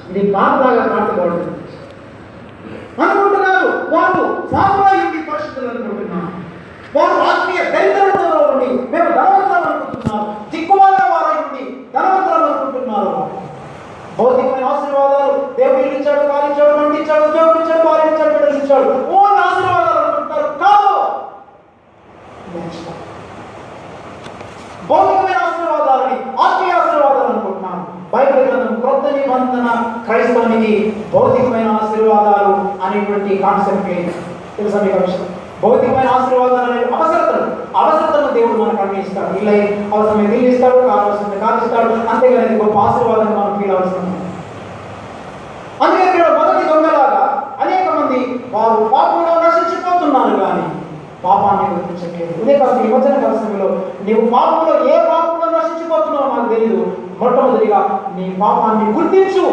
ఇది పాపలాగా కాటపడుతుంది అనుకుంటున్నారు. వారు పాపలాగి పరిస్థితులు అనుకుంటున్నారు. వారు ఆత్మీయ దరిద్రతలో ఉండి మేము ధనవంతులం అనుకుంటున్నారు. దిక్కుమాల వారై ఉండి ధనవంతులం అనుకుంటున్నారు. భౌతికమైన ఆశీర్వాదాలు దేవుడు ఇచ్చాడు, కాలించాడు, మంటించాడు, ఉద్యోగం ఇచ్చాడు, పాలించాడు, బిడ్డలించాడు, ఓన్లీ ఆశీర్వాదాలు అనుకుంటారు. కాదు, భౌతికమైన ఆశీర్వాదాలని ఆత్మీయ ఆశీర్వాదాలు అనుకుంటున్నాను. బైబిల్ గ్రంథం క్రొత్త నిబంధన క్రైస్తవునికి భౌతికమైన ఆశీర్వాదాలు అనేటువంటి కాన్సెప్ట్ లేదు. తెలుసా మీకు విషయం? భౌతికమైన ఆశీర్వాదాలు అనే అవసరతను దేవుడు మనకు అన్నిస్తాడు. ఇలా అవసరమైతే ఇల్లు ఇస్తాడు, కావాల్సింది కాలిస్తాడు, అంతేగాని గొప్ప ఆశీర్వాదాన్ని మనం ఫీల్ అవసరం. అందుకే ఇక్కడ మొదటి దొంగలాగా అనేక మంది వారు పాపంలో నశించిపోతున్నారు కానీ పాపాన్ని గుర్తించట్లేదు. ఇదే కాదు, ఈ వచన సమయంలో నీవు పాపంలో ఏ పాపంలో నశించిపోతున్నావో నాకు తెలియదు. మొట్టమొదటిగా నీ పాపాన్ని గుర్తించు.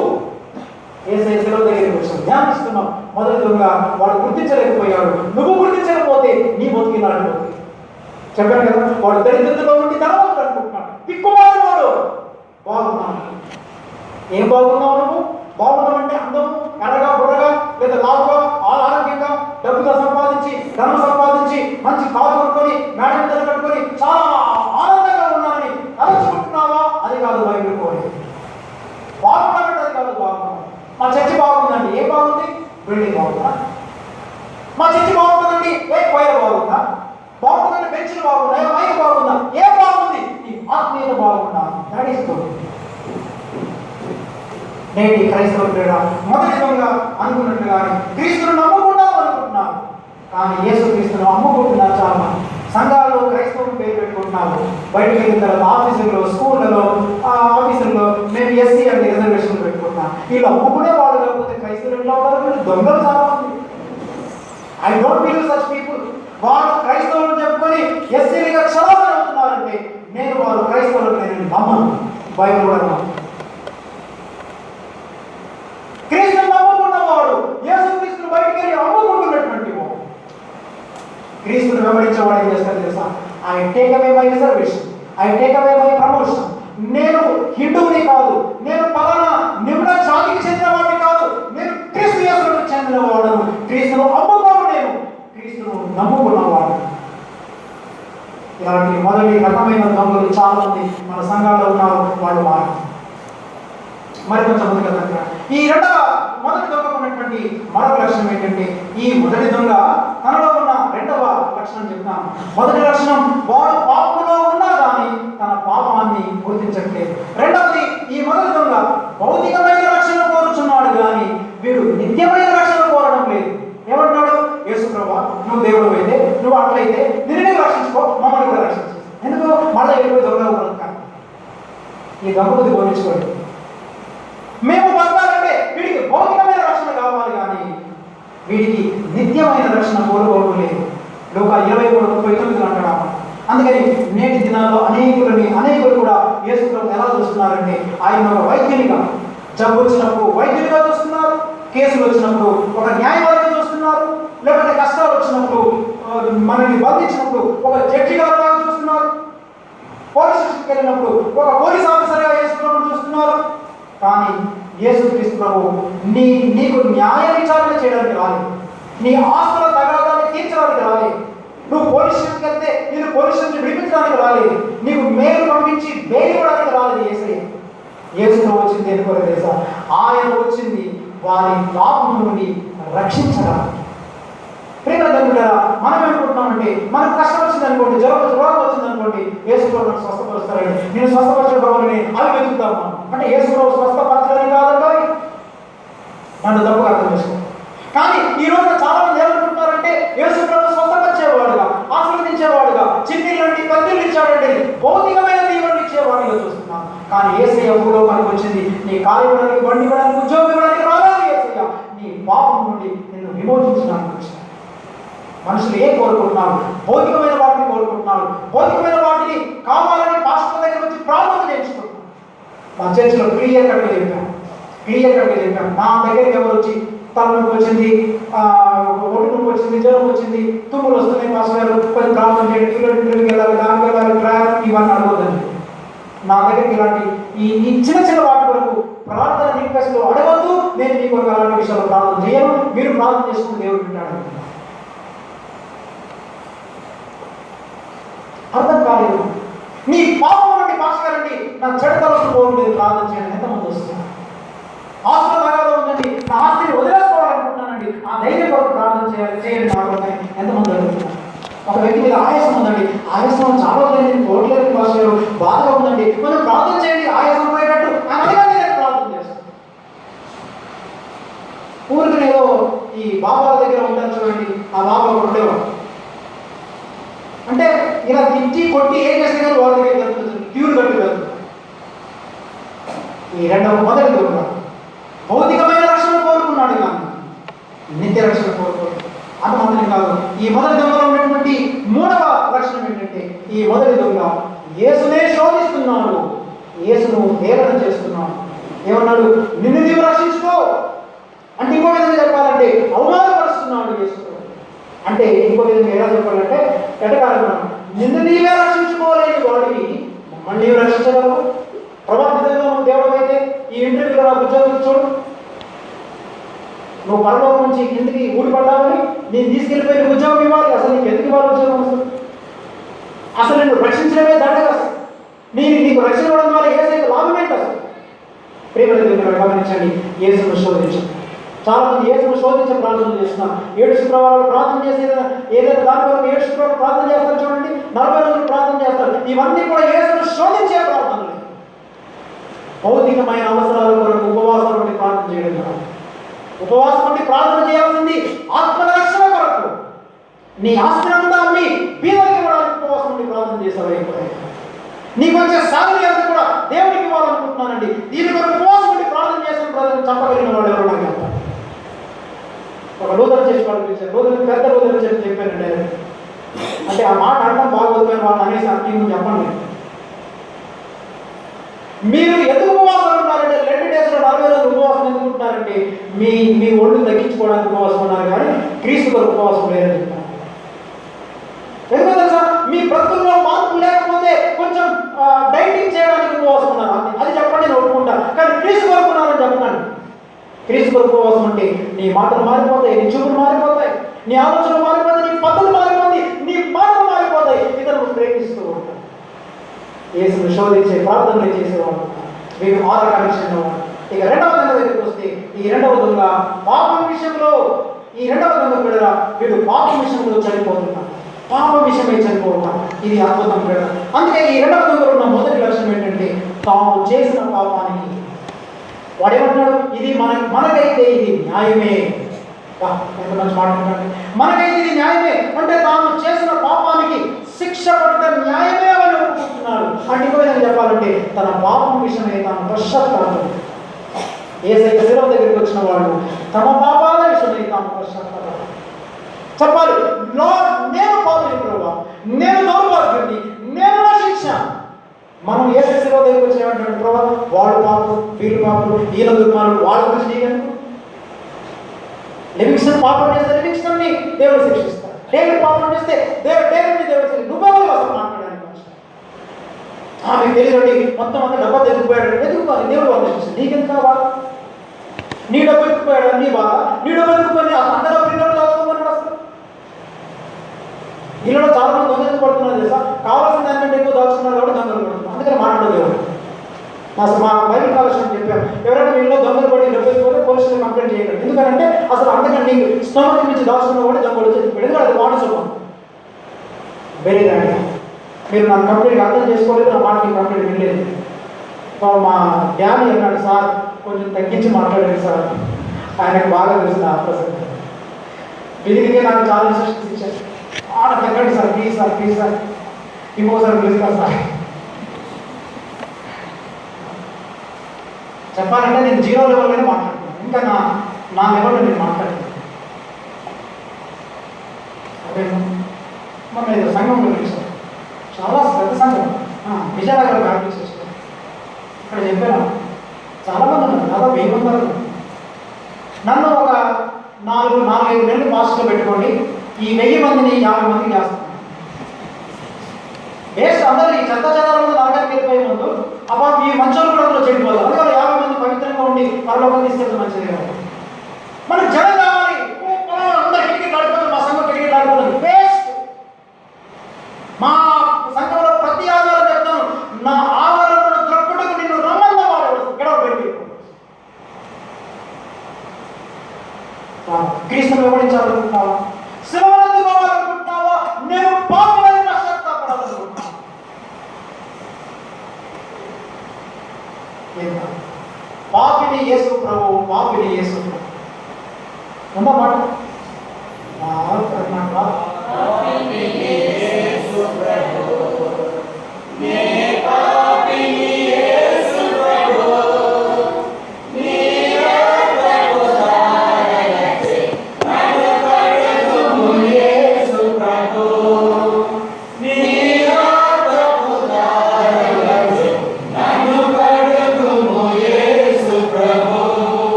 యేసయ్య శిలువ దగ్గరికి వచ్చి ధ్యానిస్తున్నాం. మొదటి దొంగ వాడు గుర్తించలేకపోయాడు. నువ్వు గుర్తించకపోతే నీ బతికినాడు. చెప్పాను కదా, వాడు దరిద్రతలో ఉండి ధనవంతుడు అనుకుంటున్నాడు. దిక్కుమాలి వాడు బాగున్నాడు. ఏం బాగున్నావు నువ్వు? బాగున్నావంటే అందము, ఎర్రగా, బుర్రగా, లేదా లావుగా, ఆరోగ్యంగా, డబ్బుగా సంపాదించి, ధనం సంపాదించి, మంచి కారు కొనుక్కొని, మేడ మీద కట్టుకొని చాలా ఆనందంగా ఉన్నానని తలుచుకుంటున్నావా? అది కాదు బైబిల్ కోరి. బాగున్నామంటే అది కాదు బాగున్నాం. మా చర్చి బాగుందండి. ఏం బాగుంది? బిల్డింగ్ బాగుందా? మా చర్చి బాగుంటుందండి. వైర్ బాగుందా? బాగుంటుందంటే బెంచ్లు బాగున్నాయి, మైక్ బాగుందా? ఏం బాగుంది? ఈ ఆత్మీయత బాగుందా? That is good. నేటి క్రైస్తవ క్రీడ మొదటి దొంగ అనుకున్నట్టుగానే క్రీస్తును నమ్ముకుంటాం అనుకుంటున్నారు, కానీ యేసు క్రీస్తును అమ్ముకుంటున్నారు. చాలా మంది సంఘాల్లో క్రైస్తవులు పేరు పెట్టుకుంటున్నారు. బయటకు వెళ్ళిన తర్వాత ఆఫీసుల్లో, స్కూళ్ళలో, ఆఫీసుల్లో మేము ఎస్సీ అని రిజర్వేషన్లు పెట్టుకుంటున్నాం. వీళ్ళు అమ్ముకునే వాళ్ళు లేకపోతే క్రైస్తవులు ఎట్లా ఉంటారు? దొంగలు చాలా మంది. I don't believe such people. వాళ్ళు క్రైస్తవులు చెప్పుకొని ఎస్సీలుగా క్షమాపణ అవుతున్నారంటే నేను వాళ్ళు క్రైస్తవులకు నేను నమ్మను. బైబిల్ కూడా నమ్మను. క్రీస్తుని నమ్ముకున్నవాడు యేసు క్రీస్తుని బయటికి వెళ్ళి అమ్ముకుంటున్నటువంటి వాడు. క్రీస్తుని వెంబడించేవాడు ఏం చేస్తాడు తెలుసా? I take away my reservation, I take away my promotion. నేను హిందువుని కాదు, నేను పలానా నిమ్న జాతికి చెందిన వాడిని కాదు, నేను క్రీస్తు యేసుకు చెందిన వాడను. క్రీస్తును అమ్ముకోను, నేను క్రీస్తును నమ్ముకున్నవాడు. ఇలాంటి మొదటి రకమైన దొంగలు చాలా మంది మన సంఘాల్లో ఉన్నారు. వాళ్ళు మారు మరి కొంచెం ముందుగా దగ్గర ఈ మొదటి దొంగ ఉన్నటువంటి మరొక లక్షణం ఏంటంటే, ఈ మొదటి దొంగ తనలో ఉన్న రెండవ లక్షణం చెప్తాను. మొదటి లక్షణం, వాడు పాపంలో ఉన్నా కానీ తన పాపాన్ని గుర్తించట్లేదు. రెండవది, ఈ మొదటి దొంగ భౌతికమైన రక్షణ కోరుచున్నాడు కానీ వీడు నిత్యమైన రక్షణ కోరడం లేదు. ఏమంటున్నాడు? యేసు ప్రభువా, నువ్వు దేవుడు అయితే, నువ్వు అట్లయితే నిన్ను రక్షించుకో, మమ్మల్ని కూడా రక్షించు. ఎందుకు మళ్ళీ ఎప్పుడు దొంగ కానీ ఈ దొంగబుద్ధి బోధించుకోండి. మేము బతకాలంటే వీడికి భౌతికమైన రక్షణ కావాలి కానీ వీడికి నిత్యమైన రక్షణ కోరుకోవడం లేదు. లోకా 23:39 అంటాడు. అందుకని నేటి దినాల్లో అనేకులు కూడా యేసు ప్రభువుని ఎలా చూస్తున్నారంటే, ఆయన ఒక వైద్యునిగా, జబ్బు వచ్చినప్పుడు వైద్యునిగా చూస్తున్నారు, కేసులు వచ్చినప్పుడు ఒక న్యాయవాదిగా చూస్తున్నారు, లేకపోతే కష్టాలు వచ్చినప్పుడు మనల్ని బంధించినప్పుడు ఒక జడ్జిగా చూస్తున్నారు, పోలీస్ స్టేషన్కి వెళ్ళినప్పుడు ఒక పోలీస్ ఆఫీసర్గా యేసు ప్రభువుని చూస్తున్నారు. కానీ యేసు క్రీస్తు ప్రభువు నీకు న్యాయ విచారణ చేయడానికి రాలేదు, నీ ఆస్తుల తగాదాన్ని తీర్చడానికి రాలేదు, నువ్వు పోలీస్ స్టేషన్కి వెళ్తే నేను పోలీస్ స్టేషన్ విడిపించడానికి రాలేదు, నీకు మేలు పంపించి బెయిల్ ఇవ్వడానికి రాలేదు. యేసు వచ్చింది ఎందుకో తెలుసా? ఆయన వచ్చింది వారి పాపం నుండి రక్షించడానికి. ప్రియమైన మనం ఏమనుకుంటున్నామంటే, మనకు కష్టం వచ్చింది అనుకోండి, జ్వరం వచ్చింది అనుకోండి, యేసు ప్రభువును స్వస్థపరుస్తారని, నేను స్వస్థపరిచిన ప్రభువుని అవి వెతుకుతాము. అంటే యేసు ప్రభు స్వస్థపరచని కాదండి, నన్ను తప్పుగా అర్థం చేసుకో. కానీ ఈ రోజు చాలా మంది ఏమనుకుంటున్నారంటే, యేసు ప్రభు స్వస్థపరిచేవాడుగా, ఆశీర్వదించేవాడుగా, చిన్నీళ్ళంటి పెద్దలు ఇచ్చాడండి, భౌతికమైన దీవెనలు ఇచ్చేవాడిగా చూస్తున్నాం. కానీ యేసయ్య భూలోకానికి వచ్చింది నీ కాలు ఇవ్వడానికి, బండి ఇవ్వడానికి, ఉద్యోగం ఇవ్వడానికి రావాలి. యేసయ్య నీ పాపం నుండి నిన్ను విమోచించడానికి వచ్చింది. మనుషులు ఏం కోరుకుంటున్నారు? భౌతికమైన వాటిని కోరుకుంటున్నారు. భౌతికమైన వాటిని కావాలని పాస్టర్ దగ్గర వచ్చి ప్రార్థన చేయించుకుంటున్నారు. మా చర్చిలో క్లియర్ కట్గా చెప్పాను. నా దగ్గరికి ఎవరు వచ్చి తలనొప్పి వచ్చింది, ఒంటి నొప్పి వచ్చింది, జ్వరం వచ్చింది, తుమ్ములు వస్తున్నాయి, పాస్టర్ గారు కొంచెం ప్రార్థన చేయండి, ఇంటర్వ్యూకి వెళ్ళాలి, దానికి వెళ్ళాలి, ట్రయల్, ఇవన్నీ అడగొద్దండి. నా దగ్గరికి ఇలాంటి ఈ చిన్న వాటి వరకు మీరు ప్రార్థన చేసుకుని దేవుడు వింటాడు. అర్థం కాలేదు. నీ పాపం నుండి పాస్గారండి నా చెడతలకు పోవడం ప్రార్థన చేయండి. ఎంతమంది వస్తున్నారు? ఆస్తుల తగాదో ఉందండి, నా ఆస్తిని వదిలేసుకోవాలనుకుంటున్నానండి, ఆ ధైర్యం కొరకు ప్రార్థన చేయండి నాకు ఎంతమంది అడుగుతున్నారు? ఒక వ్యక్తి మీద ఆయాసం ఉందండి, ఆయాసం చాలా రోజులైంది, కోట్లేదు పాస్గారు, బాధగా ఉందండి, మనం ప్రార్థన చేయండి ఆయాసం పోయేటట్టు అనగా నేను ప్రార్థన చేస్తాను. ఊరికి నేను ఈ బాబాల దగ్గర ఉంటాను చూడండి, ఆ బాబా ఉండేవాడు. అంటే ఇలా తిట్టి కొట్టి ఏం చేస్తే కానీ వాళ్ళ దగ్గర వెళ్తుంది, క్యూర్ కట్టి వెళ్తుంది. ఈ మొదటి దొంగ భౌతికమైన రక్షణ కోరుకున్నాడు కానీ నిత్య రక్షణ కోరుకోడు. అంతమందిని కాదు. ఈ మొదటి దొంగలో ఉన్నటువంటి మూడవ లక్షణం ఏంటంటే, ఈ మొదటి దొంగ యేసునే శోధిస్తున్నాడు, యేసును హేళన చేస్తున్నాడు. ఏమన్నాడు? నిన్ను నీవు రక్షించుకో అంటే ఇంకో విధంగా చెప్పాలంటే అవమానపరుస్తున్నాడు యేసు. అంటే ఇంకో విధంగా ఎలా చెప్పాలంటే ఎటకాలం, నిన్ను నీవే రక్షించుకోలేని వాడివి మమ్మల్ని నీవు రక్షించగలవు? ప్రభావితంగా నువ్వు దేవుడు అయితే ఈ ఇంటర్వ్యూలో నాకు ఉద్యోగం చూడు, నువ్వు పరలోకం నుంచి ఇంటికి ఊడిపడ్డావని నేను తీసుకెళ్ళిపోయి నీకు ఉద్యోగం ఇవ్వాలి. అసలు నీకు ఎందుకు ఇవ్వాలి ఉద్యోగం? అసలు నిన్ను రక్షించడమే దండగా. అసలు నీకు రక్షణ ఇవ్వడం ద్వారా ఏసైతే లాభం ఏంటి? అసలు ప్రేమ గమనించండి, యేసును శోధించండి. చాలా మంది యేసును శోధించే ప్రార్థన చేస్తున్నారు. 7 శుక్రవారాలు ప్రార్థన చేసి ఏదైనా దాని వరకు 7 శుక్రవారం ప్రార్థన చేస్తారు చూడండి, 40 రోజులు ప్రార్థన చేస్తారు. ఇవన్నీ కూడా యేసును శోధించే ప్రార్థనలు. భౌతికమైన అవసరాల కొరకు ఉపవాసం వంటి ప్రార్థన చేయడం కాదు. ఉపవాసం వంటి ప్రార్థన చేయాల్సింది ఆత్మ రక్షణ కొరకు. నీ ఆస్తినంతా అమ్మి బీదలకు ఇవ్వడానికి ఉపవాసం వంటి ప్రార్థన చేసావు. నీకు వచ్చే సాధన అంతా కూడా దేవుడికి ఇవ్వాలనుకుంటున్నానండి, దీని కొరకు ఉపవాసం వంటి ప్రార్థన చేసిన ప్రజలు చెప్పగలిగిన వాళ్ళు ఎవరు నాకు చెప్తారు. ఒక లోదలు చేసి పంపించారు, పెద్ద లోదలు చెప్పి చెప్పానండి. అంటే ఆ మాట అనడం బాగోదు కానీ వాళ్ళు అనేసి అర్థం చెప్పండి. మీరు ఎందుకు ఉపవాసం ఉంటారంటే 2 డేస్లో 40 రోజులు ఉపవాసం ఎందుకు ఉంటారంటే మీ ఒళ్ళు తగ్గించుకోవడానికి ఉపవాసం ఉన్నారు కానీ క్రీస్తు కొరకు ఉపవాసం లేదని చెప్తారు. ఎందుకో తెలుసా? మీ బ్రతుకుల్లో మార్పు లేకపోతే కొంచెం డైటింగ్ చేయడానికి ఉపవాసం ఉన్నారు, అది చెప్పండి నేను ఒప్పుకుంటాను. కానీ క్రీస్తు కొరకు ఉన్నారని చెప్పండి. క్రీస్తు కొరకు ఉపవాసం అంటే నీ మాటలు మారిపోతాయి, నీ చూపులు మారిపోతాయి, నీ ఆలోచనలు మారిపోతాయి, నీ పద్ధతులు మారిపోతాయి, నీ మాటలు మారిపోతాయి, ఇతరులు ప్రేమిస్తూ ఉంటారు. యేసును శోధించే ప్రార్థనలు చేసేవాడు. వీరు 6వ కనెక్షన్లో. ఇక 2వ దొంగ దగ్గరికి వస్తే, ఈ 2వ దొంగ పాపం విషయంలో, ఈ 2వ దొంగ బిడ్డ వీడు పాపం విషయంలో చనిపోతున్నాడు, పాపం విషయమై చనిపోతున్నాడు. ఇది అద్భుతం బిడ్డ. అందుకే ఈ 2వ దొంగలో ఉన్న మొదటి లక్షణం ఏంటంటే తాము చేసిన పాపానికి వాడేమంటున్నాడు? ఇది మనకైతే ఇది న్యాయమే. ఎంత మంచి మాట్లాడండి. మనకైతే ఇది న్యాయమే అంటే తాను చేసిన పాపానికి శిక్ష పడటం న్యాయమే అని ఒప్పుకుంటున్నాడు. అంటే ఇంకో విధంగా చెప్పాలంటే తన పాపం విషయమే తాను పశ్చాత్తాపం. యేసయ్య శిలువ దగ్గరికి వచ్చిన వాళ్ళు తమ పాపాల విషయమై తాము పశ్చాత్తాపం చెప్పాలి. నేను పాపని ప్రభువా, నేను దౌర్భాగ్యుడిని, నేను నా శిక్ష. మనం యేసయ్య శిలువ దగ్గరికి వచ్చేమంటే ప్రభా వాళ్ళు పాపం, వీళ్ళు పాపం, ఈయన దుర్మార్గులు, వాళ్ళ గురించి నీకెందుకు? లివింగ్స్టన్ పాపం చేస్తే లివింగ్స్టన్ని దేవుడు శిక్షిస్తాడు. డేవిడ్ పాపం చేస్తే డేవిడ్ని దేవుడు శిక్షిస్తాడు. నువ్వెవరు అసలు మాట్లాడడానికి? మీకు తెలియదండి, మొత్తం అంతా డబ్బా ఎదుగుపోయాడు, ఎదుగుకోవాలి, దేవుడు వాళ్ళు శిక్షిస్తాడు. నీకెంత కావాలి? నీ డబ్బు ఎత్తుకుపోయాడు నీ బాగా, నీ డబ్బు ఎత్తుకుపోయి అంత డబ్బు ఇంట్లో దాచుకోమన్నాడు. అసలు ఇల్లులో చాలా మంది దొంగ ఎందుకు పడుతున్నారు తెలుసా? కావాల్సిన దానికంటే ఎక్కువ దాచుకున్నారు కాబట్టి దొంగలు పడుతున్నారు. అందుకని మాట్లాడలేదు. మా బైబిల్ కాలేజ్ చెప్పాను, ఎవరైనా వీళ్ళు దొంగలు పడి డబ్బులు పోలీసులు కంప్లైంట్ చేయగలరు. ఎందుకంటే అసలు అందుకని నీకు స్టమక్ నుంచి దాచుకున్న కూడా దొంగలు చెప్పాడు. ఎందుకంటే అది వాడి సుఖం వేరే దాన్ని. మీరు నాకు కంప్లైంట్ అర్థం చేసుకోలేదు, నా మాట మీకు కంప్లైంట్ వినలేదు. మా డ్యాడీ అన్నాడు, సార్ కొంచెం తగ్గించి మాట్లాడారు సార్, ఆయనకు బాగా తెలిసిన ప్రసక్తి విధిగా నాకు చాలా ఇన్స్ట్రక్షన్స్ ఇచ్చారు. తగ్గండి sir, please sir, please sir, ఇంకోసారి పిలుస్తారు సార్. చెప్పాలంటే నేను 0 లెవెల్లోనే మాట్లాడుతున్నాను, ఇంకా నా లెవెల్లో నేను మాట్లాడుతున్నాను. అదే మొన్న ఏదో సంఘంలో పిలిచాను, చాలా పెద్ద సంఘం, విజయనగరం బ్యాప్టిస్ట్ చర్చ్. ఇక్కడ చెప్పాను, చాలామంది ఉన్నారు, దాదాపు 1000 మంది ఉన్నారు. నన్ను ఒక 4-5 నెలలు పాస్ట్లో పెట్టుకోండి, ఈ 1000 మందిని 50 మందికి చేస్తాను. వేస్ట్ అందరూ ఈ చెత్త చెదారంలో నరకానికి వెళ్ళిపోయే ముందు అబ్బా ఈ మంచోళ్ళు కూడా అందులో చెడిపోతారు. అందుకని 50 మంది పవిత్రంగా ఉండి పరలోకం తీసుకెళ్తే మంచిది కదా. మనకు జనం కావాలి, క్రీస్తుని వెంబడించాలనుకుంటున్నావా? శిలువను అందుకోవాలనుకుంటున్నావా? నేను పాపినైన పశ్చాత్తాపడాలనుకుంటున్నావా? పాపిని యేసు ప్రభు, పాపిని యేసు ప్రభు ఉన్నమాట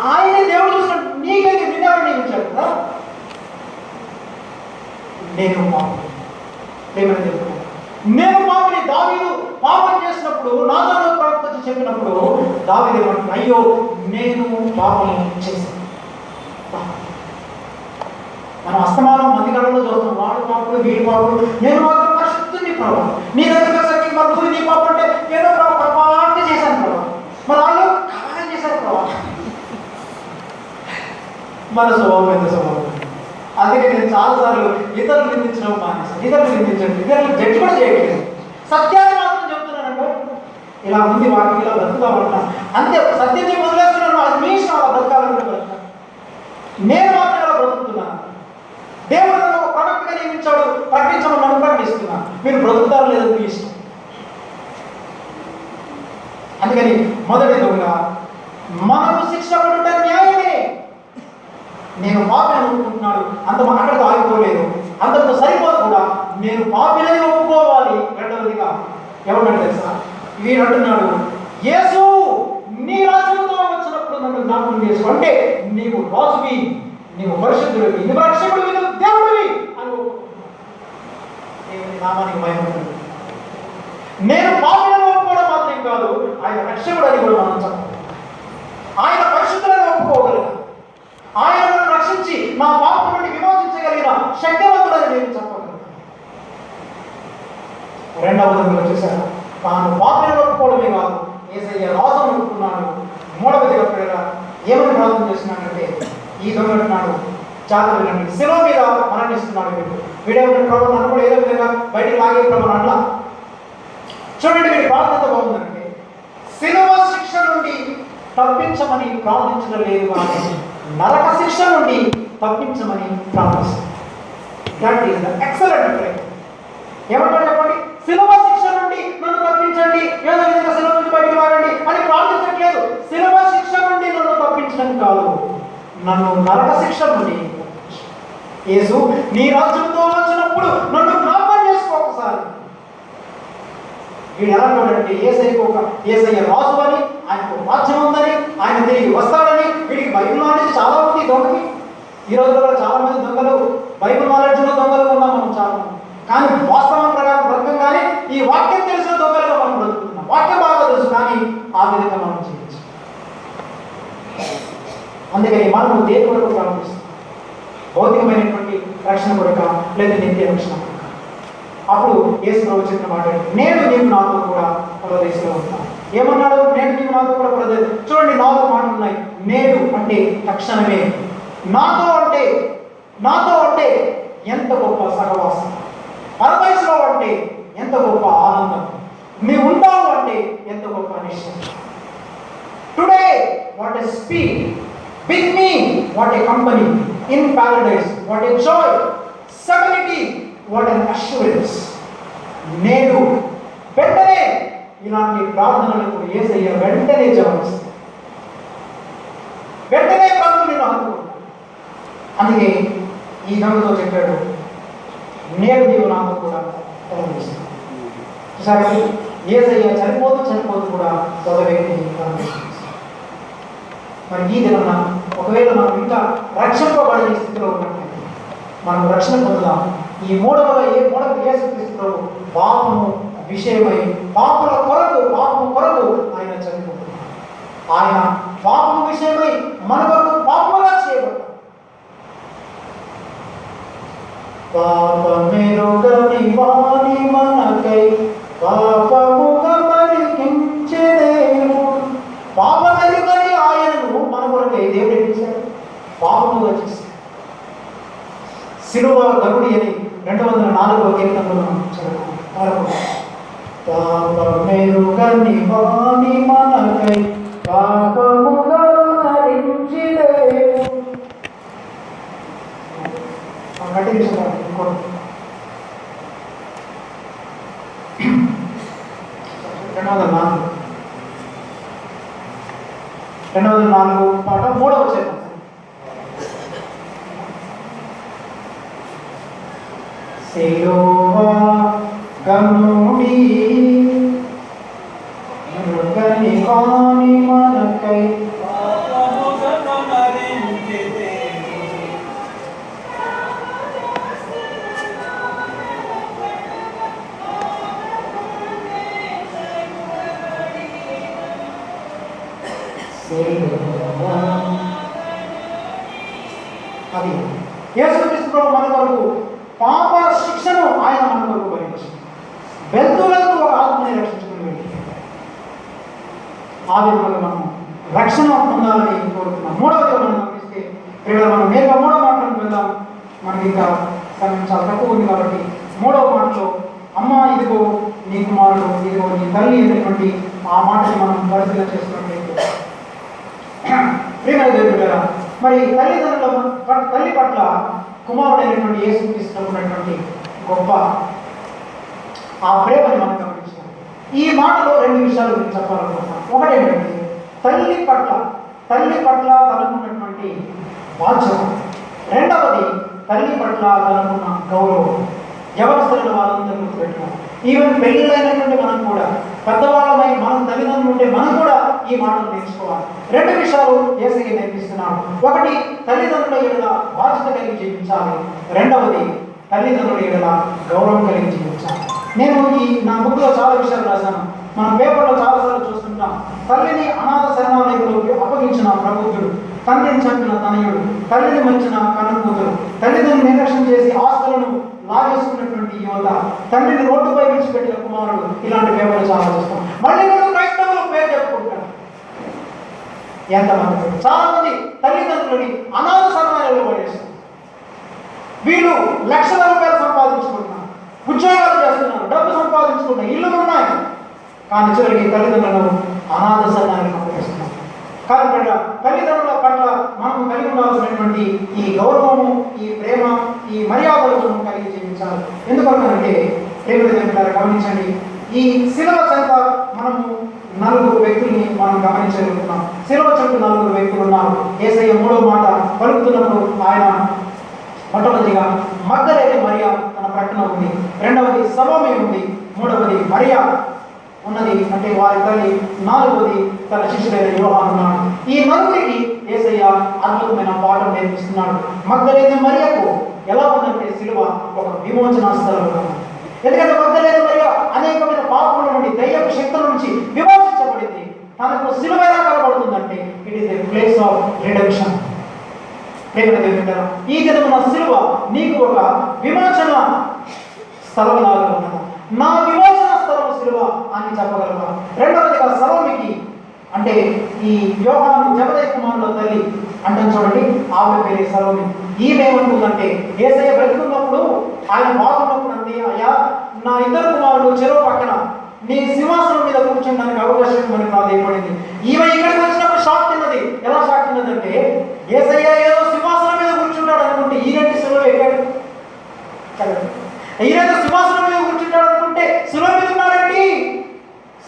ఆయనే దేవుడు చూసినట్టు నీకైతే నిన్నెవరు నియమించాడు కదా. నేను పాపిని దావీదు పాపం చేసినప్పుడు నాతాను ప్రవక్త చెప్పినప్పుడు దావీదు ఏమంటున్నాడు, అయ్యో నేను పాపం చేశాను. మనం అస్తమానం మంది కళ్ళలో చూస్తాం, వాడు పాపుడు వీడి పాపుడు, నేను మాత్రం పరిశుద్ధుని ప్రభావం నీ దగ్గర సరికి మరుగు నీ పాపం అంటే ఏదో ప్రభావాన్ని చేశాను ప్రభావం, మరి వాళ్ళు కారణం చేశారు ప్రభావం. మన స్వభావం ఎంత స్వభావం. అందుకే నేను చాలాసార్లు ఇతరులు నిందించడం మానేసాను. ఇతరులు నిందించండి, ఇతరులు జడ్జి కూడా చేయట్లేదు, సత్యాన్ని మాత్రం చెప్తున్నానంటే ఇలా ఉంది వాటికి ఇలా బ్రతుకుతామంటున్నాను అంతే. సత్యం చెప్పి వదిలేస్తున్నాను, అది మీ ఇష్టం, అలా బ్రతకాలంటే బ్రతుకుతాను. నేను మాత్రం ఇలా బ్రతుకుతున్నాను. దేవుడు నన్ను ఒక ప్రవక్తగా నియమించాడు, ప్రకటించమని నన్ను ప్రకటిస్తున్నాను. మీరు బ్రతుకుతారు లేదో మీ ఇష్టం. అందుకని మొదటి దొంగ మనము శిక్ష పడుట న్యాయమే. నేను పాపిని ఒప్పుకుంటున్నాడు, అంత అక్కడితో ఆగిపోలేదు, అంతటితో సరిపోదు కూడా, నేను పాపిని ఒప్పుకోవాలి. రెండవదిగా ఎవరంటే తెలుసా, వీడు అంటున్నాడు, యేసు నీ రాజ్యంతో వచ్చినప్పుడు నన్ను జ్ఞాపకం చేసు, అంటే నీవు రాజువి, నీవు పరిశుద్ధుడివి, నీవు రక్షకుడివి, నీవు దేవుడివి అని దేవుని నామానికి భయపడుతుంది. నేను పాపిని ఒప్పుకోవడం మాత్రం కాదు, ఆయన రక్షకుడు అని కూడా మనం చెప్పాలి. ఆయన పరిశుద్ధులను ఒప్పుకోగలిగా, ఆయన రక్షించి నా పాపం నుండి విమోచించగలిగిన శక్తివంతుడని నేను చెప్పగలను. రెండవ దొంగ చూశారు, తాను పాపిని ఒప్పుకోవడమే కాదు, యేసయ్య రాజును ఒప్పుకున్నాడు. మూడవదిగా ప్రేరణ ఏమని ప్రార్థన చేస్తున్నాడంటే, ఈ దొంగ అంటున్నాడు, జాగ్రత్త వినండి, శిలువ మీద మరణిస్తున్నాడు వీడేమన్నా ప్రభు నన్ను కూడా ఏదో విధంగా బయటికి లాగే ప్రభు అట్లా చూడండి. వీడి ప్రార్థన బాగుందంటే, శిలువ శిక్ష నుండి తప్పించమని ప్రార్థించడం లేదు కానీ నరక శిక్ష నుండి తప్పించమని ప్రార్థిస్తుంది. That is the excellent prayer. ఏమంటారు చెప్పండి, శిలువ శిక్ష నుండి నన్ను తప్పించండి, ఏదో విధంగా శిలువ నుండి బయటికి రారండి అని ప్రార్థించట్లేదు. శిలువ శిక్ష నుండి నన్ను తప్పించడం కాదు, నన్ను నరక శిక్ష నుండి. యేసు నీ రాజ్యంతో వచ్చినప్పుడు నన్ను జ్ఞాపకం చేసుకో ఒకసారి. వీడు ఎలా చూడండి, యేసయ్య రాజు అని, ఆయనకు రాజ్యం ఉందని, ఆయన తిరిగి వస్తాడని వీడికి బైబిల్ నాలెడ్జ్ చాలా ఉంది. దొంగకి ఈ రోజుల్లో చాలా మంది దొంగలు బైబిల్ నాలెడ్జ్లో దొంగలు ఉన్నాం మనం చాలా మంది, కానీ వాస్తవం ప్రకారం బ్రతకం. కానీ ఈ వాక్యం తెలిసిన దొంగలుగా మనం బ్రతుకుతున్నాం. వాక్యం బాగా తెలుసు కానీ ఆ విధంగా మనం చేయొచ్చు. అందుకని మనం దేని కొరకు ప్రారంభిస్తాం, భౌతికమైనటువంటి రక్షణ కొరక లేదా నిత్య రక్షణ కొరక. అప్పుడు యేసు ప్రభు చెప్పిన మాట, నేను నీవు నాతో కూడా పరదేశంలో ఉంటాను. ఏమన్నాడు, నేను నీవు నాతో కూడా పరదేశం. చూడండి, 4 మాటలు ఉన్నాయి. నేడు అంటే తక్షణమే, నాతో అంటే ఎంత గొప్ప సహవాసం, పరదేశంలో అంటే ఎంత గొప్ప ఆనందం, నీవు ఉంటావు అంటే ఎంత గొప్ప నిశ్చయం. Today what a speed, with me what a company, in paradise what a joy, stability what an assurance. నేడు వెంటనే ఇలాంటి ప్రార్థనలకు యేసయ్య వెంటనే జవాబిస్తాడు, వెంటనే ప్రార్థన నేను అనుకుంటాను. అందుకే ఈ దొంగతో చెప్పాడు, నేడు నీవు నాకు కూడా ప్రారంభిస్తాను. సరే, యేసయ్య చనిపోతూ కూడా ఒక వ్యక్తిని ప్రారంభిస్తాడు. మరి ఈ దిన ఒకవేళ మనం ఇంకా రక్షింపబడే స్థితిలో ఉన్నట్లయితే మనం రక్షణ పొందుదాం. ఈ మూడవ యేసుక్రీస్తు పాపము విషయమై పాపము కొరకు ఆయన చనిపోతున్నాడు. ఆయన పాపము విషయమై మన కొరకు పాపముగా చేయబడ్డాడు. పాపమెరుగని వాని మనకై పాపముగా 204వ కీర్తనలో మనం చదువుకుంటాం. పాపమెరుగని వాని మనకై పాపముగా నరించిదేవు. ఇంకోటి 204 పాట 3వ వచనం. సిలువ గనుడి మరుగని వాని మనకై అది యేసుక్రీస్తు మన కొరకు పాప శిక్షను ఆయన మన కొరకు భరించింది. వెళ్తులకు ఒక ఆత్మని రక్షించుకుని వెళ్ళి ఆ విధంగా మనం రక్షణ పొందాలని కోరుతున్నాం. 3వది మనం గమనిస్తే ఇక్కడ మనం నేరుగా 3వ మాటలకు వెళ్దాం. మనకి ఇంకా సమయం చాలా తక్కువ ఉంది కాబట్టి 3వ మాటలో అమ్మ ఇదిగో నీ కుమారుడు, ఇదిగో నీ తల్లి అనేటువంటి ఆ మాటని మనం పరిశీలన చేస్తున్నట్లయితే ప్రియమైన దేవుడు గారు, మరి తల్లి పట్ల కుమారుడైనటువంటి యేసుక్రీస్తు ఉన్నటువంటి గొప్ప ఆ ప్రేమని మనం గమనించాం. ఈ మాటలో 2 విషయాలు చెప్పాలనుకుంటున్నాం. ఒకటి ఏంటంటే తల్లి పట్ల తనకున్నటువంటి బాధ్యత. రెండవది తల్లి పట్ల తనకున్న గౌరవం. యవనస్తులైన వాళ్ళందరూ గుర్తుపెట్టుకోం. ఈవెన్ పెళ్ళిళ్ళైనటువంటి మనం కూడా పెద్దవాళ్ళమై మనం తల్లిదండ్రులు ఉంటే మనం కూడా ఈ మాటలు నేర్చుకోవాలి. 2 విషయాలు యేసయ్య నేర్పిస్తున్నాడు. ఒకటి, తల్లిదండ్రుల ఎడల బాధ్యత కలిగి జీవించాలి. రెండవది, తల్లిదండ్రుల ఎడల గౌరవం కలిగి జీవించాలి. నేను నా బుక్లో చాలా విషయాలు రాశాను. మనం పేపర్లో చాలాసార్లు చూస్తుంటాం. తల్లిని అనాథ శరణాలయంలోకి అప్పగించిన ప్రబుద్ధుడు, తండ్రిని చంపిన తనయుడు, తల్లిని మరిచిన కన్నకూతురు, తల్లిదండ్రులు నిర్లక్ష్యం చేసి ఆస్తులను లాగేసుకున్నటువంటి యువత, తండ్రిని రోడ్డుపై విడిచిపెట్టిన కుమారుడు, ఇలాంటి పేపర్లు చాలా చూస్తాం. మళ్ళీ కూడా క్రైస్తవులు పేరు చెప్పుకుంటారు. ఎంతమంది చాలా మంది తల్లిదండ్రులని అనాథ శరణాలయంలో పడేస్తారు. వీళ్ళు లక్షల రూపాయలు సంపాదించుకుంటున్నారు, ఉద్యోగాలు చేస్తున్నారు, డబ్బు సంపాదించుకుంటున్నారు, ఇల్లు ఉన్నాయి, కానీ చివరికి తల్లిదండ్రులను అనాథ శరణాలయంలో పడేస్తున్నారు. కాబట్టి తల్లిదండ్రుల పట్ల మనం కలిగి ఉండాల్సినటువంటి ఈ గౌరవము, ఈ ప్రేమ, ఈ మర్యాదలను కలిగి జీవించాలి. ఎందుకంటే ప్రేమ గమనించండి, ఈ శిలువ చెంత మనము 4 వ్యక్తుల్ని మనం గమనించగలుగుతున్నాం. శిలువ చెంత 4 వ్యక్తులు ఉన్నారు. యేసయ్య 3వ మాట పలుకుతున్నప్పుడు ఆయన మొట్టమొదటిగా మగ్దలేని మరియా తన ప్రక్కన ఉంది, రెండవది సలోమి ఉంది, మూడవది మరియా ఉన్నది అంటే వారి తల్లి, 4వది తన శిష్యుడైన యోహాను ఉన్నాడు. ఈ 4రికి యేసయ్య అద్భుతమైన పాఠం నేర్పిస్తున్నాడు. మగ్దలేని మరియకు ఎలా ఉందంటే శిలువ ఒక విమోచన స్థలంగా ఉంది. ఎందుకంటే మగ్దలేని మరియ అనేకమైన పాపముల నుండి, దయ్యపు శక్తుల నుంచి విమోచించబడింది. తనకు శిలువ ఎలా కనబడుతుందంటే it is a place of redemption. ఈ విధమైన శిలువ నీకు ఒక విమోచన స్థలం లాగా ఉన్నది. నా విమోచన స్థలం శిలువ అని చెప్పగలవా? రెండవదిగా సలోమికి అంటే ఈ యోహాను జబదయి కుమారుల తల్లి అంటాం చూడండి, ఆమె పేరే సలోమి. ఈమె ఏమనుకుందంటే యేసయ్య బ్రతుకున్నప్పుడు ఆయన బాగున్నప్పుడు అంది, అయ్యా నా 2 కుమారులు చెరువు పక్కన నీ సింహాసనం మీద కూర్చోడానికి అవకాశం మనకు నాకు ఏర్పడింది. ఈమె ఇక్కడికి వచ్చినప్పుడు షాక్ తిన్నది. ఎలా షాక్ తిన్నదంటే యేసయ్య ఏదో సింహాసనం మీద కూర్చుంటాడు అనుకుంటే ఈయనంటే శిలువ ఎక్కాడు, ఈయన సింహాసనం మీద కూర్చుంటాడు అనుకుంటే శిలువ మీద ఉన్నాడండి.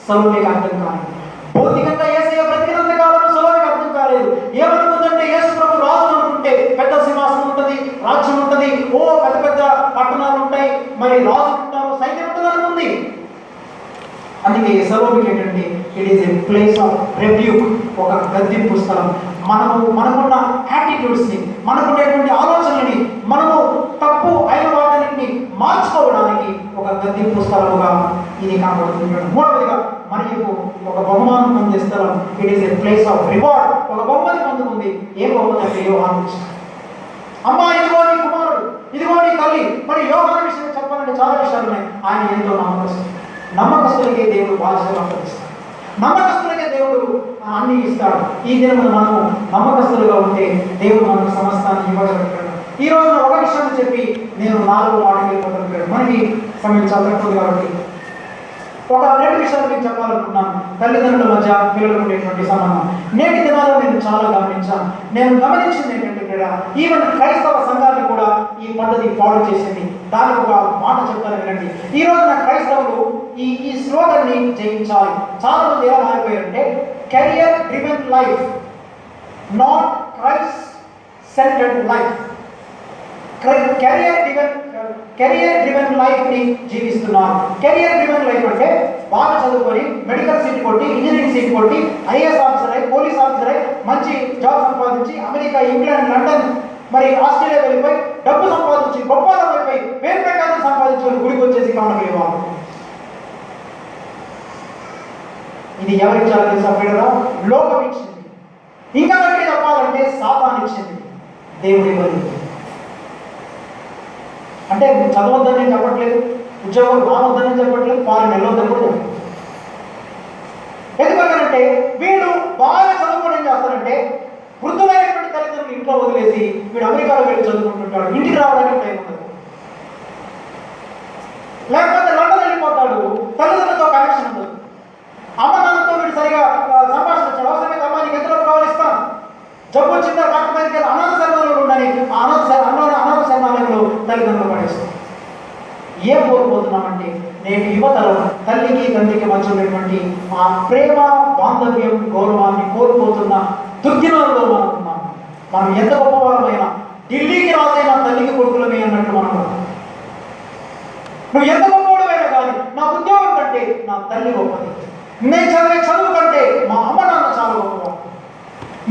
సలోమికి అర్థం కాలేదు. భౌతికంగా యేసయ్య బ్రతికినంత కాలం సలోమికి అర్థం కాలేదు. ఏమనుకుందంటే యేసు ప్రభు రాజు అనుకుంటే పెద్ద సింహాసనం ఉంటుంది, రాజ్యం ఉంటుంది, ఓ పెద్ద పెద్ద పట్టణాలు ఉంటాయి, మరి రాజు ఉంటారు, సైన్యం ఉంటుంది అనుకుంది. అందుకే సలోమికి ఏంటంటే it is a place of rebuke, ఒక గద్దింపు స్థలం. మనకున్న యాటిట్యూడ్స్ని, మనకున్నటువంటి ఆలోచనలని, మనము తప్పు అయిన వాటిని మార్చుకోవడానికి ఒక గద్దింపు స్థలముగా ఇది కనబడుతుంది. మూడవదిగా మరియకు ఒక బహుమానం పొందే స్థలం. It is a place of reward. ఒక బహుమతి పొందుతుంది. ఏ బహుమతి అంటే యోహాను ఇచ్చాడు. అమ్మ ఇదిగో నీ కుమారుడు, ఇదిగో నీ తల్లి. మరి యోహాను విషయం చెప్పాలంటే చాలా విషయాలు ఉన్నాయి. ఆయన ఎంతో నమ్మకస్తులకే దేవుడు బాధ్యతలు అప్పగిస్తాడు. నమ్మకస్తులకే దేవుడు అన్ని ఇస్తాడు. ఈ దినం మనము నమ్మకస్తులుగా ఉంటే దేవుడు మనకు సమస్తాన్ని ఇవ్వగలుగుతాడు. ఈ రోజున ఒక విషయాన్ని చెప్పి నేను 4వ మాటకి వెళ్ళిపోతాను. మనకి సమయం చాలా తక్కువ కాబట్టి ఒక 2 విషయాలు మీకు చెప్పాలనుకున్నాను. తల్లిదండ్రుల మధ్య పిల్లలకు ఉండేటువంటి సంబంధం నేటి దినాల్లో నేను చాలా గమనించాను. నేను గమనించింది ఏంటంటే కూడా ఈవెన్ క్రైస్తవ సంఘాన్ని కూడా ఈ పద్ధతి ఫాలో చేసింది. దానికి ఒక మాట చెప్తాను వినండి. ఈ రోజున క్రైస్తవులు ఈ స్లోగన్ని జయించాలి. చాలా మంది ఎలా మారిపోయారంటే career driven life, not Christ centered life. Career driven life ని జీవిస్తున్నారు. కెరియర్ డ్రివెన్ లైఫ్ అంటే బాగా చదువుకొని మెడికల్ సీట్ కొట్టి, ఇంజనీరింగ్ సీట్ కొట్టి, ఐఏఎస్ ఆఫీసర్ అయి, పోలీస్ ఆఫీసర్ అయి, మంచి జాబ్ సంపాదించి అమెరికా, ఇంగ్లాండ్, లండన్, మరి ఆస్ట్రేలియా వెళ్ళిపోయి డబ్బు సంపాదించి గొప్పదనం అయిపోయి పేరు ప్రకారం సంపాదించుకొని గుడికి వచ్చేసి కావడం. ఇది ఎవరికి చాలా తెలుసా ప్రియులారా? లోకం ఇచ్చింది. ఇంకా గట్టి చెప్పాలంటే సాతాను ఇచ్చింది, దేవుడి ఇవ్వలేదు. అంటే చదవద్దని చెప్పట్లేదు, ఉద్యోగం రావద్దని చెప్పట్లేదు, ఫారెన్ వెళ్ళొద్దని కూడా చెప్పట్లేదు. ఎందుకంటే వీళ్ళు బాగా చదువుకొని ఏం చేస్తారంటే వృద్ధులైనటువంటి తల్లిదండ్రులు ఇంట్లో వదిలేసి వీడు అమెరికాలో వెళ్ళి చదువుకుంటుంటాడు. ఇంటికి రావడానికి టైం ఉండదు. లేకపోతే లండన్ వెళ్ళిపోతాడు, తల్లిదండ్రులతో కనెక్షన్ ఉండదు. అమ్మ నాన్నతో వీడు సరిగా సంభాషించాడు. అవసరమైతే అమ్మ నీకు ఎంత కావాలి ఇస్తాను, జబ్బు వచ్చిందా డాక్టర్ దగ్గరికి అనాథ శరణాలయంలో ఉండని అనాథ శరణాలయంలో తల్లిదండ్రులు పడేస్తాం. ఏం కోల్పోతున్నామంటే నేటి యువతరం తల్లికి తండ్రికి మధ్య ఉన్నటువంటి ఆ ప్రేమ, బాంధవ్యం, గౌరవాన్ని కోల్పోతున్న దుర్దినాలలో మనం ఉన్నాం. మనం ఎంత గొప్పవారమైనా ఢిల్లీకి రాజైనా తల్లికి కొడుకులమే అన్నట్టు మనం. నువ్వు ఎంత గొప్పవాడమైనా కానీ నా ఉద్యోగం కంటే నా తల్లి గొప్పది. నేను చదివే చదువు కంటే మా అమ్మ నాన్న చాలా గొప్పవారు.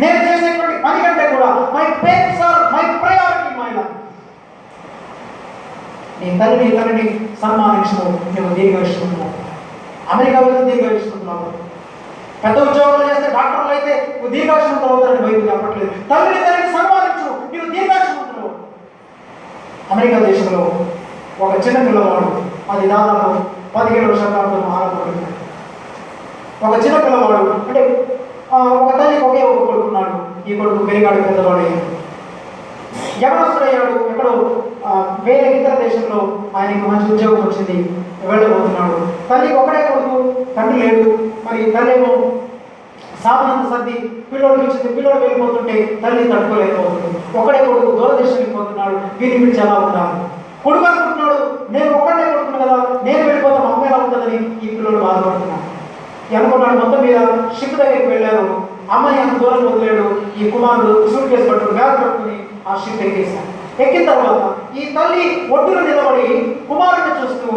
నేను చేసేటువంటి పని కంటే కూడా my parents are my priority my life. నీ తల్లిని సన్మానించు, నువ్వు దీర్ఘవిస్తున్నావు. అమెరికా వెళ్తే దీర్ఘవిస్తున్నావు. పెద్ద ఉద్యోగాలు చేస్తే డాక్టర్లు అయితే నువ్వు దీర్ఘాయుష్మంతులు అవుతారని బయటకు చెప్పట్లేదు. తల్లిని సన్మానించు, నువ్వు దీర్ఘాయుష్మంతులు. అమెరికా దేశంలో ఒక చిన్న పిల్లవాడు, అది దాదాపు 17వ శతాబ్దం ఆరంభపడింది. ఒక చిన్న పిల్లవాడు అంటే ఒక తల్లికి ఒకే ఒక కొడుకున్నాడు. ఈ కొడుకు పెరిగాడు, పెద్దవాడు అయ్యాడు, యవనస్తుడయ్యాడు. ఎక్కడో వేరే ఇతర దేశంలో ఆయనకు మంచి ఉద్యోగం వచ్చింది, వెళ్ళబోతున్నాడు. తల్లికి ఒకటే కొడుకు, తండ్రి లేడు. మరి తల్లి ఏమో సామానంత సర్ది పిల్లోడు వచ్చింది. పిల్లోడు వెళ్ళిపోతుంటే తల్లి తట్టుకోలేకపోతుంది. ఒకడే కొడుకు దూరదేశం వెళ్ళిపోతున్నాడు. వీరిని పిలిచి ఎలా ఉండాలి? కొడుకు అనుకుంటున్నాడు, నేను ఒక్కడే కొడుకున్నాను కదా, నేను వెళ్ళిపోతే మా అమ్మ ఎలా ఉంటుందని ఈ పిల్లోడు బాధపడుతున్నాడు. అనుకున్నాడు. మొత్తం మీద షిప్ దగ్గరికి వెళ్ళారు. అమ్మాయి అంత దూరం వదిలేడు. ఈ కుమారుడు సూట్ కేసు పట్టుకుని బ్యాగ్ పట్టుకుని ఆ షిప్ ఎక్కేశాడు. ఎక్కిన తర్వాత ఈ తల్లి ఒడ్డున నిలబడి కుమారుడిని చూస్తూ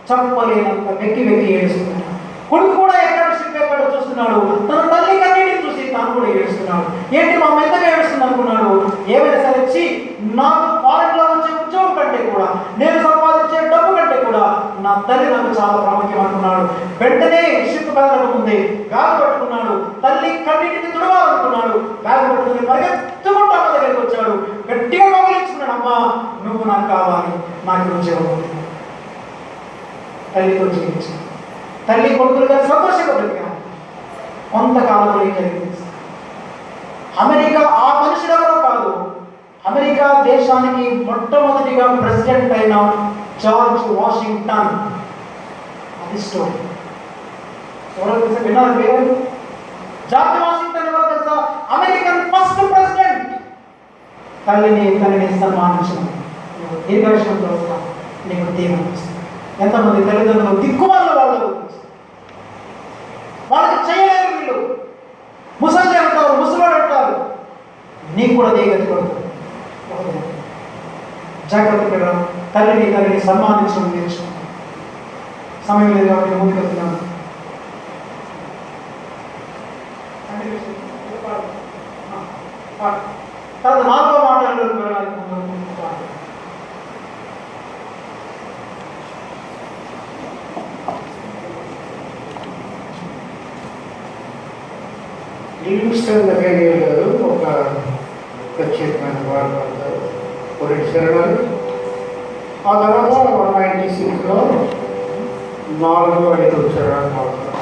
చంపలేనంత వెక్కి ఏడుస్తున్నాడు. కొడుకు కూడా ఎక్కడ షిప్ ఎక్కడో చూస్తున్నాడు. తన తల్లి కన్నీటిని చూసి తాను కూడా ఏడుస్తున్నాడు. ఏంటి మా అమ్మ ఎంతగా ఏడుస్తుంది అనుకున్నాడు. ఏమైనా సరే వచ్చి నాకు ఫారెన్లో వచ్చే ఉద్యోగం కంటే కూడా, నేను సంపాదించే డబ్బు కంటే కూడా నా తల్లి నాకు చాలా ప్రాముఖ్యం అనుకున్నాడు. వెంటనే షిప్ కదలక ముందే బ్యాగ్ పట్టుకున్నాడు. తల్లి కన్నీటిని తుడవాలనుకున్నాడు. బ్యాగ్ పట్టుకుని పరిగెత్తుకుంటూ అమ్మ దగ్గరికి వచ్చాడు. గట్టిగా కౌగిలించుకున్నాడు. అమ్మ నువ్వు నాకు కావాలి, నాకు ఉద్యోగం. తల్లితో జీవించాడు. తల్లి కొడుకులుగా సంతోషంగా బ్రతికాడు. కొంతకాలంలో ఏం జరిగింది? అమెరికా ఆ మనుషుడెవరో కాదు, అమెరికా దేశానికి మొట్టమొదటిగా ప్రెసిడెంట్ అయిన జార్జ్ వాషింగ్టన్. అది స్టోరీ. విన్నారు పేరు? జార్జ్ వాషింగ్టన్ ఎవరో తెలుసా? American first president. తల్లిని సన్మానించడం, దీర్ఘాయుష్మంతో వస్తాను, నీకు దీవెన. ఎంతమంది తల్లిదండ్రులు దిక్కుమాల వాళ్ళకి చేయలేరు. వీళ్ళు ముసలి అంటారు, ముసలోడు అంటారు. నీకు కూడా దేగతి కొడుతుంది. జాగ్రత్త పెట్టడం, తల్లిని సన్మానించడం నేర్చుకోండి. సమయం లేదు కాబట్టి ముందుకు వెళ్తున్నాను. తర్వాత 4వ మాటలకు వెళ్ళడానికి ముందు లివింగ్స్టన్ దగ్గర గారు ఒక ప్రత్యేకమైన వారు పొలిటిషియన్. ఆ తర్వాత 196లో 4-5 చరణాలు వాడతారు.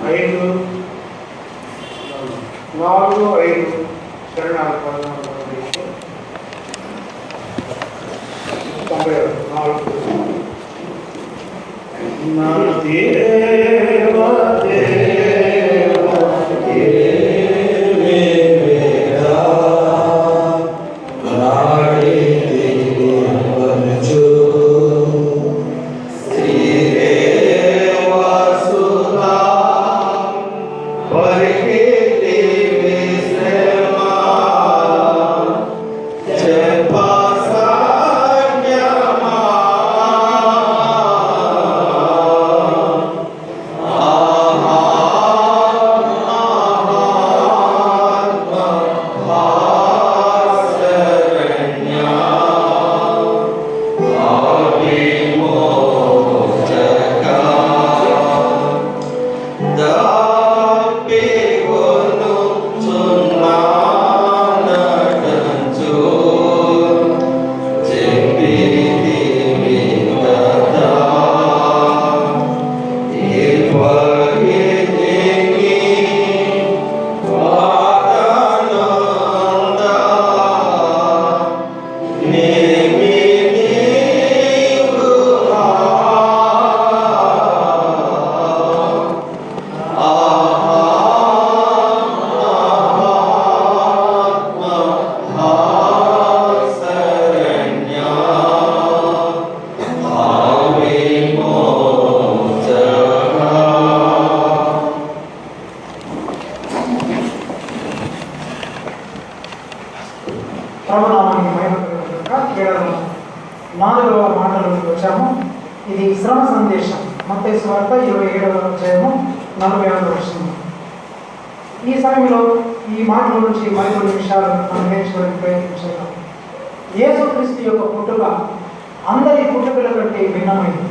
5, 4, 5 శరణాలు 94. నా దేవా దేవా ప్రభునామానికి మహిమ కలుగుగాక. కేవలం 4వ మాటలోకి వచ్చాము. ఇది శ్రమ సందేశం. మత్తయి సువార్త 27వ అధ్యాయము 40వ వచనం. ఈ సమయంలో ఈ మాటల నుంచి మరికొన్ని విషయాలు మనం నేర్చుకోవడానికి ప్రయత్నించాం. యేసుక్రీస్తు యొక్క పుట్టుక అందరి పుట్టుకల కంటే భిన్నమైంది.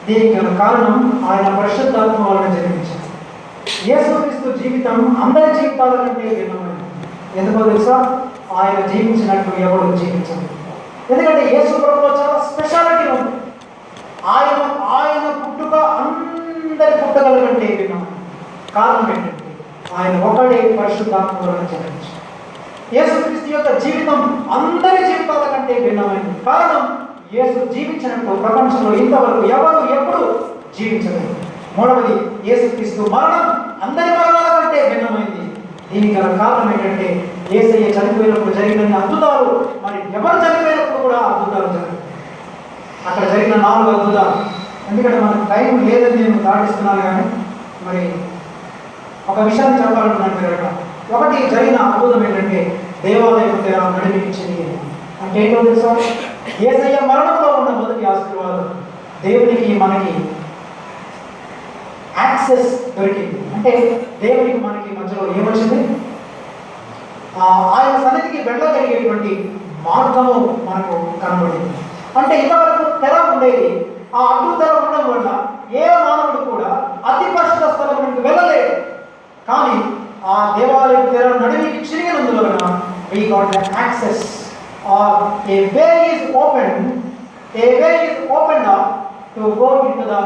దీనికి గల కారణం ఆయన పరిశుద్ధాత్మ వలన జన్మించారు. యేసుక్రీస్తు జీవితం అందరి జీవితాల కంటే భిన్నమైంది. ఎందుకో తెలుసా? ఆయన జీవించినట్టు ఎవరు జీవించరు. ఎందుకంటే యేసు ప్రభువులో చాలా స్పెషాలిటీ ఉంది. ఆయన పుట్టుక అందరి పుట్టుకల కంటే భిన్నమైంది. కారణం ఏంటంటే ఆయన ఒకడే పరిశుద్ధాత్మ వలన జన్మించారు. యేసుక్రీస్తు యొక్క జీవితం అందరి జీవితాల కంటే భిన్నమైంది. కారణం యేసు జీవించినట్టు ప్రపంచంలో ఇంతవరకు ఎవరు ఎప్పుడు జీవించలేదు. మూడవది, యేసుక్రీస్తు మరణం అందరి మరణాల కంటే భిన్నమైంది. దీనికి గల కారణం ఏంటంటే యేసయ్య చనిపోయినప్పుడు జరిగిన అద్భుతాలు మరి ఎవరు చనిపోయినప్పుడు కూడా అద్భుతాలు జరిగాయి. అక్కడ జరిగిన 4 అద్భుతాలు. ఎందుకంటే మనకు టైం లేదని నేను దాటిస్తున్నాను, కానీ మరి ఒక విషయాన్ని చెప్పాలంటున్నాను మీరు. ఒకటి జరిగిన అద్భుతం ఏంటంటే దేవాలయం తెర నడిపించింది. అంటే ఏంటో తెలుసా? యేసయ్య మరణంలో ఉన్న మొదటి ఆశీర్వాదం దేవునికి మనకి యాక్సెస్ దొరికింది. అంటే దేవునికి మనకి మధ్యలో ఏమొచ్చింది? ఆయన సన్నిధికి వెళ్ళగలిగేటువంటి మార్గము మనకు కనబడింది. అంటే ఇంతవరకు తెర ఉండేది. ఆ అడ్డు తెర ఉండడం వల్ల ఏ మానవుడు కూడా అతి పరిశుద్ధ స్థలం నుండి వెళ్ళలేదు. కానీ ఆ దేవాలయం తెర నడివికి చిరిగినందువలన we got the access, or a way is opened up to go into the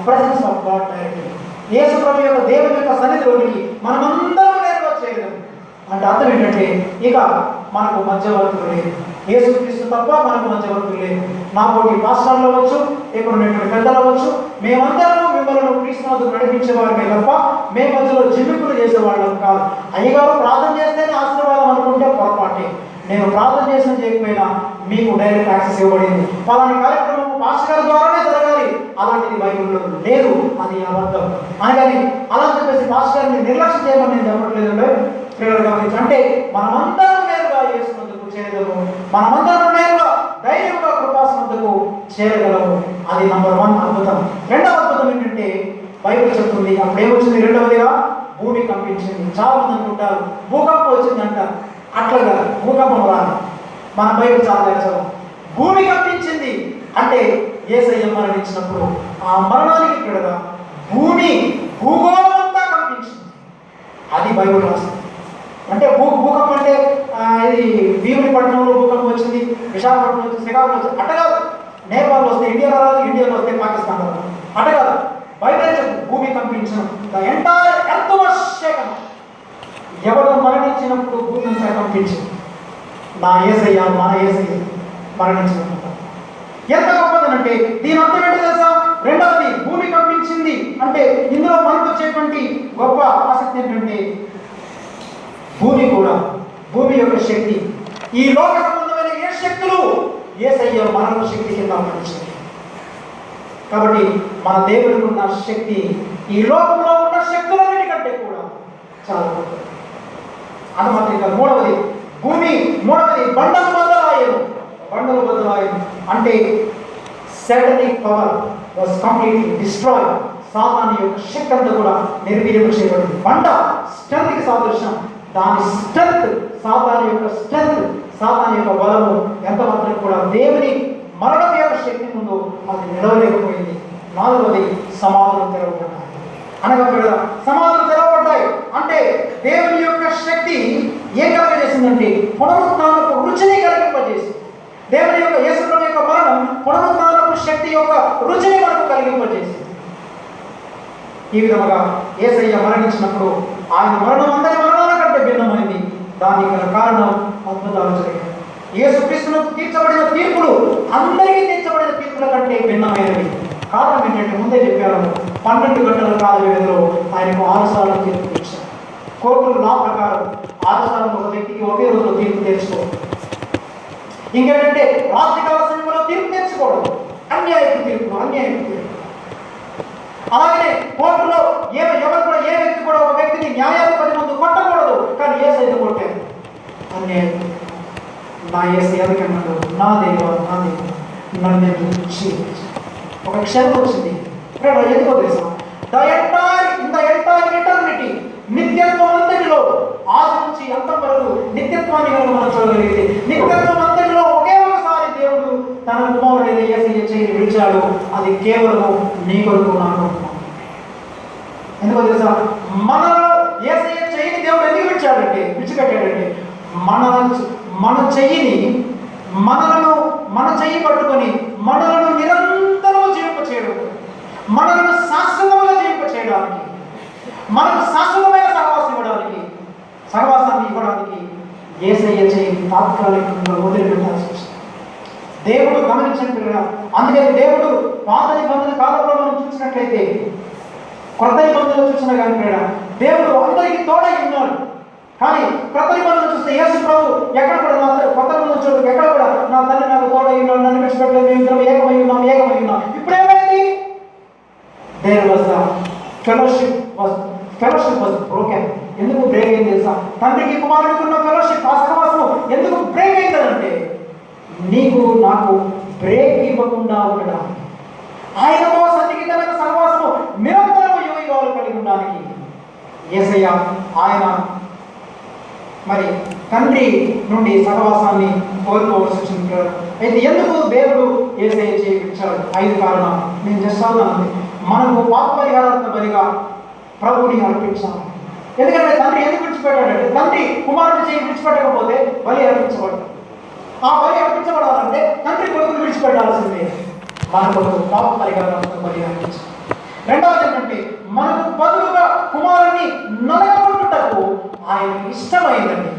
presence of God directly. యేసు ప్రభు యొక్క దేవుని యొక్క సన్నిధిలోనికి మనమందరం నేరుగా చేయగలం. అంటే అర్థం ఏంటంటే ఇక మనకు మధ్యవర్తులు లేదు. యేసుక్రీస్తు తప్ప మనకు మధ్యవర్తులు లేదు. నా పోటీ పాస్టర్లు అవ్వచ్చు, ఇక్కడ ఉన్నటువంటి పెద్దలు అవ్వచ్చు, మేమందరము మిమ్మల్ని క్రీస్తునాథుడు నడిపించేవారిమే తప్ప మేము మధ్యలో జిమ్మికులు చేసేవాళ్ళం కాదు. అయ్యగారు ప్రార్థన చేస్తేనే ఆశీర్వాదం అనుకుంటే పొరపాటే. నేను ప్రార్థన చేసిన చేయకపోయినా మీకు డైరెక్ట్ యాక్సెస్ ఇవ్వబడింది. పలాని కార్యక్రమం పాస్టర్ గారి ద్వారానే జరగాలి, అలాంటిది బైబిల్లో లేదు, అది అబద్ధం అని. కానీ అలా చెప్పేసి పాస్టర్ గారిని నిర్లక్ష్యం చేయమని నేను చెప్పట్లేదు. అంటే మనమందరం నేరుగా యేసునందుకు చేరగలము. మనమందరం నేరుగా ధైర్యంగా కృపాసనందుకు చేరగలము. అది నంబర్ 1 అద్భుతం. రెండవ అద్భుతం ఏంటంటే బైబిల్ చెప్తుంది అప్పుడేమొచ్చింది? రెండవదిగా భూమి కంపించింది. చాలా మంది అనుకుంటారు భూకంపం వచ్చిందంట. అట్లాగా భూకంపం రాదు. మన బైబిల్ చాలా చదువు. భూమి కంపించింది అంటే యేసయ్య మరణించినప్పుడు ఆ మరణానికి కూడా భూగోళం అంతా కంపించింది. అది బైబిల్ రాస్తుంది. అంటే భూకంపం అంటే ఇది భీమునిపట్నంలో భూకంపం వచ్చింది, విశాఖపట్నం వచ్చింది, శ్రీకాకుళం వచ్చింది అట్టగాదు. నేపాల్ వస్తే ఇండియాలో రాదు, ఇండియాలో వస్తే పాకిస్తాన్ రాదు అట్టగాదు. బైబిల్ భూమి కంపించింది. కంపించను. The entire earth was shaken. ఎవడు మరణించినప్పుడు భూమి అంతా కంపించింది. నా యేసయ్య, మన యేసయ్య మరణించినప్పుడు ఎంత గొప్పదనంటే దీని అర్థం ఏంటో తెలుసా? రెండవది, భూమి కంపించింది అంటే ఇందులో మనకు వచ్చేటువంటి గొప్ప ఆసక్తి ఏంటంటే భూమి యొక్క శక్తి, ఈ లోక సంబంధమైన ఏ శక్తులు యేసయ్య మరణ శక్తి కింద పనిచేయాలి. కాబట్టి మన దేవుడికి ఉన్న శక్తి ఈ లోకంలో ఉన్న శక్తులన్నిటికంటే కూడా చాలా గొప్పది. అనమాత్రిక మూడవది బండలు బద్దలాయను. అంటే satanic power was completely destroy. సాతాను యొక్క శక్తి అంతా కూడా నిర్వీర్యం చేయబడింది. బండ స్ట్రెంత్కి సాదృశ్యం. దాని స్ట్రెంత్, సాతాను యొక్క స్ట్రెంత్, సాతాను యొక్క బలము ఎంత మాత్రం కూడా దేవుని మరణం యొక్క శక్తి ముందు అది నిలవలేకపోయింది. నాలుగవది, సమాధులు తెరవబడ్డాయి. అనగా సమాధులు తెరవబడ్డాయి అంటే దేవుని యొక్క శక్తి ఏం కలగజేసిందంటే పునరుత్థానపు రుచిని కలిగింపజేసింది. దేవుని యొక్క యేసుప్రభు యొక్క మరణం పునరుత్థానపు శక్తి యొక్క రుచిని మనకు కలిగింపజేసింది. ఈ విధముగా యేసయ్య మరణించినప్పుడు ఆయన మరణం అందరి మరణాల కంటే భిన్నమైంది. దానికి గల కారణం అద్భుతాలు జరిగాయి. యేసుక్రీస్తునకు తీర్చబడిన తీర్పులు అందరికీ తీర్చబడిన తీర్పుల కంటే భిన్నమైనవి. కారణం ఏంటంటే ముందే చెప్పారు, 12 గంటల కాల వ్యవధిలో ఆయనకు 6 సార్లు తీర్పు తీర్చారు. కోర్టులు లా ప్రకారం 6 సార్లు ఒక వ్యక్తికి ఒకే రోజులో తీర్పు తీర్చుకోవడం. ఇంకేంటంటే రాత్రికాల సమయంలో తీర్పు తీర్చుకోవడం అన్యాయపు తీర్పు. అలాగే కోర్టులో ఎవరు కూడా ఏ వ్యక్తి కూడా ఒక వ్యక్తిని న్యాయాధిపతి ముందు కొట్టకూడదు. కానీ యేసయ్య కొట్టారు. అన్యాయం. నా యేసయ్య ఎందుకన్నాడు, నా దేవా నన్ను ఒక క్షణం వచ్చింది. ఎందుకో తెలుసా? ద ఎంటైర్ ఎటర్నిటీ, నిత్యత్వం అంతటిలో ఆది నుంచి అంతం వరకు నిత్యత్వాన్ని కనుక మనం చూడగలిగితే నిత్యత్వం అంతటిలో ఒకే ఒకసారి దేవుడు తన కుమారుడైన యేసయ్య చేయి విడిచాడు. అది కేవలం నీ కొరకు, నా కొరకు. ఎందుకో తెలుసా? మనలో యేసయ్య చేయిని దేవుడు ఎందుకు విడిచిపెట్టాడంటే మన చెయ్యిని మన చెయ్యి పట్టుకొని మనలను నిరంతరం జీవింపచేయడం, మనలను శాశ్వతంగా జీవింపచేయడానికి, మనకు శాశ్వతమైన సహవాసాన్ని ఇవ్వడానికి యేసయ్య చేయి తాత్కాలికంగా వదిలిపెట్టాల్సి వచ్చింది. దేవుడు గమనించిన అందుకని దేవుడు పాత నిబంధన కాలంలో మనం చూసినట్లయితే, కొత్త నిబంధనలు చూసినా కానీ దేవుడు అందరికీ తోడై ఉన్నాడు. కానీ కొత్త నిబంధనలు చూస్తే యేసు ప్రభు ఎక్కడ కూడా కొత్త నిబంధన చూడదు, ఎక్కడ కూడా నా తండ్రి నాకు తోడై ఉన్నాడు, నన్ను విడిచిపెట్టలేదు, మేము ఇద్దరం ఏకమై ఉన్నాం. ఇప్పుడు ఏమైంది? There was the fellowship was broken. ఎందుకు బ్రేక్ అయింది తెలుసా? తండ్రికి కుమారుడికి ఉన్న ఫెలోషిప్, ఆ సహవాసం ఎందుకు బ్రేక్ అయిందంటే నీకు నాకు బ్రేక్ ఇవ్వకుండా ఉండడానికి, ఆయనతో సన్నిహితమైన సహవాసము నిరంతరం యుగాలు కలిగి ఉండడానికి యేసయ్య ఆయన మరి తండ్రి నుండి సహవాసాన్ని కోరుకోవాల్సి వచ్చింది. అయితే ఎందుకు దేవుడు యేసయ్య చేయించాడు? 5 కారణాలు నేను చేస్తాను. మనకు పాప పరిహారాత్మక బలిగా ప్రభువుని అర్పించాము. ఎందుకంటే తండ్రి ఎందుకు విడిచిపెట్టాడంటే తండ్రి కుమారుని చేయి విడిచిపెట్టకపోతే బలి అర్పించబడదు. ఆ బలి అర్పించబడాలంటే తండ్రి కొడుకుని విడిచిపెట్టాల్సిందే. మన కొడుకు పాప పరిహారాత్మక బలి అర్పించాలి. రెండవది ఏంటంటే మనకు బదులుగా కుమారుని నలగొట్టుటకు ఆయనకు ఇష్టమైందండి.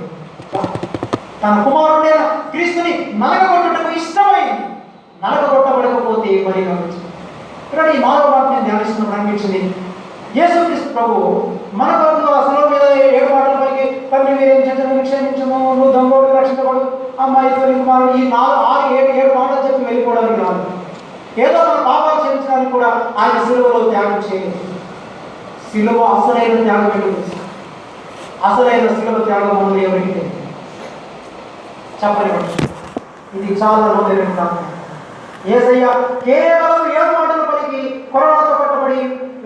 తన కుమారుడైన క్రీస్తుని నలగొట్టుటకు ఇష్టమైంది. నలగొట్టబడకపోతే బలి అర్పించాలి. ఇక్కడ ఈ 4వ మాట నేను ధ్యానిస్తున్నప్పుడు అనిపించింది, యేసుక్రీస్తు ప్రభు మన కొరకు అసలు మీద 7 మాటలు పలికి, తండ్రి మీరేం చేసిన క్షమించము, నువ్వు దొంగోడు రక్షించబడు, అమ్మాయి కుమారుడు, ఈ 7 మాటలు చెప్పి వెళ్ళిపోవడానికి రాదు. ఏదో మన పాపాలు క్షమించడానికి కూడా ఆయన సిలువలో త్యాగం చేయలేదు. సిలువ అసలైన త్యాగం ఏంటి? అసలైన సిలువ త్యాగం అన్నది ఎవరికి చెప్పనివ్వండి. ఇది చాలా రోజు యేసయ్య కేవలం 7 మాటలు పలికి కొరడాతో పట్టబడి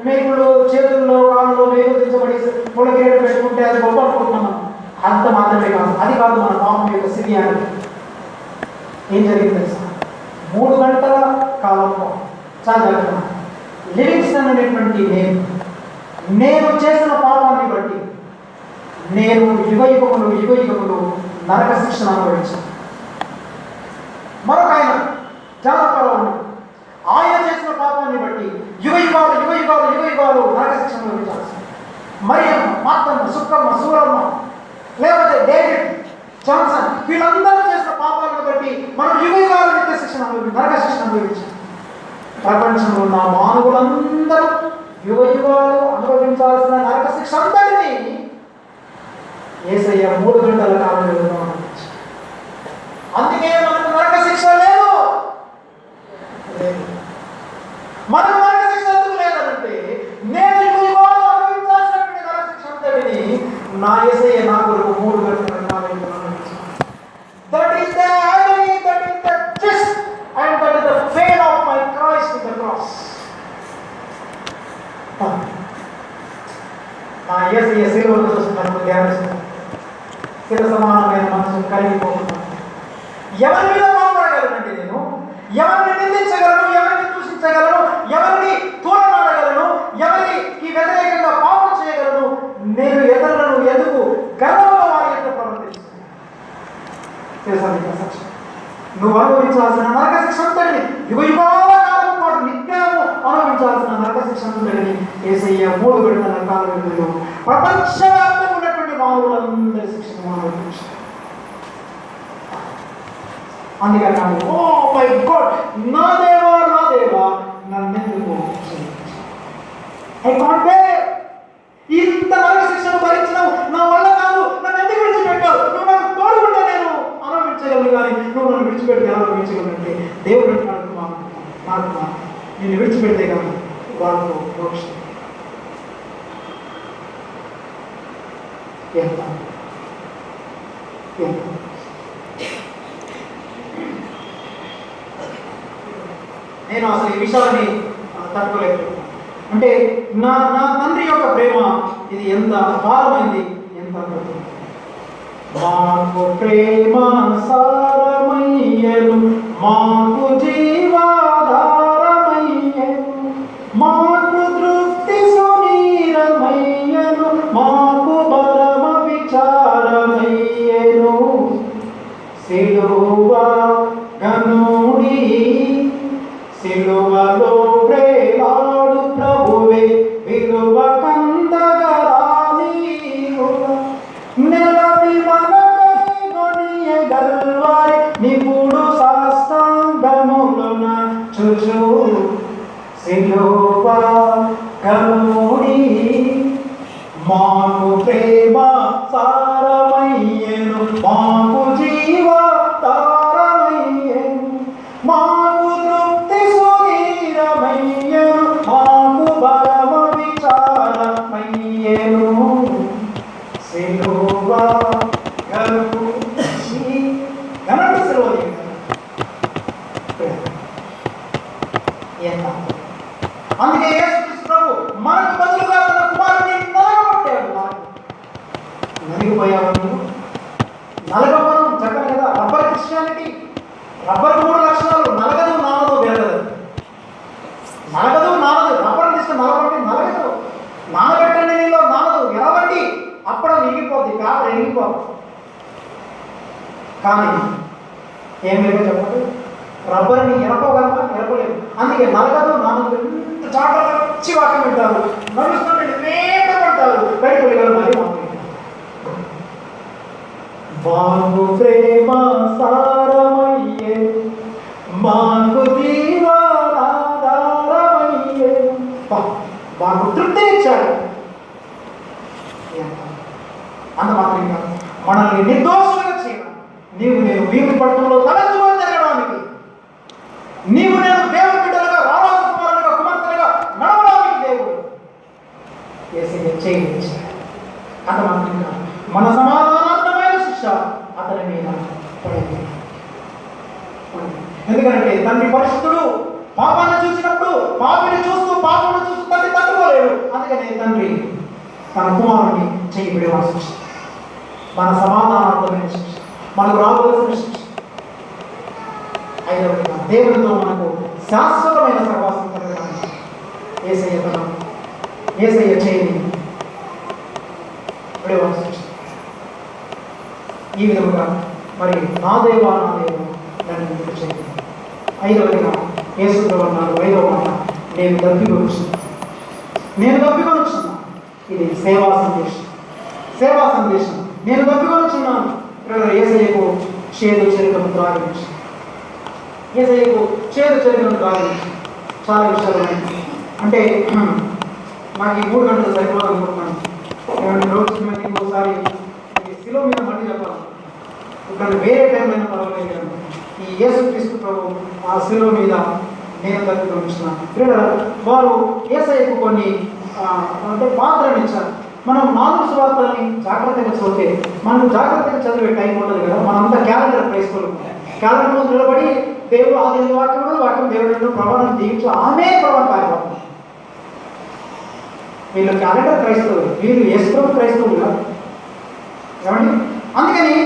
మేకులు చేతుల్లో కాళ్ళలో వేధించబడి పొలకేట పెట్టుకుంటే అది గొప్ప అనుకుంటున్నాం. అంత మాత్రమే కాదు, అది కాదు మన పాపం యొక్క సిరియాన్ని. ఏం జరిగింది తెలుసా? 3 గంటల కాలంలో చాలా జరుగుతున్నాను. లివింగ్స్టన్ అనేటువంటి నేను చేసిన పాపాన్ని బట్టి నేను యుగయుగములు నరక శిక్షణ అనుభవించాను. మరొక ఆయన జానపరం ఆయన చేసిన పాపాన్ని బట్టి యుగ యుగాలు నరక శిక్ష అనుభవించాల్సి. మరియమ్మ, మార్తమ్మ, సుక్కమ్మ, సూరమ్మ, లేకపోతే డేవిడ్, జాన్సన్, వీళ్ళందరూ చేసిన పాపాలను బట్టి మనం యుగ యుగాలు నిత్య శిక్షణ నరక శిక్షణ అనుభవించాం. ప్రపంచంలో ఉన్న మానవులందరూ యుగ యుగాలు అనుభవించాల్సిన నరక శిక్ష అంతటిని యేసయ్య 3 గంటల కాలంలో అనుభవించాడు. అందుకే మనకు నరక శిక్ష లేదు. మనకు నరక శిక్ష ఎందుకు లేదంటే నేను యుగ యుగాలు అనుభవించాల్సినటువంటి నరక శిక్ష అంతటిని నా యేసయ్య నా కొరకు 3 గంటల కాలంలో అనుభవించాడు. That is the agony, that is the gist, and that is the pain of my Christ in the cross. నా యేసయ్య శిలువను చూస్తున్నప్పుడు ధ్యానిస్తున్నాను. శిల సమానమైన మనసు కలిగిపోతున్నాను. ఎవరి మీద మాట్లాడగలనండి నేను? ఎవరిని నిందించగలను? ఎవరిని దూషించగలను? ఎవరిని తూలనాడగలను? ఎవరికి వ్యతిరేకంగా పాపం చేయగలను? నేను ఎదురులను ఎందుకు గర్వంగా వారి యొక్క ప్రవర్తించాను. నువ్వు అనుభవించాల్సిన నరక శిక్ష అంతటిని యుగ యుగాల కాలం పాటు నిత్యము అనుభవించాల్సిన నరక శిక్ష అంతటిని యేసయ్య 3 గంటల కాలంలో ప్రపంచవ్యాప్తంగా ఉన్నటువంటి మానవులందరి శిక్షను అనుభవించారు. అందుకని ఓ మై గాడ్, నా దేవా నన్నెందుకు ఐ కాంట్ బేర్, ఇంత నరక శిక్షను భరించడం నా వల్ల కాదు, నన్ను ఎందుకు విడిచిపెట్టావు? నువ్వు నాకు తోడుకుంటే నేను అనుభవించగలను, కానీ నువ్వు నన్ను విడిచిపెడితే ఎలా అనుభవించగలంటే దేవుడు నాకు నేను విడిచిపెడితే కానీ వాళ్ళకు మోక్షం ఎంత. నేను అసలు ఈ విషయాన్ని తట్టుకోలేకపోతున్నాను. అంటే నా తండ్రి యొక్క ప్రేమ ఇది ఎంత అపారమైంది, ఎంత అద్భుతం. మాకు ప్రేమ సారమయ్యను, మాకు జీవాధారమయ్యను, మాకు తృప్తి సునీరమయ్యను, మాకు పరమ విచారమయ్యను. సిలువ గనుడి సిలువలో ప్రేలాడు ప్రభువే విలువ కందగరాని నెలవి మనకై గొనియ గల్వారి నిపుడు సాష్టాంగములన చుచు సిలువ గనుడి మాకు ప్రేమ సారమయ్యను, మాకు జీవ తారమయ్యను, మాకు తృప్తి సునీరమయ్యను, మాకు పరమ విచారమయ్యను. సిలువ గనండి సిలువ ఎంత. అందుకే యేసుక్రీస్తు ప్రభు మనకు బదులుగా తన కుమారుని నలగొట్టాడు. నలిగిపోయావు నువ్వు? నలగమనం చెప్పను కదా, రబ్బర్ క్రిస్టియానిటీ. రబ్బర్ 3 లక్షణాలు: నలగదు, నానదు, బెరగదు. నలగదు, నానదు. రబ్బర్ తీసుకుని నలగొట్టి నలగదు. నానబెట్టండి నీళ్ళు నానదు, ఎలవండి, అప్పుడు మిగిలిపోద్ది, పేపర్ ఎరిగిపోద్ది. కానీ ఏం లేదో చెప్పండి, రబ్బర్ని ఎరపగలమా? ఎరపలేదు. అందుకే నలగదు, నానదు. ఇంత చాటలు వచ్చి వాక్యం వింటారు, నడుస్తుంటే వేట పడతారు, బయట వెళ్ళగలరు. మరి మాకు ప్రేమ సారమయ్యే, మాకు జీవాధారమయ్యే, మాకు తృప్తి ఇచ్చాడు. అంత మాత్రం కాదు, మనల్ని నిర్దోషులుగా చేయడం, నీవు నేను వీధి పట్టణంలో తలెత్తుకొని తిరగడానికి, నీవు నేను దేవుని బిడ్డలుగా, రారాజు కుమారులుగా, కుమార్తెలుగా నడవడానికి దేవుడు యేసయ్య చేయించాడు. అంత మాత్రం కాదు, మన సమాధానార్థమైన శిక్ష అతని మీద పడింది. ఎందుకంటే తండ్రి పరిశుద్ధుడు, పాపాన్ని చూసినప్పుడు పాపిని చూస్తూ పాపను చూస్తూ తండ్రి తట్టుకోలేడు. అందుకనే తండ్రి తన కుమారుని చేయబడి శిక్ష, మన సమాధానార్థమైన శిక్ష, మనకు రావలసిన శిక్ష. ఐదవదిగా దేవునితో మనకు శాశ్వతమైన సహవాసం కలగడానికి యేసయ్య చేయని విడవలసిన శిక్ష. ఈ విధముగా మరి నా దేవా నన్ను ఎందుకు చేయండి. ఐదవదిగా యేసు ప్రభు అన్నారు 5వ మాట, నేను తప్పికొనుచున్నాను. నేను తప్పికొనుచున్నాను. ఇది సేవా సందేశం. సేవా సందేశం. నేను తప్పికొనుచున్నాను. యేసయ్యకు చేదు చరిత్రను ప్రారంభించి, యేసయ్యకు చేదు చరిత్రను ప్రారంభించి చాలా విషయాలు ఉన్నాయి. అంటే నాకు ఈ 3 గంటలు సరిపోదనుకుంటున్నాను. రోజు మళ్ళీ ఇంకోసారి శిలువ మీద మళ్ళీ చెప్పాలి. ఇప్పుడు వేరే టైంలో అయినా పర్వాలేదు కానీ ఈ యేసుక్రీస్తు ప్రభు ఆ శిలువ మీద నేను తప్పికొనుచున్నాను. వారు యేసయ్యకు కొన్ని అంటే పాత్రలు ఇచ్చారు. మనం 4 సువార్తలని జాగ్రత్తగా చదివితే మనం జాగ్రత్తగా చదివే టైం ఉండదు కదా. మనంతా క్యాలెండర్ వేసుకోవాలి. క్యాలెండర్ నిలబడి దేవుడు ఆది వాక్యం దేవుడు ప్రభావం దీవించు ఆమె ప్రభావం కార్యక్రమం. వీళ్ళు క్యాలెండర్ క్రైస్తవులు, వీళ్ళు యేసు క్రైస్తవులు కాదు. ఏమండి? అందుకని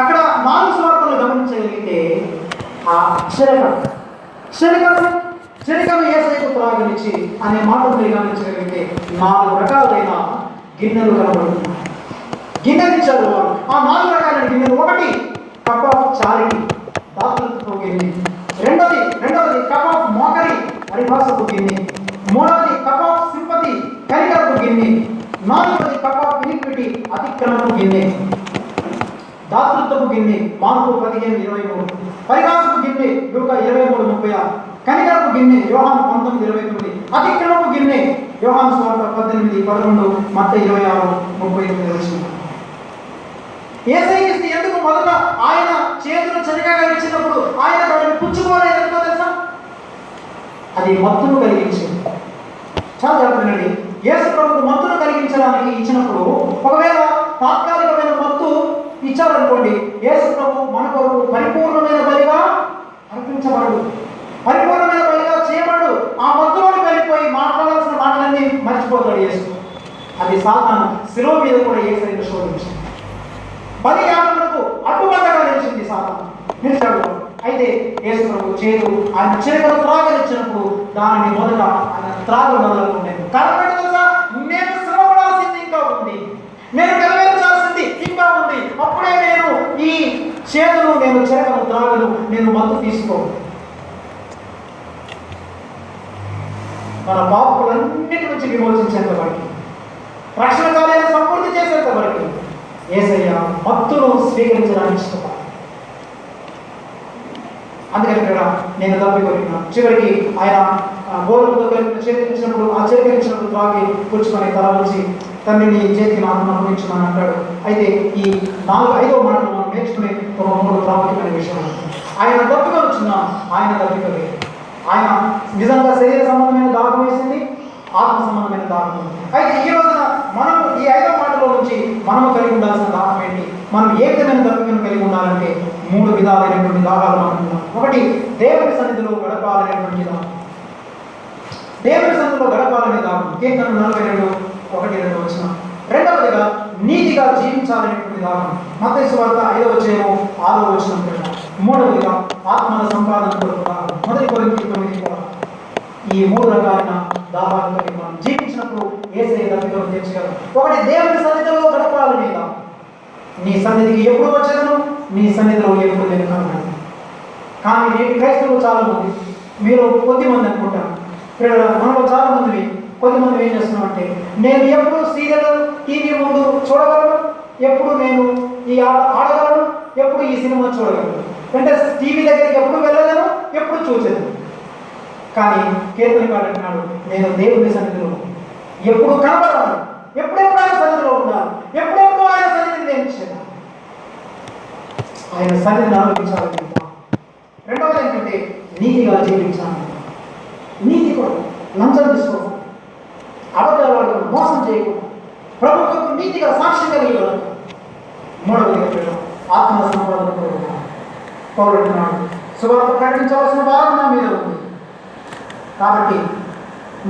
అక్కడ 4 సువార్తలు గమనించగలిగితే ఆ క్షణికం యేసయ్యకు త్రాగనిచ్చి అనే మాటలు మీరు గమనించగలిగితే 4 రకాలైన గిన్నెలు కనబడుతున్నాయి. గిన్నెలు ఇచ్చారు వాళ్ళు. ఆ 4 రకాలైన గిన్నెలు, ఒకటి కప్ ఆఫ్ చారిటీ, దాతృత్వ గిన్నె. రెండవది కప్ ఆఫ్ మోకరి, పరిభాషపు గిన్నె. మూడవది కప్ ఆఫ్ సింపతి, కనికరపు గిన్నె. 4వది కప్ ఆఫ్ ఇనిక్విటీ, అతిక్రమపు గిన్నె. దాతృత్వపు గిన్నె మార్కు 15:23, పరిహాసపు గిన్నె లూకా 23:36, కనికరపు గిన్నె యోహాను 19:29, అతిక్రమపు గిన్నె యోహాను సువార్త 18:11, మత్తయి 26:38. యేసయ్య ఎందుకు మొదట ఆయన చేతులు చనిగా ఇచ్చినప్పుడు ఆయన దాన్ని పుచ్చుకోలేదు ఎందుకో తెలుసా? అది మత్తును కలిగించింది. చాలా చెప్తున్నాండి. యేసు ప్రభువుకు మత్తును కలిగించడానికి ఇచ్చినప్పుడు ఒకవేళ తాత్కాలికమైన మత్తు ఇచ్చారనుకోండి, యేసు ప్రభు మన కొరకు పరిపూర్ణమైన బలిగా అర్పించబడు, పరిపూర్ణమైన బలిగా చేయబడు. ఆ మత్తులోకి వెళ్ళిపోయి మాట్లాడాల్సిన మాటలన్నీ మర్చిపోతాడు యేసు. అది సాతాను శిలువ మీద కూడా యేసయ్యను శోధించింది. బలి యాగములకు అడ్డుబండగా నిలిచింది సాతాను, నిలిచాడు. అయితే యేసు ప్రభు చేదు ఆయన చిరకలు త్రాగనిచ్చినప్పుడు దానిని మొదట ఆయన త్రాగ మొదలుకునేది. కారణం ఏంటో తెలుసా? నేను శ్రమపడాల్సింది ఇంకా ఉంది, నేను నెరవేర్చాల్సింది ఇంకా ఉంది. అప్పుడే నేను ఈ చేతును, నేను చిరకను త్రాగను, నేను మత్తు తీసుకోను. మన పాపులన్నిటి నుంచి విమోచించేంత వరకు, రక్షణ కార్యాన్ని సంపూర్తి చేసేంత వరకు యేసయ్య మత్తును స్వీకరించడానికి ఇష్టపడ. అందుకని ఇక్కడ నేను తప్పికొన్నాను. చివరికి ఆయన గోరుతో కలిపి చేతికించినప్పుడు, ఆ చేతికించినప్పుడు త్రాగి కూర్చుకొని తల వచ్చి తండ్రిని చేతికి నాకు అప్పగించమని అంటాడు. అయితే ఈ 4-5వ మాటలు మనం నేర్చుకునే ఒక 3 ప్రాముఖ్యమైన విషయాలు. ఆయన తప్పికొనుచున్నాం, ఆయన తప్పికొలేదు. ఆయన నిజంగా శరీర సంబంధమైన దాహం వేసింది, ఆత్మ సంబంధమైన దాహం. అయితే ఈ రోజున మనం ఈ 5వ మాటలో నుంచి మనము కలిగి ఉండాల్సిన దాహం ఏంటి? మనం ఏ విధమైన తప్పికను కలిగి ఉండాలంటే 3 విధాలైనటువంటి దాహాలు మనం ఉన్నాం. ఒకటి, దేవుని సన్నిధిలో గడపాలనేటువంటి దాహం. దేవుని సన్నిధిలో గడపాలనే దాహం. కీర్తన 42:1-2 వచ్చిన. రెండవదిగా నీతిగా జీవించాలనేటువంటి దాహం. మత్తయి సువార్త 5:6 వచ్చిన. మూడవదిగా ఆత్మల సంపాదన కొరకు దాహం. 1 కొరింథీ 9. ఈ 3 రకాలైన దాహాలు కలిగి మనం జీవించినప్పుడు యేసయ్య తప్పికను తీర్చగలరు. ఒకటి, దేవుని సన్నిధిలో గడపాలనే దాహం. నీ సన్నిధికి ఎప్పుడు వచ్చేదను, నీ సన్నిధిలో ఎప్పుడు నేను కనబడను. కానీ నేటి క్రైస్తవులు చాలా మంది, మీరు కొద్దిమంది అనుకుంటాను, మనలో చాలా మంది కొద్దిమంది ఏం చేస్తున్నామంటే, నేను ఎప్పుడు సీరియల్ టీవీ ముందు చూడగలను, ఎప్పుడు నేను ఈ ఆడగలను, ఎప్పుడు ఈ సినిమా చూడగలను, అంటే టీవీ దగ్గరికి ఎప్పుడు వెళ్ళలేను, ఎప్పుడు చూసేది. కానీ కీర్తనకారుడు అంటున్నాడు, నేను దేవుని సన్నిధిలో ఎప్పుడు కనబడాలి, ఎప్పుడెప్పుడు ఆయన సన్నిధిలో ఉండాలి, ఎప్పుడెప్పుడు ఆయన సన్నిధిని నేను చేయాలి, ఆయన సన్నిధిని ఆలోచించాలి. రెండవది ఏంటంటే నీతిగా జీవించాలి. నీతి కూడా లంచం తీసుకోవాలి, అబద్ధాలు మోసం చేయకూడదు, ప్రభుత్వం నీతిగా సాక్ష్యం కలిగి ఉండాలి. మూడవది ఆత్మ సంపాదన పౌరుడున్నాడు, సువార్త ప్రకటించవలసిన భారం నా మీద ఉంది. కాబట్టి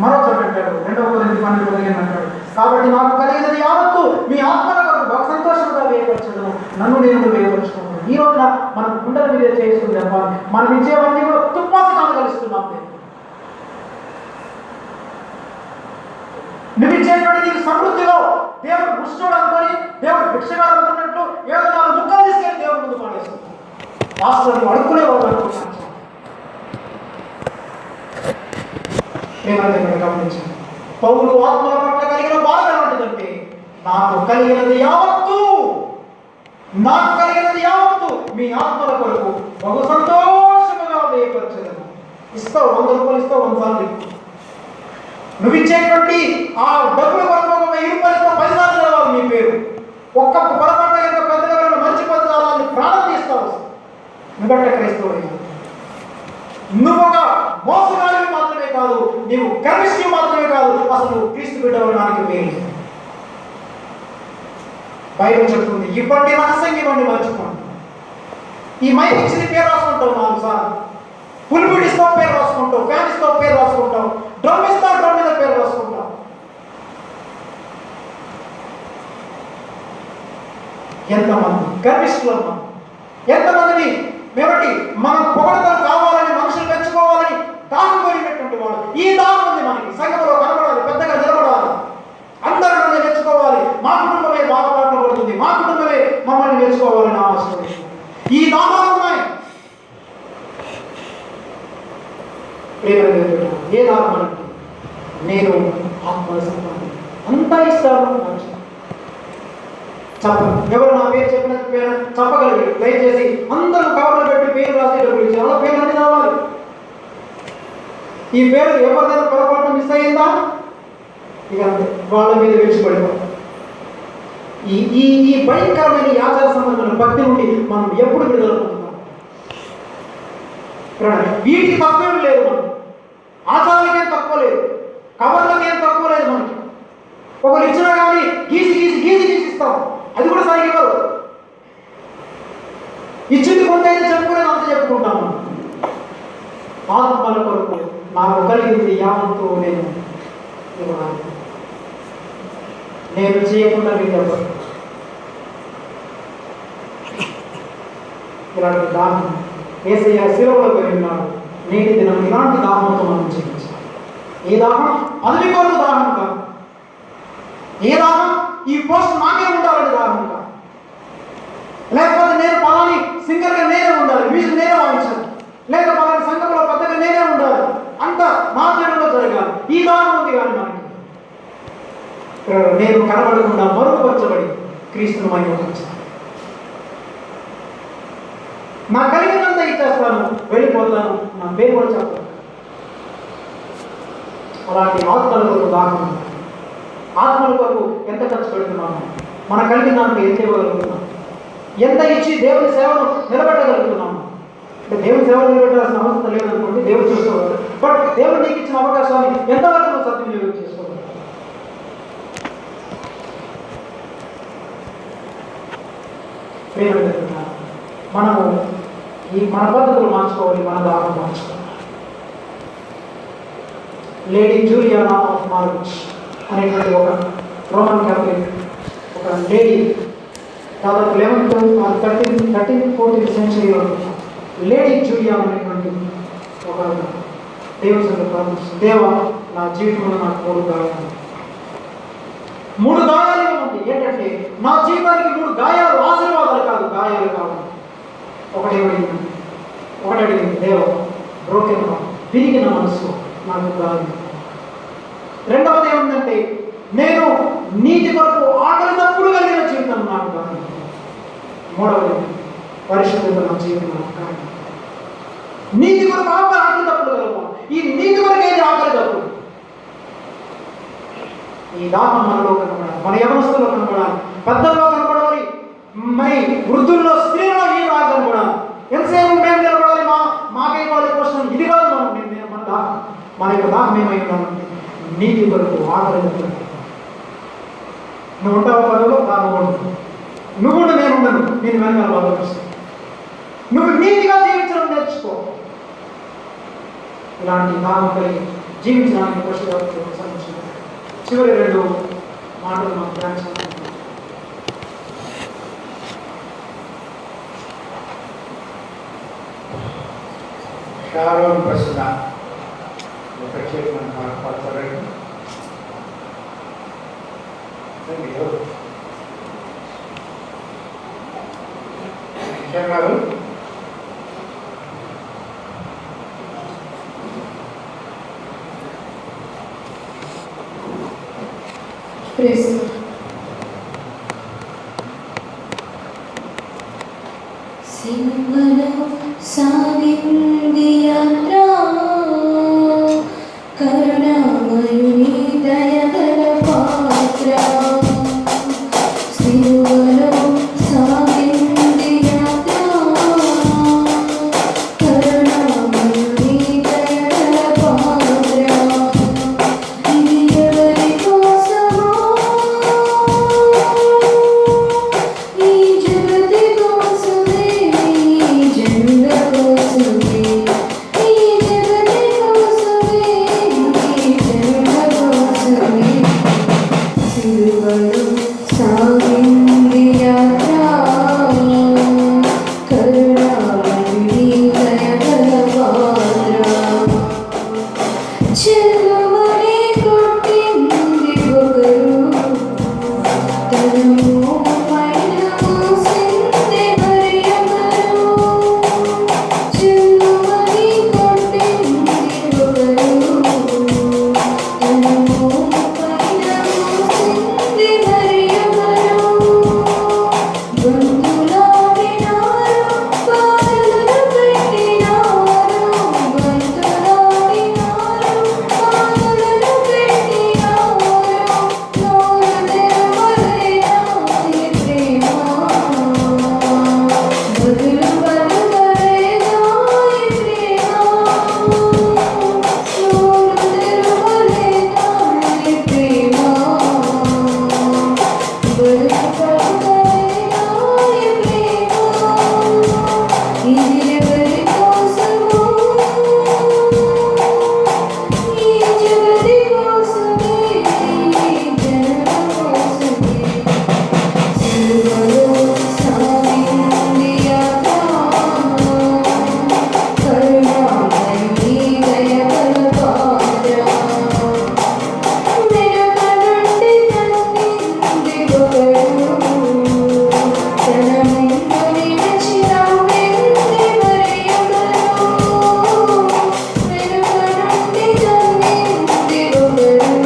మరో చోట అంటాడు, 2 కొరింథీ 12:15 అంటాడు, కాబట్టి నాకు కలిగినది యావత్తు మీ ఆత్మల వరకు బహు సంతోషంగా వేయపరచదు, నన్ను నేను వేయపరచుకోను. ఈ రోజున మనం గుండెల మీద చేసుకుని చెప్పాలి, మనం ఇచ్చేవన్నీ కూడా తుప్పాసి కలుస్తున్నాం. నువ్వు ఇచ్చేటువంటి నీకు సమృద్ధిలో దేవుడు కృష్ణుడు అనుకొని, దేవుడు భిక్షగా అనుకున్నట్టు 7-4 ముక్కలు తీసుకెళ్ళి దేవుడు ముందు పడేస్తుంది. వాస్తవం అడుక్కునేవాడు అనుకుంటున్నాను. ప్రేమ గమనించండి. పౌలు ఆత్మల పట్ల కలిగిన బాధ ఎలాంటిదంటే, నాకు కలిగినది యావత్తు మీ ఆత్మల కొరకు బహు సంతోషముగా వేయపరచదను. ఇస్తావు 100 రూపాయలు ఇస్తావు, 100 సార్లు నువ్వు ఇచ్చేటువంటి ఆ డబ్బుల కొరకు 1000 రూపాయలు ఇస్తావు, 10 సార్లు చదవాలి మీ పేరు. ఒక్క పొరపాటు యొక్క పెద్దగా మర్చిపోతే చాలని ప్రాణం తీస్తావు. నువ్వట్ట క్రైస్తవుడు. నువ్వు ఒక మోసగాడివి మాత్రమే కాదు, నీవు గర్విష్ఠి మాత్రమే కాదు, అసలు క్రీస్తు బిడ్డవడానికి వేరు. బైబిల్ చెప్తుంది, ఇవ్వండి రహస్యంగా ఇవ్వండి, మర్చిపోండి. ఈ మైక్ ఇచ్చిన పేరు రాసుకుంటావు 4 సార్లు, పులిపిడి ఇస్తావు పేరు రాసుకుంటావు, ఫ్యాన్ ఇస్తావు పేరు రాసుకుంటావు, డ్రమ్ ఇస్తావు డ్రమ్ మీద పేరు రాసుకుంటావు. ఎంతమంది గర్విష్ఠులు, ఎంతమందిని మేమటి మనం పొగడతలు కావాలని, మనుషులు మెచ్చుకోవాలని దాహం కోరినటువంటి వాడు. ఈ దాహం ఉంది మనకి, సంఘంలో కనబడాలి, పెద్దగా నిలబడాలి, అందరూ నన్ను మెచ్చుకోవాలి, మా కుటుంబమే బాధపడబడుతుంది, మా కుటుంబమే మమ్మల్ని మెచ్చుకోవాలని ఆశిస్తుంది. ఈ దాహాలు ఉన్నాయి. ఏ దాహం అంటే, నేను ఆత్మల సంపాదన అంతా ఇస్తాను. చెప్పండి, ఎవరు నా పేరు చెప్పిన చెప్పగలరు? దయచేసి అందరూ కవర్లు పెట్టి పేరు రాసేటప్పుడు ఇచ్చి అలా పేరు అన్ని రావాలి. ఈ పేరు ఎవరిదైనా పొరపాటు మిస్ అయ్యిందా, ఇక వాళ్ళ మీద విడిచిపడిపోతాం. ఈ ఈ ఈ భయంకరమైన ఈ ఆచార సంబంధమైన భక్తి నుండి మనం ఎప్పుడు విడుదల పొందుతాం? వీటికి తక్కువ లేదు, మనం ఆచారాలకేం తక్కువ లేదు, కవర్లకేం తక్కువ లేదు. మనకి ఒకరు ఇచ్చినా కానీ గీసి ఇస్తాం, అది కూడా సరిగ్గా ఇవ్వరు. ఇచ్చింది కొంత అయితే చెప్పుకునేది అంత చెప్పుకుంటాము. ఆత్మల కొరకు నాకు కలిగింది యావంతో నేను ఇవ్వాలి. నేను చేయకుండా మీకు ఎవరు ఇలాంటి దాహం ఏసయ్య శిలువలో వెళ్ళినాడు. నేటి దినం ఇలాంటి దాహంతో మనం జీవించాలి. ఏ దాహం? అది కొరకు దాహం కాదు. ఏ దాహం? ఈ పోస్ట్ నాకే ఉండాలని దాహం కాదు. లేకపోతే నేను పలాని సింగర్గా నేనే ఉండాలి, మ్యూజిక్ నేనే వాయించాలి, లేక పలాని సంఘంలో పెద్దగా నేనే ఉండాలి, అంత నా జీవనంలో జరగాలి. ఈ దాహం ఉంది కానీ మనకి నేను కనబడకుండా మరుగుపరచబడి క్రీస్తును మహిమపరచాలి. నా కలిగినంత ఇచ్చేస్తాను, వెళ్ళిపోతాను, నా పేరు కూడా చెప్పాను. అలాంటి ఆత్మల కొరకు దాహం. ఆత్మల కొరకు ఎంత ఖర్చు పెడుతున్నాము? మన కలిగిన దాంట్లో ఎంత ఇవ్వగలుగుతున్నాం? ఎంత ఇచ్చి దేవుని సేవను నిలబెట్టగలుగుతున్నాము? అంటే దేవుని సేవను నిలబెట్టాల్సిన అవసరం లేదనుకోండి, దేవుడు చూసుకోవాలి. బట్ దేవుడు నీకు ఇచ్చిన అవకాశాన్ని ఎంతవరకు నువ్వు సద్వినియోగం చేసుకోవాలి? మనము మన పద్ధతులు మార్చుకోవాలి, మన దాహం మార్చుకోవాలి. లేడీ జూలియానా ఆఫ్ మార్విచ్ అనేటువంటి ఒక రోమన్ క్యాథలిక్ ఒక లేడీ, దాదాపు 13th-14th సెంచరీలో లేడీ జూలియానా అనేటువంటి ఒక దేవుని సంగతి ప్రార్థిస్తుంది. దేవ, నా జీవితంలో నాకు 3 గాయాలు, 3 గాయాలు ఉంది. ఏంటంటే నా జీవితానికి 3 గాయాలు, ఆశీర్వాదాలు కాదు, గాయాలు కాదు. ఒకటి అడిగింది, దేవ, బ్రోకెన్ విరిగిన మనసు నాకు గాయం. రెండవది ఏముందంటే, నేను నీతి కొరకు ఆకలి తప్పుడు కలిగిన జీవితం నాకు గాయం. మూడవది, పరిశుద్ధత నా జీవితం నాకు గాయం. నీతి కొరకు ఆకలి తప్పుడు కలగ. ఈ నీతి కొరకు ఏది ఆకలి తప్పుడు? ఈ దాహం మనలో కనబడాలి, మన యవనస్తుల్లో కనబడాలి, పెద్దల్లో కనబడాలి, మరి వృద్ధుల్లో, స్త్రీల్లో ఈ దాహం కనబడాలి. ఎంతసేపు మేము నిలబడాలి, మాకేం క్వశ్చన్ ఇది కాదు. మన దాహం, మన యొక్క దాహం ఏమై ఉండాలంటే నీతి కొరకు ఆకలి. నువ్వు ఉంటావు పదవిలో, నువ్వు నేను ఉండను, నేను వెనకాల బాధపరుస్తాను. నువ్వు నీతిగా జీవించడం నేర్చుకో. ఇలాంటి దాహం కలిగి జీవించడానికి చివరి 2 మాటలు మాకు ధ్యానించాలి. షారోన్ ప్రశ్న ప్రత్యేకమైన మాట్లాడతారండి. గారు సినిమలో సాగింది యాత్ర, కరుణామయుని దయగల పాత్ర. సినిమలో సాగింది యాత్ర, కరుణామయుని దయగల పాత్ర. ఇది ఎవరి కోసమో, ఈ జగతి కోసమే, ఈ జనుల కోసమే, ఈ జగతి కోసమే, ఈ జనుల కోసమే. సిలువలో సాగింది యాత్ర, కరుణామయుని దయగల పాత్ర. చెలువని కొట్టింది ఒకరు, తన మోపైన మోసింది మరి ఒకరు. చెలువని కొట్టింది ఒకరు, తన మోపైన మోసింది మరి ఒకరు. బంతులాడినారు, బాధలను పెట్టినారు, బంతులాడినారు, బాధలను పెట్టినారు. నోరు తెరవలేదా ఈ ప్రేమ, బదులు పలకలేదా ఈ ప్రేమ. నోరు తెరవలేదా ఈ ప్రేమ, బదులు పలకలేదా ఈ ప్రేమ. ఇది ఎవరి కోసమో, ఈ జగతి కోసమే, ఈ జనుల కోసమే. సిలువలో సాగింది యాత్ర, కరుణామయుని దయగల పాత్ర. వెనుక నుండి తన్నింది ఒకరు, తన ముందు నిలిచి నవ్వింది మరి ఒకరు. వెనుక నుండి తన్నింది ఒకరు,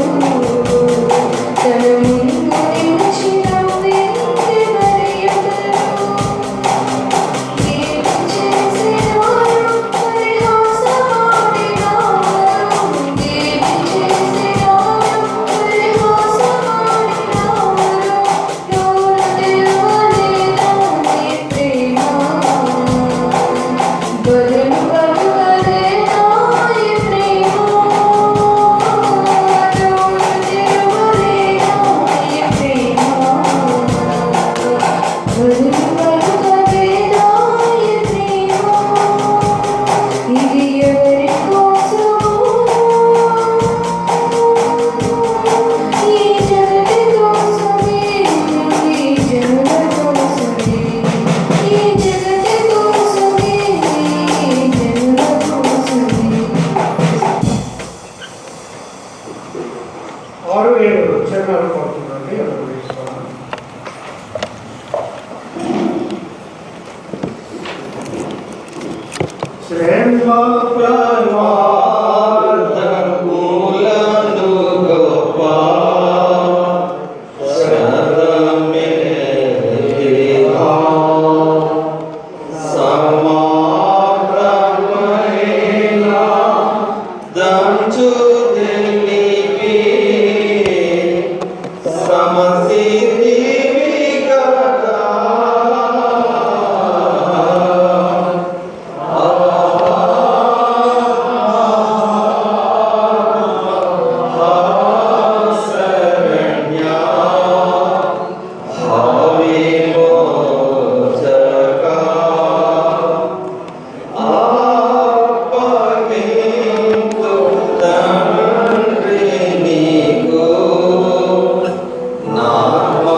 తన ముందు నిలిచి నవ్వింది మరి ఒకరు. గేలి చేసినారు, పరిహాసమాడినారు, గేలి చేసినారు, పరిహాసమాడినారు. నోరు తెరవలేదా ఈ ప్రేమ, బదులు పలకలేదా ఈ ప్రేమ. నోరు తెరవలేదా ఈ ప్రేమ, బదులు పలకలేదా ఈ ప్రేమ. ఇది ఎవరి కోసమో, ఈ జగతి కోసమే, ఈ జనుల కోసమే, ఈ జగతి కోసమే, ఈ జనుల కోసమే. 6-7 చరణాలు పడుతుందండి, అందులో వేసుకోవాలి. శ్రేమ Nama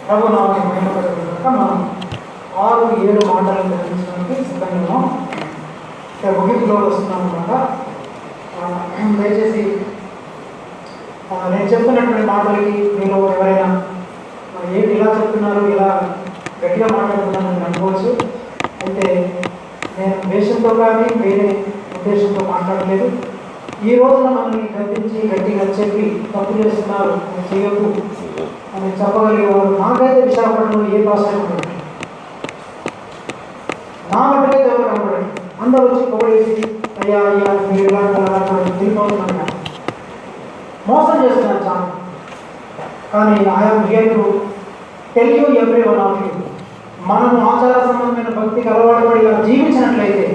ప్రభు నామం మహిమపరచబడును గాక. మనం 6-7 మాటలను గ్రహించడానికి సిద్ధంగా ముగింపులో వస్తున్నాం అనమాట. దయచేసి నేను చెప్తున్నటువంటి మాటలకి మీలో ఎవరైనా ఏంటి ఇలా చెప్తున్నారు, ఇలా గట్టిగా మాట్లాడుతున్నానని అనుకోవచ్చు. అయితే నేను దేశంతో కానీ వేరే ఉద్దేశంతో మాట్లాడలేదు. ఈ రోజున మనల్ని గద్దించి గట్టిగా చెప్పి తప్పు చేస్తున్నారు చేయకు అని చెప్పగలిగేవారు నాకైతే విశాఖపట్నంలో ఏ భాష ఉండదు. నా మట్టుకైతే ఎవరు కనపడండి. అందరూ వచ్చి పొగడేసి అయ్యా అయ్యా మీరు ఇలా వెళ్ళిపోతున్నాను, మోసం చేస్తున్నాను చాలా. కానీ I'm here to tell you every one of you, మనము ఆచార సంబంధమైన భక్తికి అలవాటు పడి ఇలా జీవించినట్లయితే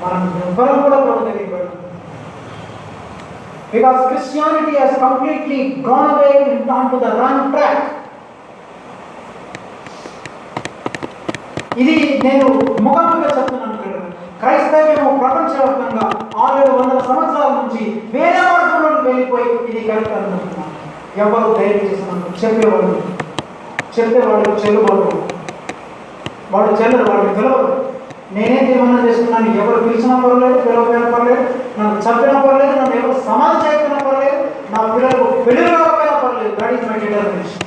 మనం ఎవరు కూడా ప్రభు దగ్గరికి వెళ్ళాలి. Because Christianity has completely gone away onto the wrong track. ఇది నేను ముఖముగా చెప్తున్నాను. క్రైస్తవ్యం ప్రపంచవ్యాప్తంగా 600 సంవత్సరాల నుంచి వేరే మార్గంలోకి వెళ్ళిపోయి ఇది కరెక్ట్ అనుకుంటున్నాను. ఎవరు ధైర్యం చేసినందుకు చెప్పేవాడు చెల్లుబాటు, వాడు చెల్లరు, వాడిని పిలవరు. నేనేం తీర్మానం చేసుకున్నాను, ఎవరు పిలిచినా పర్లేదు, పిలవకపోయినా పర్లేదు, నన్ను చంపినా పర్లేదు, నన్ను ఎవరు సమాధి చేయకపోయినా పర్లేదు, నా పిల్లలకు పెళ్లి కాకపోయినా పర్లేదు. That is my determination.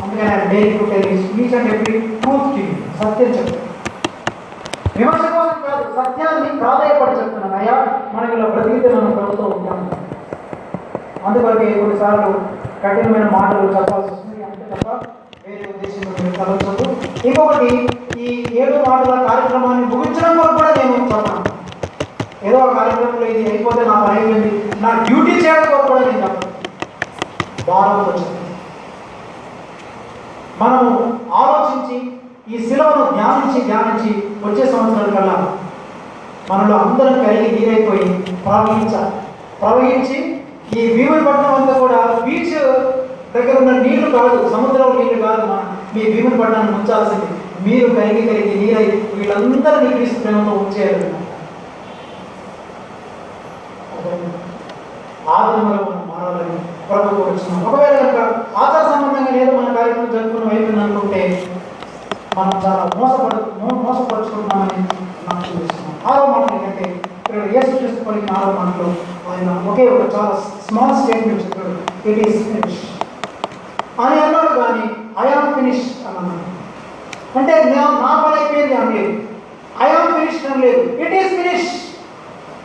అందుకని ఆయన daily to tell each and every truth to you, సత్యం చెప్తాను. విమర్శ కోసం కాదు, సత్యాన్ని ప్రాధాయపడి చెప్తున్నాను. అయ్యా మనం ఇలా బ్రతికితే మనం ప్రభుత్వం ఉంటాం. అందువల్ల కొన్నిసార్లు కఠినమైన మాటలు చెప్పాల్సి వస్తుంది, అంతే తప్ప వేరే ఉద్దేశంలో మీరు తలచదు. ఇంకొకటి, ఈ 7 మాటల కార్యక్రమాన్ని ముగించడం వరకు కూడా నేను చెప్పాను. ఏదో ఒక కార్యక్రమంలో ఇది అయిపోతే నా పని అయిపోయింది, నా డ్యూటీ చేయడం వరకు కూడా నేను చెప్పాను. భారంతో వచ్చింది. మనము ఆలోచించి ఈ శిలవను ధ్యానించి వచ్చే సంవత్సరాల కల్లా మనలో అందరం కలిగి నీరైపోయి ప్రవహించి ఈ భీమునిపట్నం అంతా కూడా బీచ్ దగ్గర ఉన్న నీళ్లు కాదు, సముద్రం నీళ్లు కాదు, మీ భీమునిపట్నాన్ని ఉంచాల్సింది. మీరు కరిగి నీరై వీళ్ళందరినీ క్రీస్తు ప్రేమతో ఉంచేయాలి. ఆదిమలో మనం మారాలని ప్రభుత్వం వచ్చినాం. ఒకవేళ కనుక ఆచార సంబంధంగా ఏదో మన కార్యక్రమం జరుపుకుని అయిపోయింది అనుకుంటే మనం చాలా మోసపరుచుకుంటున్నామని నాకు చూపిస్తున్నాం. 6వ మాట ఏంటంటే ఇక్కడ యేసుక్రీస్తు పలికిన 6వ మాటలో ఆయన ఒకే ఒక చాలా స్మాల్ స్టేట్మెంట్ చెప్పాడు, ఇట్ ఈస్ ఫినిష్ అని అన్నాడు. కానీ ఐ ఆమ్ ఫినిష్ అన్నాడు. అంటే నా పని అయిపోయింది అనలేదు, ఐ ఆమ్ ఫినిష్ అనలేదు, ఇట్ ఈస్ ఫినిష్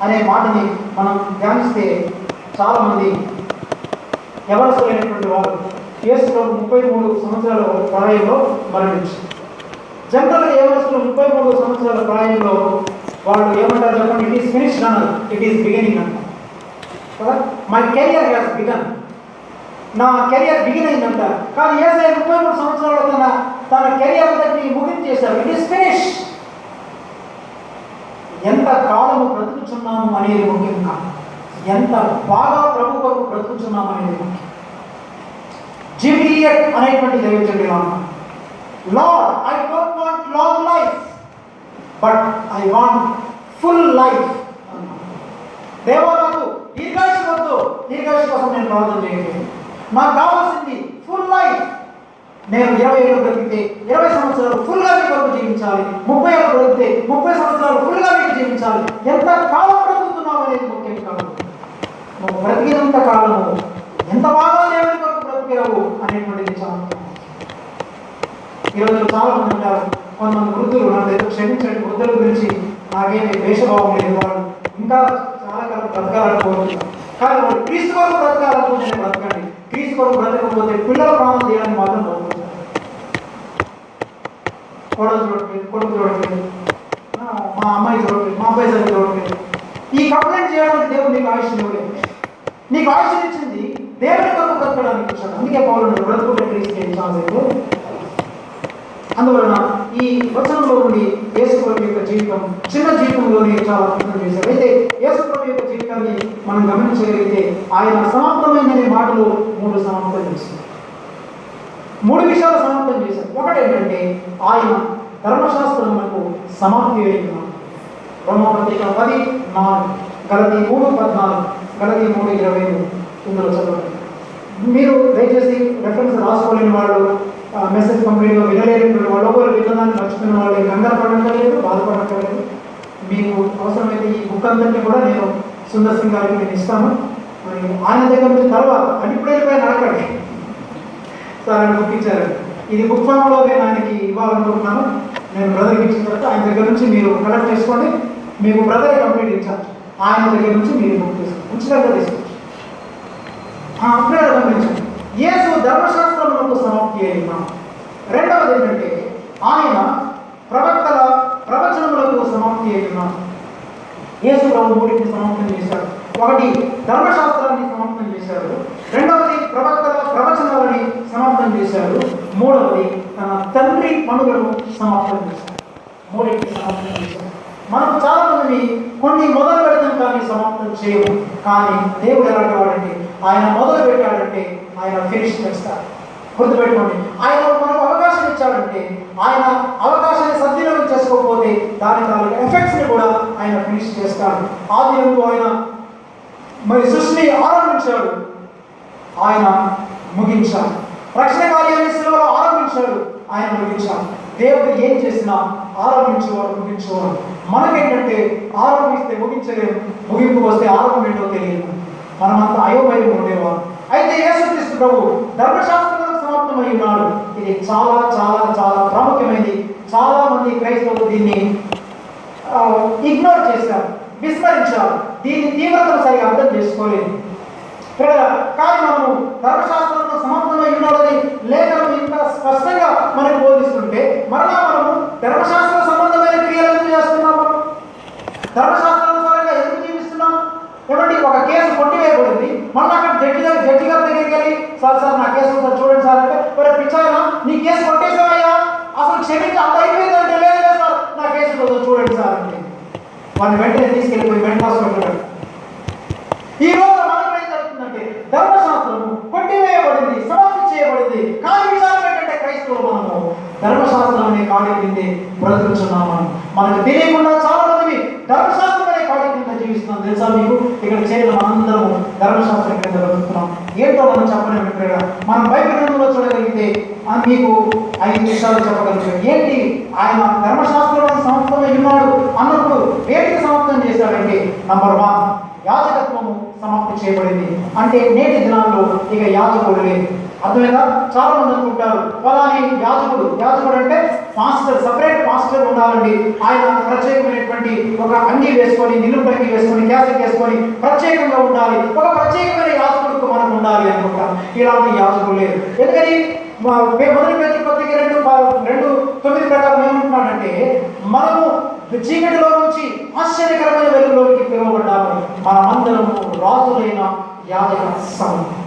అనే మాటని మనం ధ్యానిస్తే చాలామంది ఎవరసలైనటువంటి వారు యేసులో 33 సంవత్సరాల ప్రాయంలో మరణించారు. జనరల్గా ఎవరసలు 33 సంవత్సరాల ప్రాయంలో వాళ్ళు ఏమంటారు చెప్పండి, ఇట్ ఈస్ ఫినిష్డ్ అన్నారు, ఇట్ ఈస్ బిగినింగ్ అంటారు కదా. మై కెరియర్ హ్యాస్ బిగన్, నా కెరియర్ బిగిన్ అయిందంట. కానీ యేసయ్య 33 సంవత్సరాలు తన కెరియర్ అంతటిని ముగించేశారు, ఇట్ ఈస్ ఫినిష్. ఎంత కాలము బ్రతుకుచున్నాము అనేది ముఖ్యం కాదు, ఎంత బాగా ప్రభు కొరకు బ్రతుకుచున్నాము అనేది ముఖ్యం. జిమిలియట్ అనేటువంటి దైవజనుడు lord, I don't want long life but I want full life. దేవా నాకు దీర్ఘాయుషు వద్దు, దీర్ఘాయుషు కోసం నేను ప్రార్థన చేయలేదు, నాకు కావాల్సింది ఫుల్ లైఫ్. నేను 20 ఏళ్ళు బ్రతికితే 20 సంవత్సరాలు ఫుల్గా మీ కొరకు జీవించాలి, 30 ఏళ్ళు బ్రతికితే 30 సంవత్సరాలు ఫుల్గా మీకు జీవించాలి. ఎంత కాలం బ్రతుకుతున్నావు అనేది ముఖ్యం కాదు, నువ్వు బ్రతికినంత కాలము ఎంత బాగా దేవుని కొరకు బ్రతికావు అనేటువంటిది చాలా ముఖ్యం. ఈరోజు చాలా మంది ఉంటారు, కొంతమంది వృద్ధులు, నా దగ్గర క్షమించండి, వృద్ధుల గురించి నాకేమి ద్వేషభావం లేదు, వాళ్ళు ఇంకా చాలా కాలం బ్రతకాలని కోరుకుంటారు. కానీ వాళ్ళు క్రీస్తు కొరకు బ్రతకాలనుకుంటే బ్రతకండి, క్రీస్తు కొరకు బ్రతకపోతే పిల్లల ప్రాణం చేయడానికి మాత్రం బ్రతుకుతారు. కొడుకు చూడట్లేదు, మా అమ్మాయి చూడట్లేదు, మా అబ్బాయి సరిగ్గా చూడట్లేదు, ఈ కంప్లైంట్ చేయడానికి దేవుడు నీకు ఆయుష్యం ఇవ్వలేదు. నీకు ఆయుష్యం ఇచ్చింది దేవుని కొరకు బ్రతకడానికి ఇచ్చాడు. అందుకే పౌరుడు బ్రతుకుంటే క్రీస్తు చాలాసేపు. అందువలన ఈ వచనంలో నుండి యేసు ప్రభు యొక్క జీవితం చిన్న జీవితంలోనే చాలా అర్థం చేశారు. అయితే యేసు ప్రభు యొక్క జీవితాన్ని మనం గమనించగలిగితే ఆయన సమాప్తమైననే మాటలు 3 సమాప్తం చేశారు. 3 విషయాలు సమాప్తం చేశారు. ఒకటి ఏంటంటే ఆయన ధర్మశాస్త్రములకు సమాప్తి అయినాడు. రోమపత్రిక 10:4, గలతీ 3:14, గలతీ 3:25 ఇందులో చదవండి. మీరు దయచేసి రెఫరెన్స్ రాసుకోలేని వాళ్ళు, మెసేజ్ కంప్లీట్గా వినలేని వాళ్ళు, ఒకరు విన్నదాన్ని మర్చిపోయిన వాళ్ళు కంగారు పడక్కర్లేదు, బాధపడక్కర్లేదు. మీకు అవసరమైతే ఈ బుక్ అందరినీ కూడా నేను సుందర్ సింగ్ గారికి నేను ఇస్తాను. మరి ఆయన దగ్గర నుంచి తర్వాత అని ఇప్పుడు వెళ్ళిపోయి నడకండి సార్ ఆయన బుక్ ఇచ్చారు. ఇది బుక్ ఫామ్లో నేను ఆయనకి ఇవ్వాలనుకుంటున్నాను. నేను బ్రదర్కి ఇచ్చిన తర్వాత ఆయన దగ్గర నుంచి మీరు కలెక్ట్ చేసుకోండి. మీకు బ్రదర్ కంప్లీట్ ఇచ్చారు. ఆయన దగ్గర నుంచి మీరు బుక్ తీసుకోండి, ఉచితంగా తీసుకోండి. అప్పుడే గమనించండి, యేసు ధర్మశాస్త్రములకు సమాప్తి అయినా. రెండవది ఏంటంటే ఆయన ప్రవక్తల ప్రవచనములకు సమాప్తి అయినా. యేసు ప్రభు మూడింటిని సమాప్తం చేశాడు. ఒకటి ధర్మశాస్త్రాన్ని సమాప్తం చేశాడు, రెండవది ప్రవక్తల ప్రవచనాలని సమాప్తం చేశాడు, మూడవది తన తండ్రి పనులను సమాప్తం చేశాడు. మూడింటిని సమాప్తం చేశాడు. మనం చాలా మందిని కొన్ని మొదలు పెడతాం కానీ సమాప్తం చేయము. కానీ దేవుడు ఎలాంటి వాడంటే ఆయన మొదలు పెట్టాడంటే ఆయన ఫినిష్ చేస్తాడు. గుర్తుపెట్టుకోండి, ఆయన మనకు అవకాశం ఇచ్చాడంటే ఆయన అవకాశాన్ని సద్వినియోగం చేసుకోకపోతే దాని తాలూకు ఎఫెక్ట్స్ని కూడా ఆయన ఫినిష్ చేస్తాడు. ఆదిలో ఆయన మరి సృష్టిని ఆరంభించాడు, ఆయన ముగించాడు. రక్షణ కార్యాన్ని శిలువలో ఆరంభించాడు, ఆయన ముగించాడు. దేవుడు ఏం చేసినా ఆరంభించేవాడు, ముగించేవాడు. మనకేంటంటే ఆరంభిస్తే ముగించలేము, ముగింపు వస్తే ఆరంభం ఏంటో తెలియదు. మనమంతా అయోమయం ఉండేవాడు. అయితే యేసుక్రీస్తు ప్రభు ధర్మశాస్త్రం సమాప్తమై ఉన్నాడు. ఇది చాలా చాలా చాలా ప్రాముఖ్యమైనది. చాలా మంది క్రైస్తవులు దీన్ని ఇగ్నోర్ చేశారు, విస్మరించారు. దీని తీవ్రతను సరిగా అర్థం చేసుకోలేదు. కానీ మనము ధర్మశాస్త్రంలో సమాప్తమై ఉన్నాడని లేఖనం ఇంకా స్పష్టంగా మనకు బోధిస్తుంటే మరలా మనము ధర్మశాస్త్ర సంబంధమైన క్రియలను చేస్తున్నాము, ధర్మశాస్త్రానుసారంగా ఎందుకు జీవిస్తున్నాం? ఏమంటే ఒక కేసు కొట్టివేయబడింది, మళ్ళీ అక్కడ జడ్జి గారి దగ్గరికి వెళ్ళి సార్ నా కేసు ఒకసారి చూడండి సార్ అంటే, మరి పిచ్చాయన నీ కేసు కొట్టేసావయ్యా, అసలు క్షమించి అంత అయిపోయిందంటే లేదు సార్ నా కేసు కొంచెం చూడండి సార్ అంటే వాడిని వెంటనే తీసుకెళ్ళిపోయి మెంటల్ హాస్పిటల్. ఈ రోజు మనకు ఏం జరుగుతుందంటే ధర్మశాస్త్రము కొట్టివేయబడింది, సమాప్తి చేయబడింది. కానీ విచారం ఏంటంటే క్రైస్తవులు మనము ధర్మశాస్త్రం అనే కాడి కిందే బ్రతుకుతున్నాము. మనకు తెలియకుండా చాలా మంది ధర్మశాస్త్రం అనే కాడి కింద జీవిస్తున్నాం. తెలుసా మీకు? ఇక్కడ చేరిన మనందరము ధర్మశాస్త్రం కింద బ్రతుకుతున్నాం. ఏంటో మనం చెప్పలేము. ఇక్కడ మనం బైబిల్ గ్రంథంలో చూడగలిగితే మీకు 5 విషయాలు చెప్పగలుగుతాం. ఏంటి ఆయన ధర్మశాస్త్రంలో సమాప్తమై ఉన్నాడు అన్నప్పుడు వేటికి సమాప్తం చేశాడంటే, నంబర్ 1 యాజకత్వము సమాప్తి చేయబడింది. అంటే నేటి దినాల్లో ఇక యాజకుడు లేదు. అర్థమైనా? చాలా మంది అనుకుంటారు ఫలాని యాజకుడు అంటే పాస్టర్, సపరేట్ పాస్టర్ ఉండాలండి. ఆయన ప్రత్యేకమైనటువంటి ఒక అంగీ వేసుకొని, నిలుపు అంగీ వేసుకొని, క్యాసెట్ వేసుకొని ప్రత్యేకంగా ఉండాలి. ఒక ప్రత్యేకమైన యాజకుడికి మనం ఉండాలి అనుకుంటాం. ఇలాంటి యాజకుడు లేదు. ఎందుకని? మొదటి పేతురు పత్రిక 2:9 ప్రకారం ఏమంటున్నాడంటే, మనము చీకటిలో నుంచి ఆశ్చర్యకరమైన వెలుగులోకి పిలువబడ్డాము. మనమందరము రాజులైన యాజక సమూహం.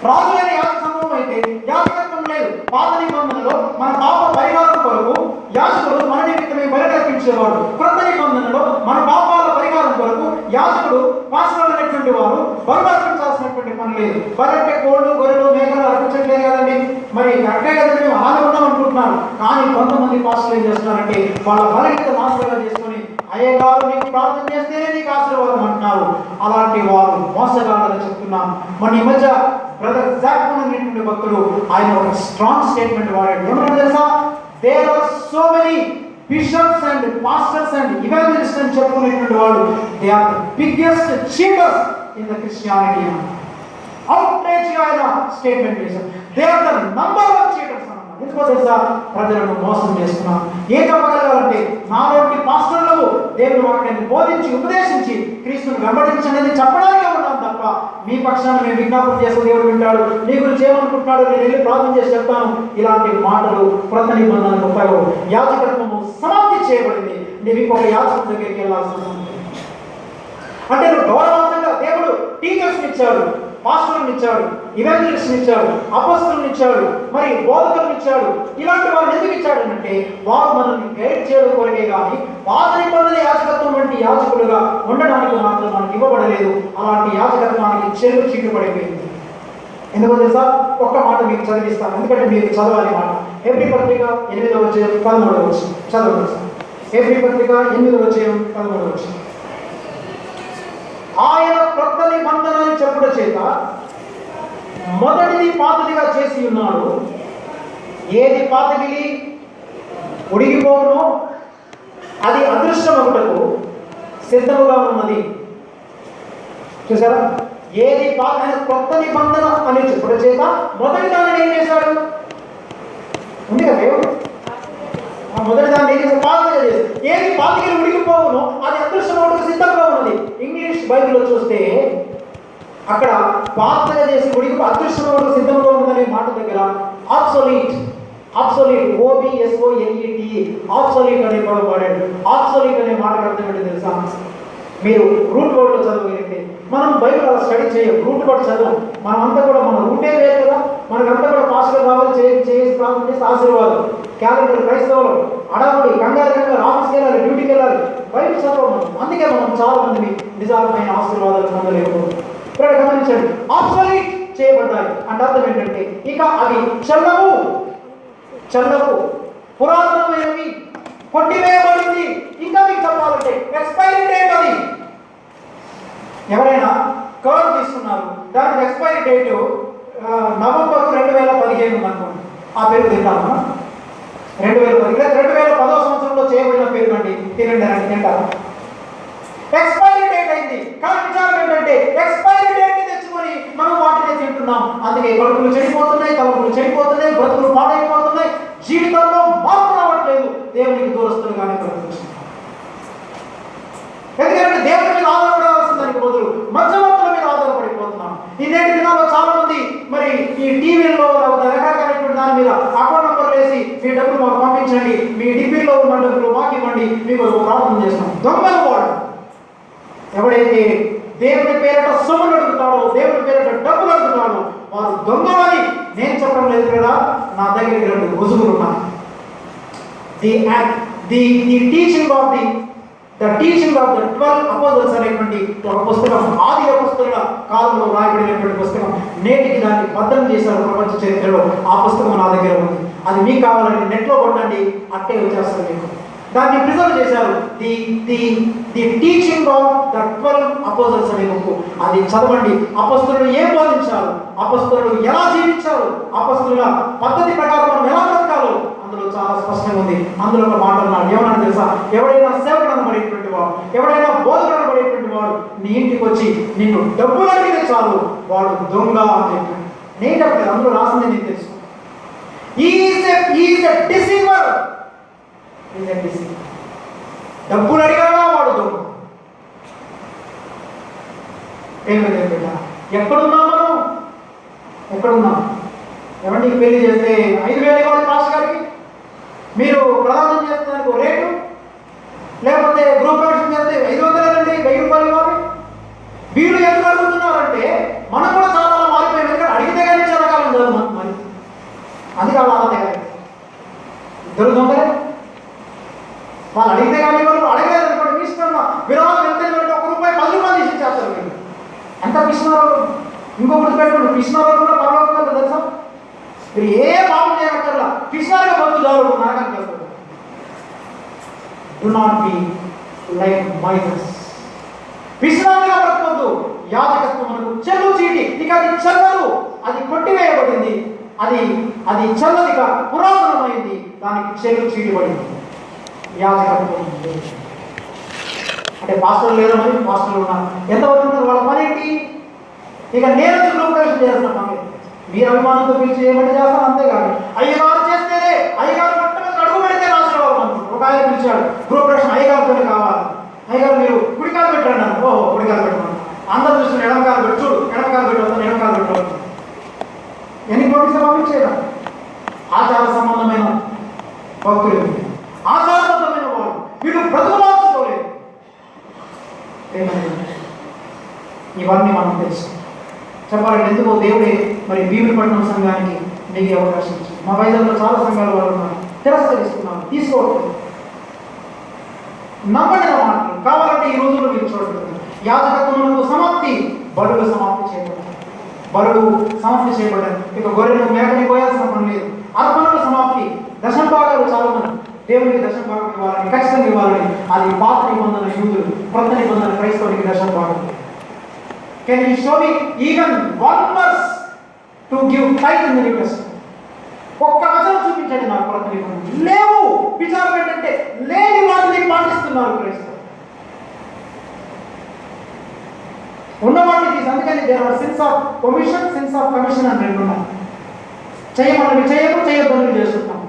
రాజులైన యాజక సమూహం అయితే యాజకత్వం లేదు. పాత నిబంధనలో మన పాప పరిహారం కొరకు యాజకుడు మన నిమిత్తమే బలి అర్పించేవాడు. క్రొత్త నిబంధనలో మన పాపాల పరిహారం కొరకు యాజకుడు పాస్టర్లు అనేటువంటి వారు బలి అర్పించాల్సినటువంటి పని లేదు. బలి అంటే కోళ్ళు, గొర్రెలు, మేకలు అర్పించట్లేదు కదండి. మరి కరెక్టే కదండి, మేము అలాగే ఉన్నాం అనుకుంటున్నాను. కానీ కొంతమంది పాస్టర్లు ఏం చేస్తున్నారంటే వాళ్ళ బలహీనత నాశనంగా చేసుకొని అయ్యగారు నీకు ప్రార్థన చేస్తేనే నీకు ఆశీర్వాదం అంటున్నారు. అలాంటి వారు మోసగాళ్ళని చెప్తున్నాను. మన ఈ మధ్య బ్రదర్ జాక్మన్ అనేటువంటి భక్తుడు ఆయన ఒక స్ట్రాంగ్ స్టేట్మెంట్ వాడాడు. ఏమంటే తెలుసా? There are so many bishops and pastors and evangelists అని చెప్పుకునేటువంటి వాళ్ళు they are the biggest cheaters in the Christianity. Outrage గా ఆయన స్టేట్మెంట్ చేశారు. They are the number 1 cheaters. ఎందుకో తెలుసా? ప్రజలను మోసం చేస్తున్నాం. ఏం చెప్పగలగాలంటే నాలోటి పాస్టర్లు దేవుని వాక్యాన్ని బోధించి ఉపదేశించి క్రీస్తుని వెంబడించండి చెప్పడానికే ఉన్నాం తప్ప మీ పక్షాన్ని మేము విజ్ఞాపన చేస్తే దేవుడు వింటాడు, నీ గురించి ఏమనుకుంటున్నాడు, నేను వెళ్ళి ప్రార్థన చేసి చెప్తాను, ఇలాంటి మాటలు క్రొత్త నిబంధనలకు ఉపయోగం. యాజకత్వము సమాప్తి చేయబడింది. నీవు ఇంకొక యాజకుడి దగ్గరికి వెళ్ళాల్సి ఉంటుంది. అంటే నువ్వు గౌరవంతంగా దేవుడు టీచర్స్ని ఇచ్చాడు, పాస్టర్లను ఇచ్చాడు, ఇవాంజలిస్ట్ని ఇచ్చాడు, అపోస్తలులను ఇచ్చాడు, మరి బోధకులను ఇచ్చాడు. ఇలాంటి వారిని ఎందుకు ఇచ్చాడు అంటే వారు మనల్ని గైడ్ చేయడం కొరకే కానీ పాత నిబంధన యాజకత్వం వంటి యాజకులుగా ఉండడానికి మాత్రం మనకు ఇవ్వబడలేదు. అలాంటి యాజకత్వానికి చెరువు చీటు పడిపోయింది. ఎందుకో తెలుసా? ఒక్క మాట మీకు చదివిస్తాను, ఎందుకంటే మీరు చదవాలి మాట. హెబ్రీ పత్రిక 8వ అధ్యాయం 13వ వచనం చదవండి సార్. హెబ్రీ పత్రిక 8వ అధ్యాయం 13వ వచనం. ఆయన క్రొత్త నిబంధన చెప్పుట చేత మొదటిది పాతదిగా చేసి ఉన్నాడు. ఏది పాతగిలి ఉడిగిపోవునో అది అదృశ్యమగుటకు సిద్ధముగా ఉన్నది. చూసారా? ఏది పాత కొత్త నిబంధన అని చెప్పుడు చేత మొదటి దాన్ని ఏం చేశాడు? ఉంది కదా దేవుడు. ఆ మొదటి దాన్ని ఏం చేశాడు? పాతగా చేశాడు. ఏది పాతగిలి ఉడిగిపోవునో అది అదృశ్యమగుటకు సిద్ధంగా ఉన్నది. ఇంగ్లీష్ బైబిల్లో చూస్తే అక్కడ పాతగా చేసి ఉడికి అదృశ్యమగుటకు సిద్ధంగా ఉన్నదనే మాట దగ్గర ఆబ్సొలీట్ OBSOLET ఆబ్సొలీట్ అనే పదం వాడాడు. ఆబ్సొలీట్ అనే మాట అర్థం ఏంటో తెలుసా? మీరు రూట్ వర్డ్లో చదవగలిగితే, మనం బైబిల్ అలా స్టడీ చేయం, రూట్ వర్డ్ చదవం. మనమంతా కూడా మన రూటే వేరు కదా. మనకంతా కూడా పాస్టర్ కావాలి, చేసి ప్రార్థన చేసి ఆశీర్వాదం, క్యాలెండర్, క్రైస్తవులు అడవుడి కంగారు ఆఫీస్కి వెళ్ళాలి, డ్యూటీకి వెళ్ళాలి, బైబిల్ చదవం. అందుకే మనం చాలా మందిని నిజాలమైన ఆశీర్వాదాలు పొందలేకపోతాం. ఇక్కడ గమనించండి, ఆబ్సొలీట్ చేయబడ్డాయి అంటే అర్థం ఏంటంటే ఇక అవి చల్లవు, పురాతనమైనవి, కొట్టివేయబడింది. ఇంకా మీకు చెప్పాలంటే ఎక్స్పైరీ డేట్ అది. ఎవరైనా కర్డ్ తీసుకున్నారు, దానికి ఎక్స్పైరీ డేట్ నవంబర్ 2015 ఉందనుకోండి, ఆ పేరు తింటామా? 2010 2010వ సంవత్సరంలో చేయబడిన పేరు అండి, తినండి అని తింటారు. ఎక్స్పైరీ డేట్ అయింది. కానీ విచారం ఏంటంటే ఎక్స్పైరీ డేట్ తెచ్చుకొని మనం వాటినే తింటున్నాం. అందుకే కడుపులు చెడిపోతున్నాయి, తలపులు చెడిపోతున్నాయి, బ్రతుకులు పాడైపోతున్నాయి, జీవితంలో మార్పు రావట్లేదు, దేవునికి దూరస్తులుగానే ప్రవర్తిస్తున్నాం. ఎందుకంటే దేవుడి మీద ఆధారపడాల్సిన దానికి బదులు మధ్యవర్తుల మీద ఆధారపడిపోతున్నాం. ఈ నేటి దినాల్లో చాలా మంది మరి ఈ టీవీల్లో రకరకాలైనటువంటి దాని మీద అకౌంట్ నంబర్ వేసి మీ డబ్బులు మాకు పంపించండి, మీ డిగ్రీలో ఉన్న డబ్బులు మాకు ఇవ్వండి, మీకు ప్రార్థన చేస్తాం. దొంగలు వాడు ఎవడైతే దేవుని పేరిట సొమ్ములు అడుగుతాడో, దేవుని పేరిట డబ్బులు అడుగుతాడో వారు దొంగలని నేను చెప్పడం లేదు కదా. నా దగ్గర 2 రుజువులు ఉన్నాయి. The teaching of the 12 apostles అనేటువంటి ఒక పుస్తకం, ఆది అపోస్తలుల కాలంలో రాయబడినటువంటి పుస్తకం. నేటికి దాన్ని భద్రం చేశారు ప్రపంచ చరిత్రలో. ఆ పుస్తకం నా దగ్గర ఉంది. అది మీకు కావాలంటే నెట్లో కొట్టండి, అట్టే వచ్చేస్తారు మీకు. దాన్ని ప్రిజర్వ్ చేశారు. The teaching of the 12 apostles అనే బుక్. అది చదవండి. అపొస్తలులు ఏం బోధించారు, అపొస్తలులు ఎలా జీవించారు, అపొస్తలుల పద్ధతి ప్రకారం మనం ఎలా బ్రతకాలో అందులో చాలా స్పష్టంగా ఉంది. అందులో ఒక మాట అన్నాడు, ఏమన్నా తెలుసా? ఎవడైనా సేవకుడు అనబడేటువంటి వాడు, ఎవడైనా బోధకుడు అనబడేటువంటి వాడు నీ ఇంటికి వచ్చి నిన్ను డబ్బులు అడిగితే చాలు వాడు దొంగ అని చెప్పాడు. నేను చెప్పలేదు, అందులో రాసింది నీకు తెలుసు. డిసీవర్. డబ్బులు అడిగాడా వాడు దొంగ. ఏమైంది బిడ్డ? ఎక్కడున్నాం మనం? ఎక్కడున్నాం? ఏమంటే పెళ్లి చేస్తే 5,000 ఇవ్వాలి పాస్టర్ గారికి, మీరు ప్రదానం చేస్తున్నారు రేటు, లేకపోతే గ్రూప్ ప్రవేశం చేస్తే 500 అండి, 1000 రూపాయలు ఇవ్వాలి. వీళ్ళు ఎందుకు అడుగుతున్నారంటే మనం కూడా చాలా మారిపోయాం. ఎందుకంటే అడిగితే కానీ చాలా కాలం చదువు మరి, అందుకే వాళ్ళు అలా ఇద్దరు దొంగలే. వాళ్ళు అడిగితే కానీ వాళ్ళు అడగలేదు అనుకోండి, మీ ఇష్టం. విరాళం ఎంత ఇవ్వాలంటే ₹1 10 రూపాయలు తీసి ఇచ్చేస్తారు మీరు. ఎంత పిచ్చినారు. ఇంకొకటి పెట్టుకోండి, పిచ్చినారు కూడా పర్వాలేదు తెలుసా? మీరు ఏ పాపం చేయక్కర్లా, పిచ్చినారుగా బతుకు చాలు నాకని చెప్తారు. Do not be like misers. పిచ్చినారుగా బ్రతకొద్దు. యాజకత్వం మనకు చెల్లు చీటి, ఇక అది చెల్లదు, అది కొట్టివేయబడింది, అది చెల్లదిగా పురాతనమైంది, దానికి చెల్లు చీటి పడింది. యాజకత్వం అంటే పాస్టర్లు లేదా? మరి పాస్టర్లు ఉన్నారు, ఎంతవరకు ఉన్నారు? వాళ్ళ పని ఏంటి? ఇక నేను గ్రూప్ ప్రవేశం చేస్తాను, మనకి మీరు అభిమానంతో పిలిచి ఏమంటే చేస్తాను, అంతేగాని అయ్యగారు చేస్తేనే, అయ్యగారు మొట్టమొదటి అడుగు పెడితే రాసుకోవాలి. ఒక ఆయన పిలిచాడు గ్రూప్ ప్రవేశం, అయ్యగారితోనే కావాలి. అయ్యగారు మీరు కుడికాలు పెట్టండి అన్నారు. ఓహో కుడికాలు పెట్టమని అందరూ చూస్తున్న ఎడమకాలు పెట్టు, చూడు ఎడమకాలు పెట్టవద్దు, ఎడమకాలు పెట్టవద్దు. ఎన్ని పంపిస్తే పంపించేదా? ఆచార సంబంధమైన భక్తులు, ఆచారబద్ధమైన వాడు, వీళ్ళు బ్రతుకులాచుకోలేదు. ఇవన్నీ మనం తెలుసు. చెప్పాలంటే ఎందుకో దేవుడే మరి భీమునిపట్నం సంఘానికి మీకు అవకాశం ఇచ్చింది. మా వైజాగ్లో చాలా సంఘాలు వాళ్ళు ఉన్నారు, తిరస్కరిస్తున్నాను, తీసుకోవట్లేదు. నమ్మండి నా మాటలు. కావాలంటే ఈ రోజుల్లో మీరు చూడగలుగుతారు. యాజకత్వమునకు సమాప్తి, బలులు సమాప్తి చేయబడ్డాయి. బలులు సమాప్తి చేయబడ్డాయి. ఇక గొర్రెలు మేకని పోయాల్సిన పని లేదు. అర్పణలు సమాప్తి. దశంభాగాలు చాలా మంది దేవునికి దశంభాగం ఇవ్వాలని, ఖచ్చితంగా ఇవ్వాలని. అది పాత నిబంధన యూదులు, కొత్త నిబంధన క్రైస్తవునికి దశంభాగం. Can you show me even one verse to give tithe in the new testament. ఒక్క వచనం చూపించండి నాకు కొత్త నిబంధన. లేవు. విచారం ఏంటంటే లేని వాటిని పాటిస్తున్నారు క్రైస్తవులు. ఉన్నవాటికి అందుకని there are sins of commission, sins of commission అని రెండు ఉన్నాయి. చేయమని చేయము, చేయొద్దని చేస్తున్నాం.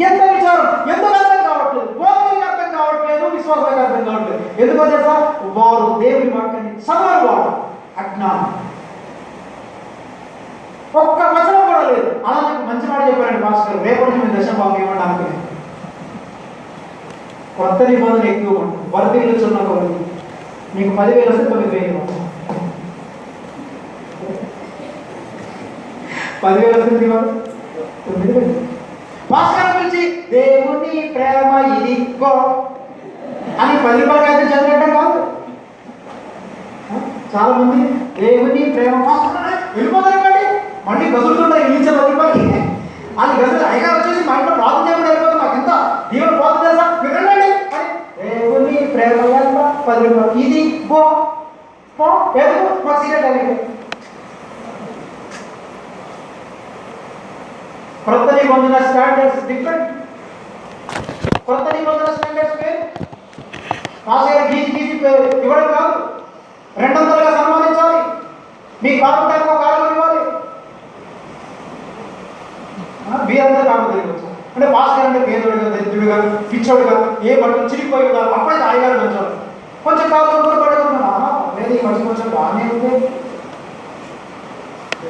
ఎంత విచారం, ఎందుకు అర్థం కావట్లేదు? బోధకులకు అర్థం కావట్లేదు, విశ్వాసాలకు అర్థం కావట్లేదు. ఎందుకో తెలుసా? వారు దేవుని వాక్యాన్ని చదవరు. వాడు అజ్ఞానం. ఒక్క వచనం కూడా లేదు. అలా నాకు మంచి మాట చెప్పారండి భాస్కర్. రేపటి నుంచి దశభాగం ఏమన్నా అనుకునేది. కొత్త నిబంధన ఎక్కువ ఉంటుంది. వరదీలు చిన్న కొద్ది మీకు 10,000 వస్తే 9,000 10,000 వస్తుంది. 9,000 భాస్కర్ గురించి దేవుని ప్రేమ ఇది గో అని 10 రూపాయలు అయితే చదివేయడం కాదు. చాలా మంది దేవుని ప్రేమ వెళ్ళిపోతారండి. మళ్ళీ గదులుతుంటాయి ఇల్లించే 10 రూపాయలకి. అది గదులు అయ్యగారు వచ్చేసి మా ఇంట్లో ప్రార్థన చేయడం వెళ్ళిపోతుంది. మాకు ఎంత దేవుడు ప్రార్థన చేస్తా మీరు వెళ్ళండి అని. దేవుని ప్రేమ ఎంత 10 రూపాయలు ఇది గో ఏదో మాకు సీరియట్ అయ్యింది. కొత్త నిబంధన స్టాండర్డ్స్ డిఫరెంట్. కొత్త నిబంధన స్టాండర్డ్స్ పేరు ఆశయ గీసి ఇవ్వడం కాదు. 200గా సన్మానించాలి. మీ కాలం టైంలో కాలం ఇవ్వాలి. వీరంతా కాలం తెలియవచ్చు అంటే భాస్కర్ అంటే పేదోడుగా, దరిద్రుడుగా, పిచ్చోడుగా, ఏ బట్టలు చిరిగిపోయిగా అప్పుడైతే ఆయగారు మంచారు. కొంచెం కాలం కూడా పడుకున్నాను లేదు ఈ మధ్య కొంచెం బాగానే ఉంది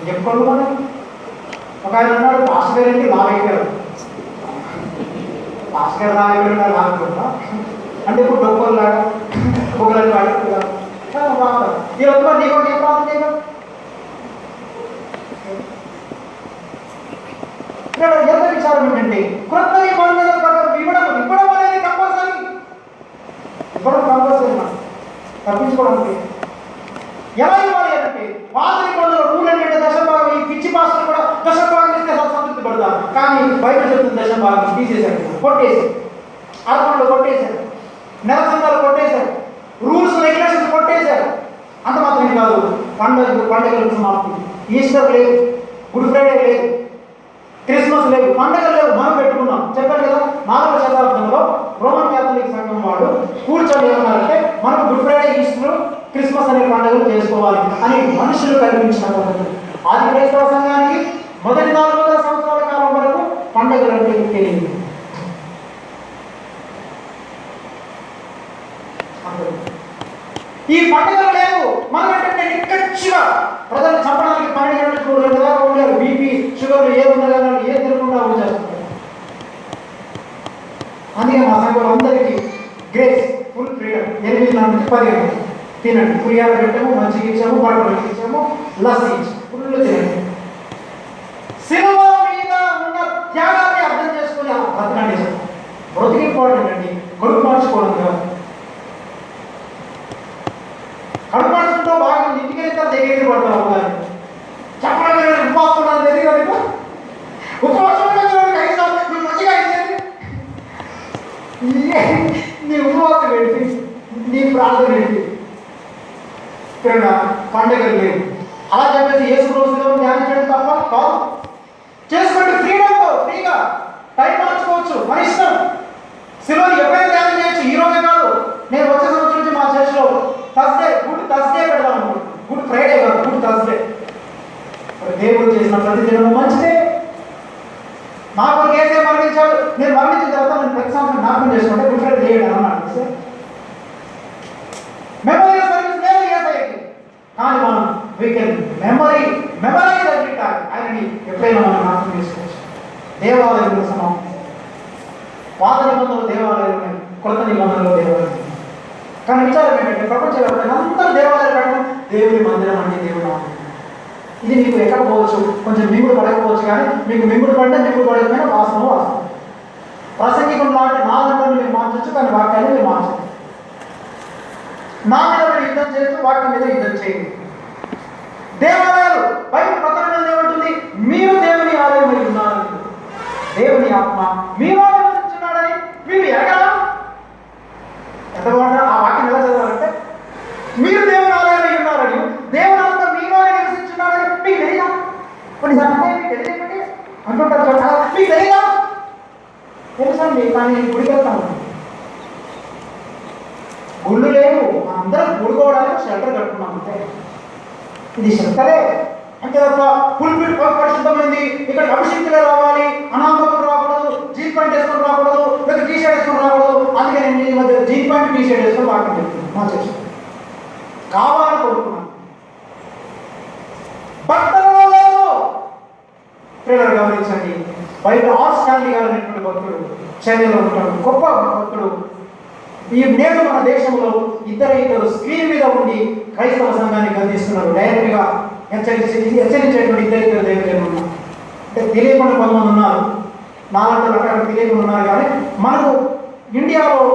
చెప్పుకోండి. మనం ఒక ఆయన అన్నాడు భాస్కర్ ఏంటి లావైపోయారు. భాస్కర్ లావైపోయాడు లాగుతున్నా అంటే ఇప్పుడు డొక్కలాగా ఒకలాంటి వాడుతున్నారు. ఈ రోజు నీకు ఏ ప్రాబ్లం చేయడం ఎంత విచారం ఏంటంటే కొత్త నిబంధనల ప్రకారం ఇవ్వడం అనేది కంపల్సరీ. ఇవ్వడం కంపల్సరీ మనం తప్పించుకోవడానికి. ఎలా ఇవ్వాలి అంటే పాత నిబంధనలు రూల్ ఏంటంటే దశభాగం. ఈ పిచ్చి భాషలు కూడా దశభాగం ఇస్తే సంతృప్తి పడతారు. కానీ బయట చెప్తున్న దశభాగం తీసేశారు, కొట్టేశారు. ఆత్మలో కొట్టేశారు, నెల సంఘాలు కొట్టేశారు, రూల్స్ రెగ్యులేషన్స్ కొట్టేశారు. అంత మాత్రమే కాదు, పండుగలకు సమాప్తి. ఈస్టర్ లేదు, గుడ్ ఫ్రైడే లేదు, క్రిస్మస్ లేదు, పండుగలు లేవు. మనం పెట్టుకున్నాం. చెప్పారు కదా 4వ శతాబ్దంలో రోమన్ క్యాథలిక్ సంఘం వాడు కూర్చొని ఏమన్నారంటే మనం గుడ్ ఫ్రైడే, ఈస్టర్, క్రిస్మస్ అనే పండుగలు చేసుకోవాలి అని మనుషులు కల్పించిన పద్ధతి. ఆది క్రైస్తవ సంఘానికి మొదటి 400 సంవత్సరాల కాలం వరకు పండుగలు అంటే తెలియదు. ఈ పండుగలు లేవు. మనం ఏంటంటే నిక్కచ్చిగా ప్రజలు చంపడానికి 12 గంటలు 3 గంటల దాకా ఉండారు. బీపీ షుగర్లు ఏ ఉన్నదా ఏ తినకుండా ఉంచేస్తారు. అందుకే మా సంఘంలో అందరికీ గ్రేస్ ఫుల్ ఫ్రీడమ్. 8 నుంచి 10 గంటలు తినండి. పులిహార పెట్టాము, మంచిగా ఇచ్చాము, బట్టలు ఇచ్చాము, లస్సీ ఇచ్చాము, ఫుల్ తినండి. సినిమా మీద ఉన్న త్యాగాన్ని అర్థం చేసుకుని బ్రతకండి. బ్రతికి ఇంపార్టెంట్ అండి, గొడుగు మార్చుకోవడం కాదు. కడుపాడుతుంటో బాగా ఇంటికి వెళ్తే దగ్గరికి పడతావు కానీ చెప్పడం ఉపవాసం తెలియదు. ఉపవాసం కనీసం నువ్వు మంచిగా ఇచ్చేది నీ ఉపవాసం ఏంటి, నీ ప్రార్థన ఏంటి? ఇక్కడ పండుగలు లేవు. అలా చెప్పేసి యేసు రోజులో ధ్యానించడం తప్ప కాదు. చేసుకోండి ఫ్రీడమ్తో, ఫ్రీగా టైం మార్చుకోవచ్చు, మన ఇష్టం. సిల్వర్ ఎప్పుడైనా ధ్యానం చేయొచ్చు. ఈ రోజే కాదు, నేను వచ్చే సంవత్సరం నుంచి మా చర్చ్లో గుడ్ థర్స్డే పెడదాం అనుకుంటున్నాను. గుడ్ ఫ్రైడే కాదు, గుడ్ థర్స్డే. దేవుడు చేసిన ప్రతి దినము మంచిదే. నాకు కేసే మరణించాడు, నేను మరణించిన తర్వాత నేను ప్రతి సంవత్సరం జ్ఞాపకం చేసుకుంటే గుడ్ ఫ్రైడే చేయడం అన్నాడు సార్. మెమరీ సర్వీస్ లేదు ఏసఐకి, కానీ మనం వీకెండ్ మెమరైజ్ ఎవ్రీ టైం ఆయనని ఎప్పుడైనా మనం జ్ఞాపకం చేసుకోవచ్చు. దేవాలయంలో సమానం. పాత నిబంధనలు దేవాలయం, కొత్త నిబంధనలు దేవాలయం. కానీ విచారం ఏంటంటే ప్రపంచవ్యాప్తంగా అందరూ దేవాలయాలు పెట్టడం దేవుని మందిరం అంటే దేవుడు. ఇది మీకు ఎక్కడ పోవచ్చు, కొంచెం మింగుడు పడకపోవచ్చు, కానీ మీకు మింగుడు పడితే మింగుడు పడకపోయినా వాస్తవం. ప్రసంగికులు లాంటి 4 గంటలు మీరు మార్చచ్చు, కానీ వాక్యాన్ని మీరు మార్చచ్చు. నా మీద మీరు యుద్ధం చేయొచ్చు, వాక్యం మీద యుద్ధం చేయండి. దేవాలయాలు బయట పత్రం ఏమంటుంది? మీరు దేవుని ఆలయం ఉన్నారు, దేవుని ఆత్మ మీరు ఆలోచించున్నాడని మీరు ఎరగరా? ఎంత బాగుంటారు ఆ వాక్యం ఎలా చదవాలంటే మీరు దేవుని ఆలయం ఉన్నారని, దేవుని ఆత్మ మీలో నివసించున్నాడని మీకు తెలియదా? కొన్నిసార్లు మీకు తెలియదండి అంటుంటారు చూడ మీకు తెలియదా తెలుసండి కానీ నేను గుడికి వెళ్తాను గుళ్ళు లేవు అందరం కూడుకోవడానికి షెల్టర్ కట్టుకున్నాం అంతే ఇది షెల్టరే అంతే తప్ప పుల్పిట్ పరిశుద్ధమైంది ఇక్కడ అభిషేక్తులే రావాలి అనామకులు రాకూడదు జీన్ పాయింట్ వేసుకొని రాకూడదు లేదా టీ షర్ట్ వేసుకొని రాకూడదు అందుకే నేను ఈ మధ్య జీన్ పాయింట్ టీ షర్ట్ వేసుకొని వాటిని చెప్తున్నాను మా చేసి కావాలని కోరుకున్నాను భక్తులలో లేదు ప్రియులారా గమనించండి బైబిల్ ఆర్ స్టాన్లీ గారు అనేటువంటి భక్తుడు చెన్నైలో ఉంటాడు గొప్ప భక్తుడు ఈ నేడు మన దేశంలో ఇద్దరు స్క్రీన్ మీద ఉండి క్రైస్తవ సంఘాన్ని గర్దిస్తున్నారు డైరెక్ట్గా హెచ్చరించేటువంటి ఇద్దరు దేవుళ్ళు ఉన్నారు అంటే తెలియకుండా కొంతమంది ఉన్నారు నాలంటే రకాలు తెలియకుండా ఉన్నారు కానీ మనకు ఇండియాలో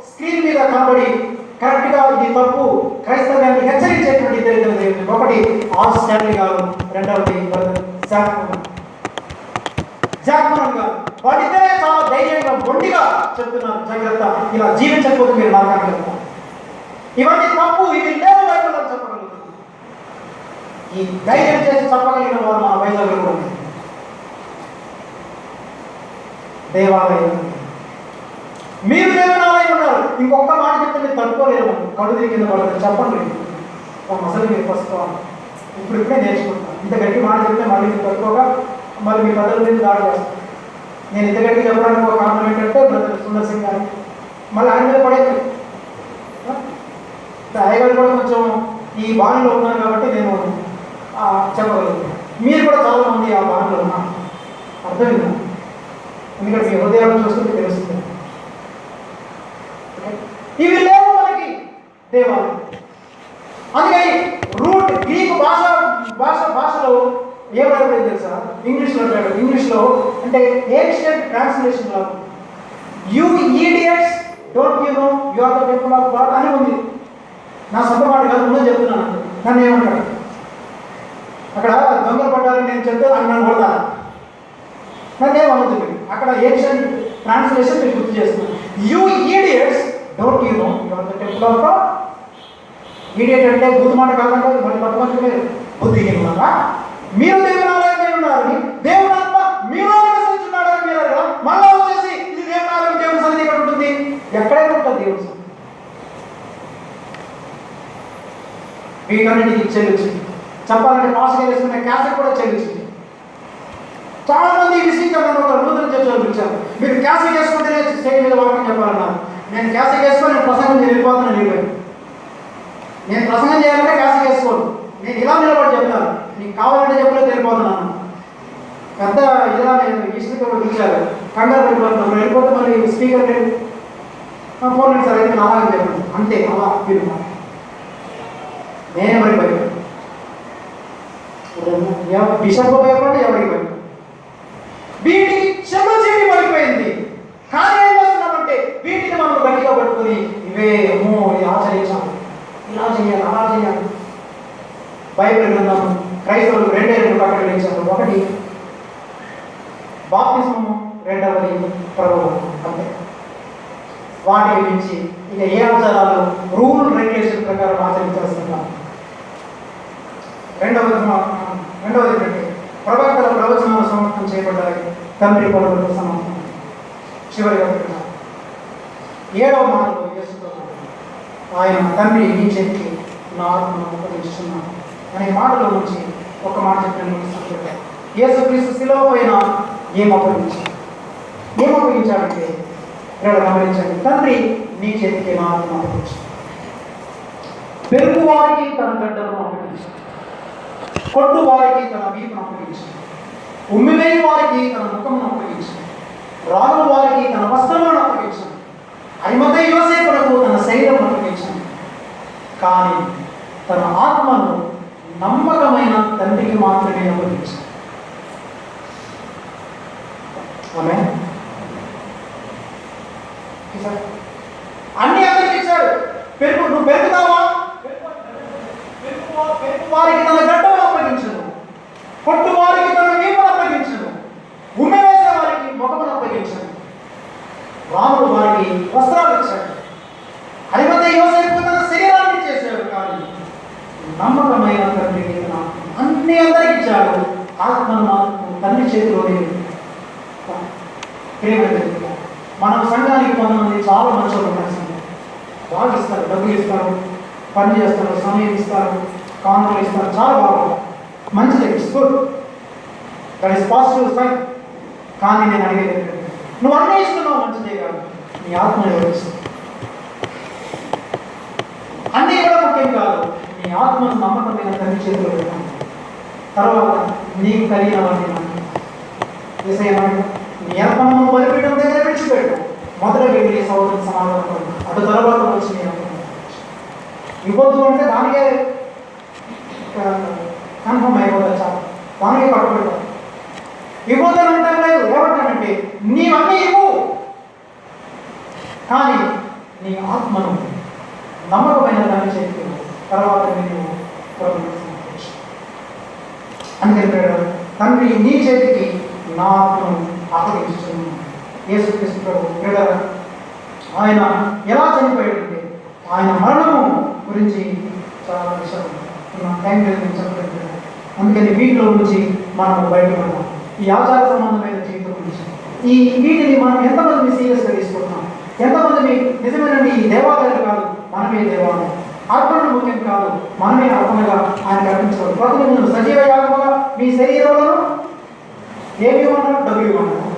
స్క్రీన్ మీద కనబడి కరెక్ట్గా ఇది తప్పు క్రైస్తవాన్ని హెచ్చరించేటువంటి ఇద్దరు దేవుళ్ళు ఒకటి ఆర్ స్టాన్లీ గారు రెండవది జాగ్రత్తగా వాటిద్దరే చాలా ధైర్యంగా మొండిగా చెప్తున్నారు జాగ్రత్త ఇలా జీవించకపోతే మీరు నరకానికి వెళ్తారు ఇవన్నీ తప్పు ఇవి లేవు బైబిల్లో చెప్పగలుగుతున్నారు ఈ ధైర్యం చేసి చెప్పగలిగిన వారు మన వైజాగ్లో కూడా ఉన్నారు దేవాలయం మీరు దేవాలయం ఉన్నారు ఇంకొక మాట చెప్తే మీరు తట్టుకోలేరు కడుగు కింద పడుతుంది చెప్పండి అసలు మీరు వస్తాను ఇప్పుడిప్పుడే నేర్చుకుంటాను ఇంత గట్టి మాట చెప్తే మళ్ళీ మీరు తట్టుకోగా మళ్ళీ మీ పెద్దల మీద దాడి చేస్తాను నేను ఇంత గట్టి చెప్పడానికి ఒక కారణం ఏంటంటే బ్రదర్ సుందర్ సింగ్ గారు మళ్ళీ ఆయన మీద పడేది అయ్యగారు కూడా కొంచెం ఈ బాణలో ఉన్నారు కాబట్టి నేను చెప్పగలుగుతాను మీరు కూడా చాలామంది ఆ బాణలో ఉన్నారు అర్థమైందా ఎందుకంటే మీ హృదయాలను చూస్తుంటే తెలుస్తుంది ఇవి లేవు మనకి దేవాలయం అందుకని రూట్ గ్రీకు భాషలో ఏం రాయబడింది తెలుసా ఇంగ్లీష్లో అంటే ఏన్షియంట్ ట్రాన్స్లేషన్ లో you idiots don't you know you are the temple of God అని ఉంది నా సొంత మాట కాదు ముందు చెప్తున్నాను నన్ను ఏమంటాడు అక్కడ దొంగలు పడ్డారని నేను చెప్తే నన్ను కొడతా నన్ను ఏమవుతుంది అక్కడ ఏన్షియంట్ ట్రాన్స్లేషన్ మీరు గుర్తు చేస్తున్నాను you idiots don't you know you are the temple of God idiot అంటే బుద్ధి మాట కాకుండా మరి పట్టుకుంటే బుద్ధిహీనులాగా మీరు దేవుని ఆలయమై ఉన్నారని దేవుని ఆత్మ మీలో నివసించున్నాడని మీరు మళ్ళా వచ్చేసి ఇది దేవుని ఆలయం దేవుని సన్నిధి ఎక్కడ ఉంటుంది ఎక్కడైనా ఉంటుంది దేవుని సన్నిధి వీటన్నిటికి చెల్లించింది చెప్పాలంటే పాస్గా వేసుకునే క్యాసెట్ కూడా చెల్లించింది చాలా మంది విసిగించారు ఒక నూతన చర్చలు పిలిచారు మీరు క్యాసెట్ వేసుకుంటేనే స్టేజ్ మీద వాక్యం చెప్పాలన్నారు నేను క్యాసెట్ వేసుకొని నేను ప్రసంగం వెళ్ళిపోతున్నాను వెళ్ళిపోయాను నేను ప్రసంగం చేయాలంటే క్యాసెట్ వేసుకోను నేను ఇలా నిలబడి చెప్తాను నీకు కావాలంటే చెప్పలేదు వెళ్ళిపోతున్నాను పెద్ద ఇలా నేను ఈస్ట్కి కూడా పిలిచారు కంగారు వెళ్ళిపోతున్నాను వెళ్ళిపోతే మరి స్పీకర్ లేదు ఫోన్ లేదు సార్ అయితే నేను అలాగే చెప్పాను అంతే అలా పిలుపు నేనే మరి భయపడి బిషప్ భయపడి ఎవరికి భయపడి వీటికి చెమ్మ చెవి పడిపోయింది కానీ ఏం చేస్తున్నామంటే వీటిని మనం గట్టిగా పట్టుకుని ఇవే అమ్మో ఇది ఆచరించాలి ఇలా చేయాలి అలా చేయాలి బైబిల్ గ్రంథం క్రైస్తవులు రెండే అక్కడ వేయించారు ఒకటి బాప్తిస్మము రెండవది ప్రభువు అంతే వాటికి మించి ఇక ఏ ఆచారాలు రూల్ రెగ్యులేషన్ ప్రకారం ఆచరించాల్సిన రెండవది ఏంటంటే ప్రవక్తల ప్రవచనాలు సమర్థం చేయబడ్డాయి తండ్రి కొడుకులకు సమానం చివరిగా 7వ మాటలో యేసుతో ఆయన తండ్రి నీ చేతికి నా ఆత్మను ఉపదేశిస్తున్నాను అనే మాటలో నుంచి ఒక మాట చెప్పిన యేసుక్రీస్తు శిలువ పైన ఏం అప్పగించాడంటే ఇక్కడ గమనించండి తండ్రి నీ చేతికి నా ఆత్మను అప్పగించాడు పెరుగు వారికి తన గడ్డలను అప్పగించాడు కొట్టు వారికి తన వీపును అప్పగించాడు ఉమ్మివేయి వారికి తన ముఖమును అప్పగించాడు రాజు వారికి తన వస్త్రములను అప్పగించాడు అరిమతయి యోసేపునకు తన శరీరం అప్పగించాడు కానీ తన ఆత్మను నమ్మకమైన తండ్రికి మాత్రమే అప్పగించాడు ఆమె అన్ని అందరికి ఇచ్చాడు నువ్వు పెరుగుతావా పెరుగు వారికి తన గడ్డను అప్పగించను కొట్టు వారికి తన వీపును అప్పగించను ఉమ్మె వేసే వారికి ముఖమును అప్పగించను రాముడు వారికి వస్త్రాలు ఇచ్చాడు అరిమతయి యోసేపు తన శరీరాన్ని చేశాడు కానీ నమ్మకమైన తండ్రికి అన్ని అందరికి ఇచ్చాడు ఆత్మను తండ్రి చేతిలోనే ప్రేమ జరిగింది. మనం సంఘానికి కొంతమంది చాలా మంచిగా ఉన్నారు. బాగా ఇస్తారు, డబ్బులు ఇస్తారు, పని చేస్తారు, సమయం ఇస్తారు, కానుకలు ఇస్తారు, చాలా బాగుంది, మంచిది, it's good, that is positive sign. కానీ నేను అడిగేది ఏంటంటే, నువ్వు అన్నీ ఇస్తున్నావు మంచిదే కాదు, నీ ఆత్మ ఎవరిస్తుంది? అన్నీ కూడా ముఖ్యం కాదు, నీ ఆత్మను నమ్మకమైన తండ్రి చేతిలో పెట్టాను. తర్వాత నీకు కలిగినవన్నీ ఏసయ్యమంటే నీ అర్పణము బలిపీఠం దగ్గర విడిచిపెట్టు, మొదట వెళ్ళి సౌదరి సమాధానం అటు తర్వాత వచ్చి నేను ఇవ్వద్దు అంటే దానికే కన్ఫర్మ్ అయిపోతుంది, చాలా దానికే పట్టుబెడతాను. ఇవ్వద్దు అంటే లేదు, ఏమంటానంటే నీవన్నీ ఇవ్వు, కానీ నీ ఆత్మను నమ్మకమైన దాన్ని చేతి తర్వాత నేను అందుకే తండ్రి నీ చేతికి నా ఆత్మను అప్పగించుతున్నాను. యేసుక్రీస్తు ఆయన ఎలా చనిపోయాడంటే ఆయన మరణము గురించి చాలా విషయాలు టైం లేదు చెప్పలేదు. అందుకని వీటిలో నుంచి మనం బయటపడతాం. ఈ ఆచార సంబంధమైన జీవితం గురించి వీటిని మనం ఎంతమంది సీరియస్గా తీసుకుంటున్నాం? ఎంతమంది నిజమేనండి ఈ దేవాలయాలు కాదు, మనమే దేవాలయం, అర్పణ ముఖ్యం కాదు, మనమే అర్పణగా ఆయన అర్పించాలి. ప్రతినిధులు సజీవ యాగముగా మీ శరీరంలో ఏమి ఉన్నారు, డబ్బులు ఉన్నారు,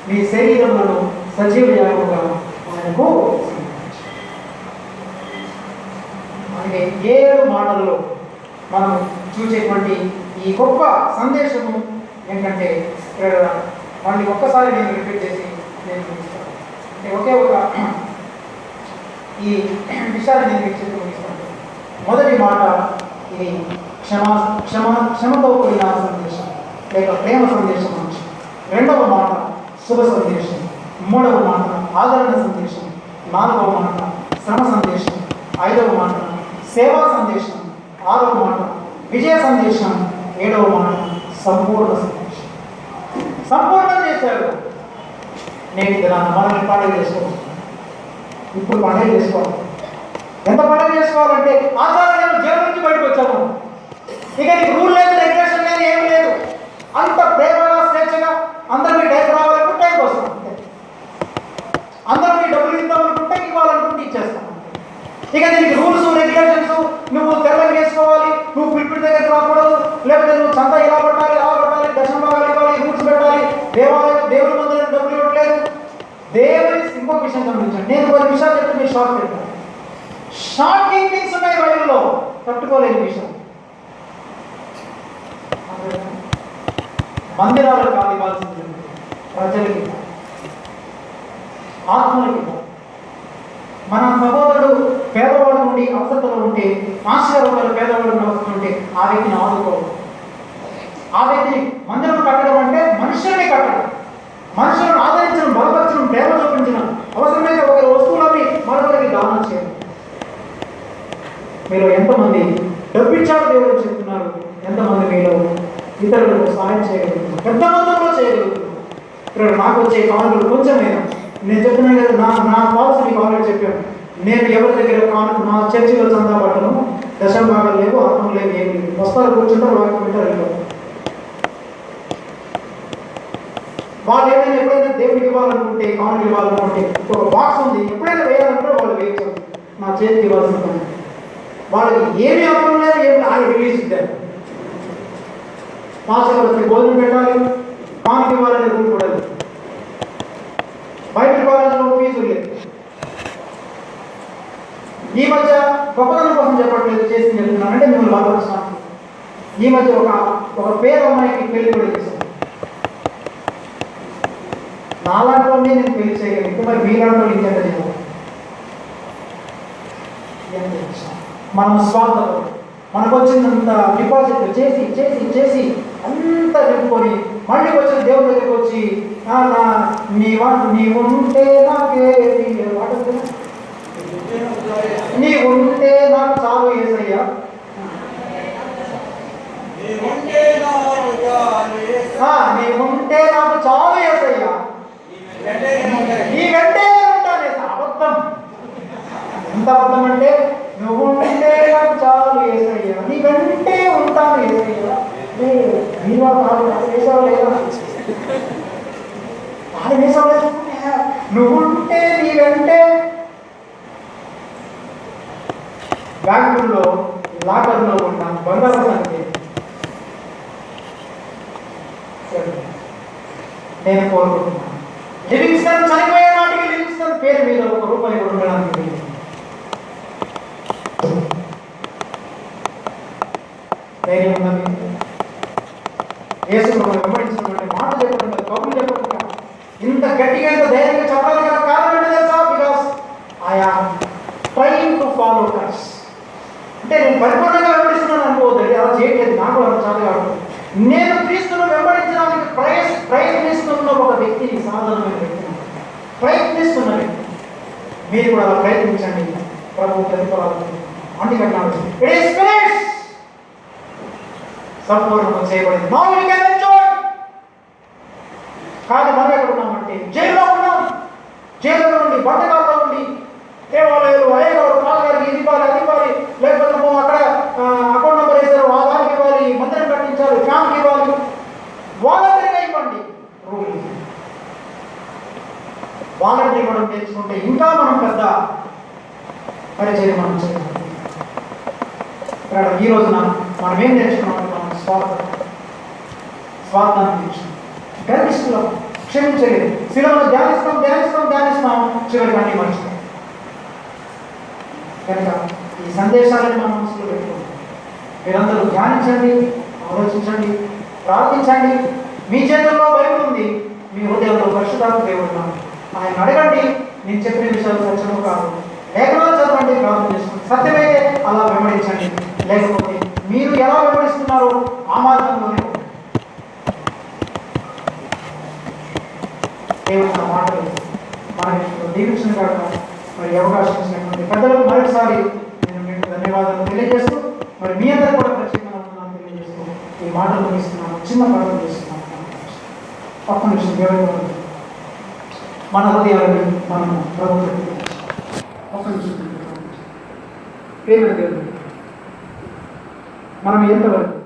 మీ శరీరంలో సజీవ యాగముగా ఆయనకు. అందుకే 7 మాటల్లో మనం చూసేటువంటి ఈ గొప్ప సందేశము ఏంటంటే, మళ్ళీ ఒక్కసారి నేను రిపీట్ చేసి నేను ముగిస్తాను. అంటే ఒకే ఒక ఈ విషయాన్ని నేను మీకు చెప్పి ముగిస్తాను. మొదటి మాట ఇది క్షమతో కూడిన సందేశం లేక ప్రేమ సందేశం నుంచి. రెండవ మాట శుభ సందేశం. మూడవ మాట ఆదరణ సందేశం. నాలుగవ మాట శ్రమ సందేశం. ఐదవ మాట సేవా సందేశం. ఆరవ మాట విజయ సందేశం. ఏడవ మాట సంపూర్ణ సందేశం. సంపూర్ణం చేశాడు. నేటి దినాన్ని మనల్ని పండుగ చేసుకోవాలి. ఇప్పుడు పండుగ చేసుకోవాలి. ఎంత పండుగ చేసుకోవాలంటే ఆచారాలను జీవనం నుంచి బయటకు వచ్చాము. ఇక నీకు రూల్ లేదు, రెగ్యులేషన్ లేదు, ఏం లేదు. అంత ప్రేమగా స్వేచ్ఛగా అందరూ మీ టైం రావాలనుకుంటే టైంకి వస్తాం, అందరూ మీ డబ్బులు ఇద్దామనుకుంటే ఇవ్వాలనుకుంటే ఇచ్చేస్తాం. ఇక దీనికి రూల్స్ రెగ్యులేషన్స్, నువ్వు తెల్లగా చేసుకోవాలి, నువ్వు పిలిపిడి దగ్గరికి రాకూడదు, లేకపోతే నువ్వు చందా ఇలా పట్టాలి, అలా పట్టాలి, దశమ భాగాలు ఇవ్వాలి, రూల్స్ పెట్టాలి, దేవుడి మందిరం డబ్బులు ఇవ్వట్లేదు. దేవుని ఇంకొక విషయం గమనించండి. నేను కొన్ని విషయాలు చెప్తే మీరు షాక్ పెట్టాను. షాకింగ్ థింగ్స్ ఉన్నాయి బైబిల్లో, తట్టుకోలేని విషయం. మందిరాలు కాదు ఇవ్వాల్సింది, ప్రజలకి, ఆత్మలకి. మన సహోదరుడు పేదవాడు ఉండి అవసరతలో ఉంటే, ఆశీర్వాదాలు పేదవాడు అవసరం ఉంటే ఆ వ్యక్తిని ఆదుకోవాలి. ఆ వ్యక్తిని మందిరం కట్టడం అంటే మనుషుల్ని కట్టడం, మనుషులను ఆదరించడం, బలపరచడం, ప్రేమ చూపించడం, అవసరమైతే ఒకరి వస్తువులని మరొకరికి దానం చేయడం. మీరు ఎంతమంది డబ్బిచ్చాడు దేవుడు చెప్తున్నారు? ఎంతమంది మీరు ఇతరులకు సహాయం చేయగలుగుతున్నారు? పెద్ద మొత్తంలో చేయగలుగుతున్నారు. ఇక్కడ నాకు వచ్చే కానుకలు కొంచెమైనా, నేను చెప్పినా కదా, నా పాలసీ మీకు ఆల్రెడీ చెప్పాను. నేను ఎవరి దగ్గర కానుక, నా చర్చిలో చందా పట్టను, దశమ భాగాలు లేవు, ఆత్మలు లేవు, ఏమి లేవు. వస్తారు, కూర్చుంటారు, వాక్యం వింటారు, వెళ్ళారు. వాళ్ళు ఏదైనా ఎప్పుడైనా దేవుడికి ఇవ్వాలనుకుంటే, కానుక ఇవ్వాలనుకుంటే ఒక బాక్స్ ఉంది, ఎప్పుడైనా వేయాలనుకుంటే వాళ్ళు వేయించారు. నా చేతికి ఇవ్వాల్సిన పని వాళ్ళకి ఏమి అవసరం లేదు, ఏమి ఆయన రిలీజ్ ఇద్దారు. మాస్టర్ వస్తే భోజనం పెట్టాలి, కానుక ఇవ్వాలనే రూల్ కూడా లేదు. బైబిల్ కాలేజీలో ఫీజు లేదు. ఈ మధ్య గొప్పతనం కోసం చెప్పట్లేదు, చేసి చెప్తున్నాను అంటే మిమ్మల్ని బాధపడుతున్నాను. ఈ మధ్య ఒక పేరు అమ్మాయికి పెళ్లి కూడా చేశాను. నాలాంటి వాళ్ళని నేను పెళ్లి చేయగలను, మరి మీలాంటి వాళ్ళు ఇంకెంత చేయాలి? మనం స్వార్థపడు, మనకు వచ్చినంత డిపాజిట్ చేసి చేసి చేసి అంతా చెప్పుకొని మళ్ళీ వచ్చిన దేవుడి దగ్గరికి వచ్చి నీవుంటే నీవుంటే నాకు చాలు యేసయ్యా, నీవుంటే నాకు చాలు యేసయ్యా, నీ వెంటే ఉంటాను. అబద్ధం. ఎంత అబద్ధం అంటే, నువ్వు ఉంటే నాకు చాలు యేసయ్యా, నీ వెంటే ఉంటాను యేసయ్యా. మీరా కాదు, ఆయన వేసవలేదు, నువ్వుంటే నీవంటే బ్యాంకుల్లో లాకర్లో ఉన్న బంగారం సంగతి నేను కోరుకుంటున్నాను. లివింగ్స్టన్ చనిపోయే నాటికి లివింగ్స్టన్ పేరు మీద ₹1 కూడా ఉండడానికి వీలు. ధైర్యం ఉన్నది. యేసును వెంబడించినటువంటి మాట చెప్పకుండా, కబుర్లు చెప్పకుండా ఇంత గట్టిగా ఇంత ధైర్యంగా చెప్పడానికి గల కారణం ఏంటో తెలుసా? Because I am trying to follow Christ. అంటే నేను పరిపూర్ణంగా వెంబడిస్తున్నాను అనుకోవద్దండి, అలా చేయట్లేదు, నాకు అంత చాలా కాదు. నేను క్రీస్తును వెంబడించడానికి ప్రయత్నిస్తున్న ఒక వ్యక్తిని, సాధారణమైన వ్యక్తిని, ప్రయత్నిస్తున్న వ్యక్తి. మీరు కూడా అలా ప్రయత్నించండి. ప్రభు ప్రతిఫలాలు అంటికట్టినాడు. ఇట్ ఈస్ ఫినిష్డ్, సంపూర్ణం చేయబడింది. Now you can enjoy. కానీ మనం ఎక్కడ ఉన్నామంటే జైల్లో ఉన్నాం. జైల్లో నుండి, బంధకాల్లో నుండి దేవాలయాలు, అయ్యగారు, పాలగారికి ఇది ఇవ్వాలి, అది ఇవ్వాలి, లేకపోతే అక్కడ అకౌంట్ నెంబర్ వేశారు, ఆధార్కి ఇవ్వాలి, మందిరం కట్టించాలి, ఫ్యాన్కి ఇవ్వాలి, వాలంటీర్గా ఇవ్వండి. వాలంటీర్ ఇవ్వడం నేర్చుకుంటే ఇంకా మనం పెద్ద పరిచయం మనం చేయాలి. ఇక్కడ ఈ రోజున మనం ఏం నేర్చుకున్నామంటే మనం స్వార్థాన్ని నేర్చుకున్నాం. గర్విస్తున్నాం, క్షమించలేదు, శిలువను ధ్యానిస్తాం, చివరికి అన్ని మర్చిపోతాం. కనుక ఈ సందేశాలను మన మనసులో పెట్టుకోండి. మీరందరూ ధ్యానించండి, ఆలోచించండి, ప్రార్థించండి. మీ చేతుల్లో బైబిల్ ఉంది, మీ హృదయంలో పరిశుద్ధాత్మ దేవుడు ఉన్నాడు. ఆయన అడగండి. నేను చెప్పిన విషయాలు సత్యము కాదు, లేఖనాలు చదవండి, ప్రార్థన చేసుకోండి. సత్యమైతే అలా వెంబడించండి, లేకపోతే మీరు ఎలా వెంబడిస్తున్నారో ఆ మార్గంలోనే దేవుడు మాటలు మనకి దీవించిన కాక మరి అవకాశం ఇచ్చినటువంటి పెద్దలకు మరొకసారి నేను మీకు ధన్యవాదాలు తెలియజేస్తూ, మరి మీ అందరూ కూడా ప్రత్యేకంగా తెలియజేస్తూ ఈ మాటలు ముగిస్తున్నాను. చిన్న ప్రార్థన చేస్తున్నాను. ఒక్క నిమిషం దేవుడు మన హృదయాలను మనం ప్రభుత్వం ఒక్క నిమిషం ప్రేమ దేవుడు మనం ఎంతవరకు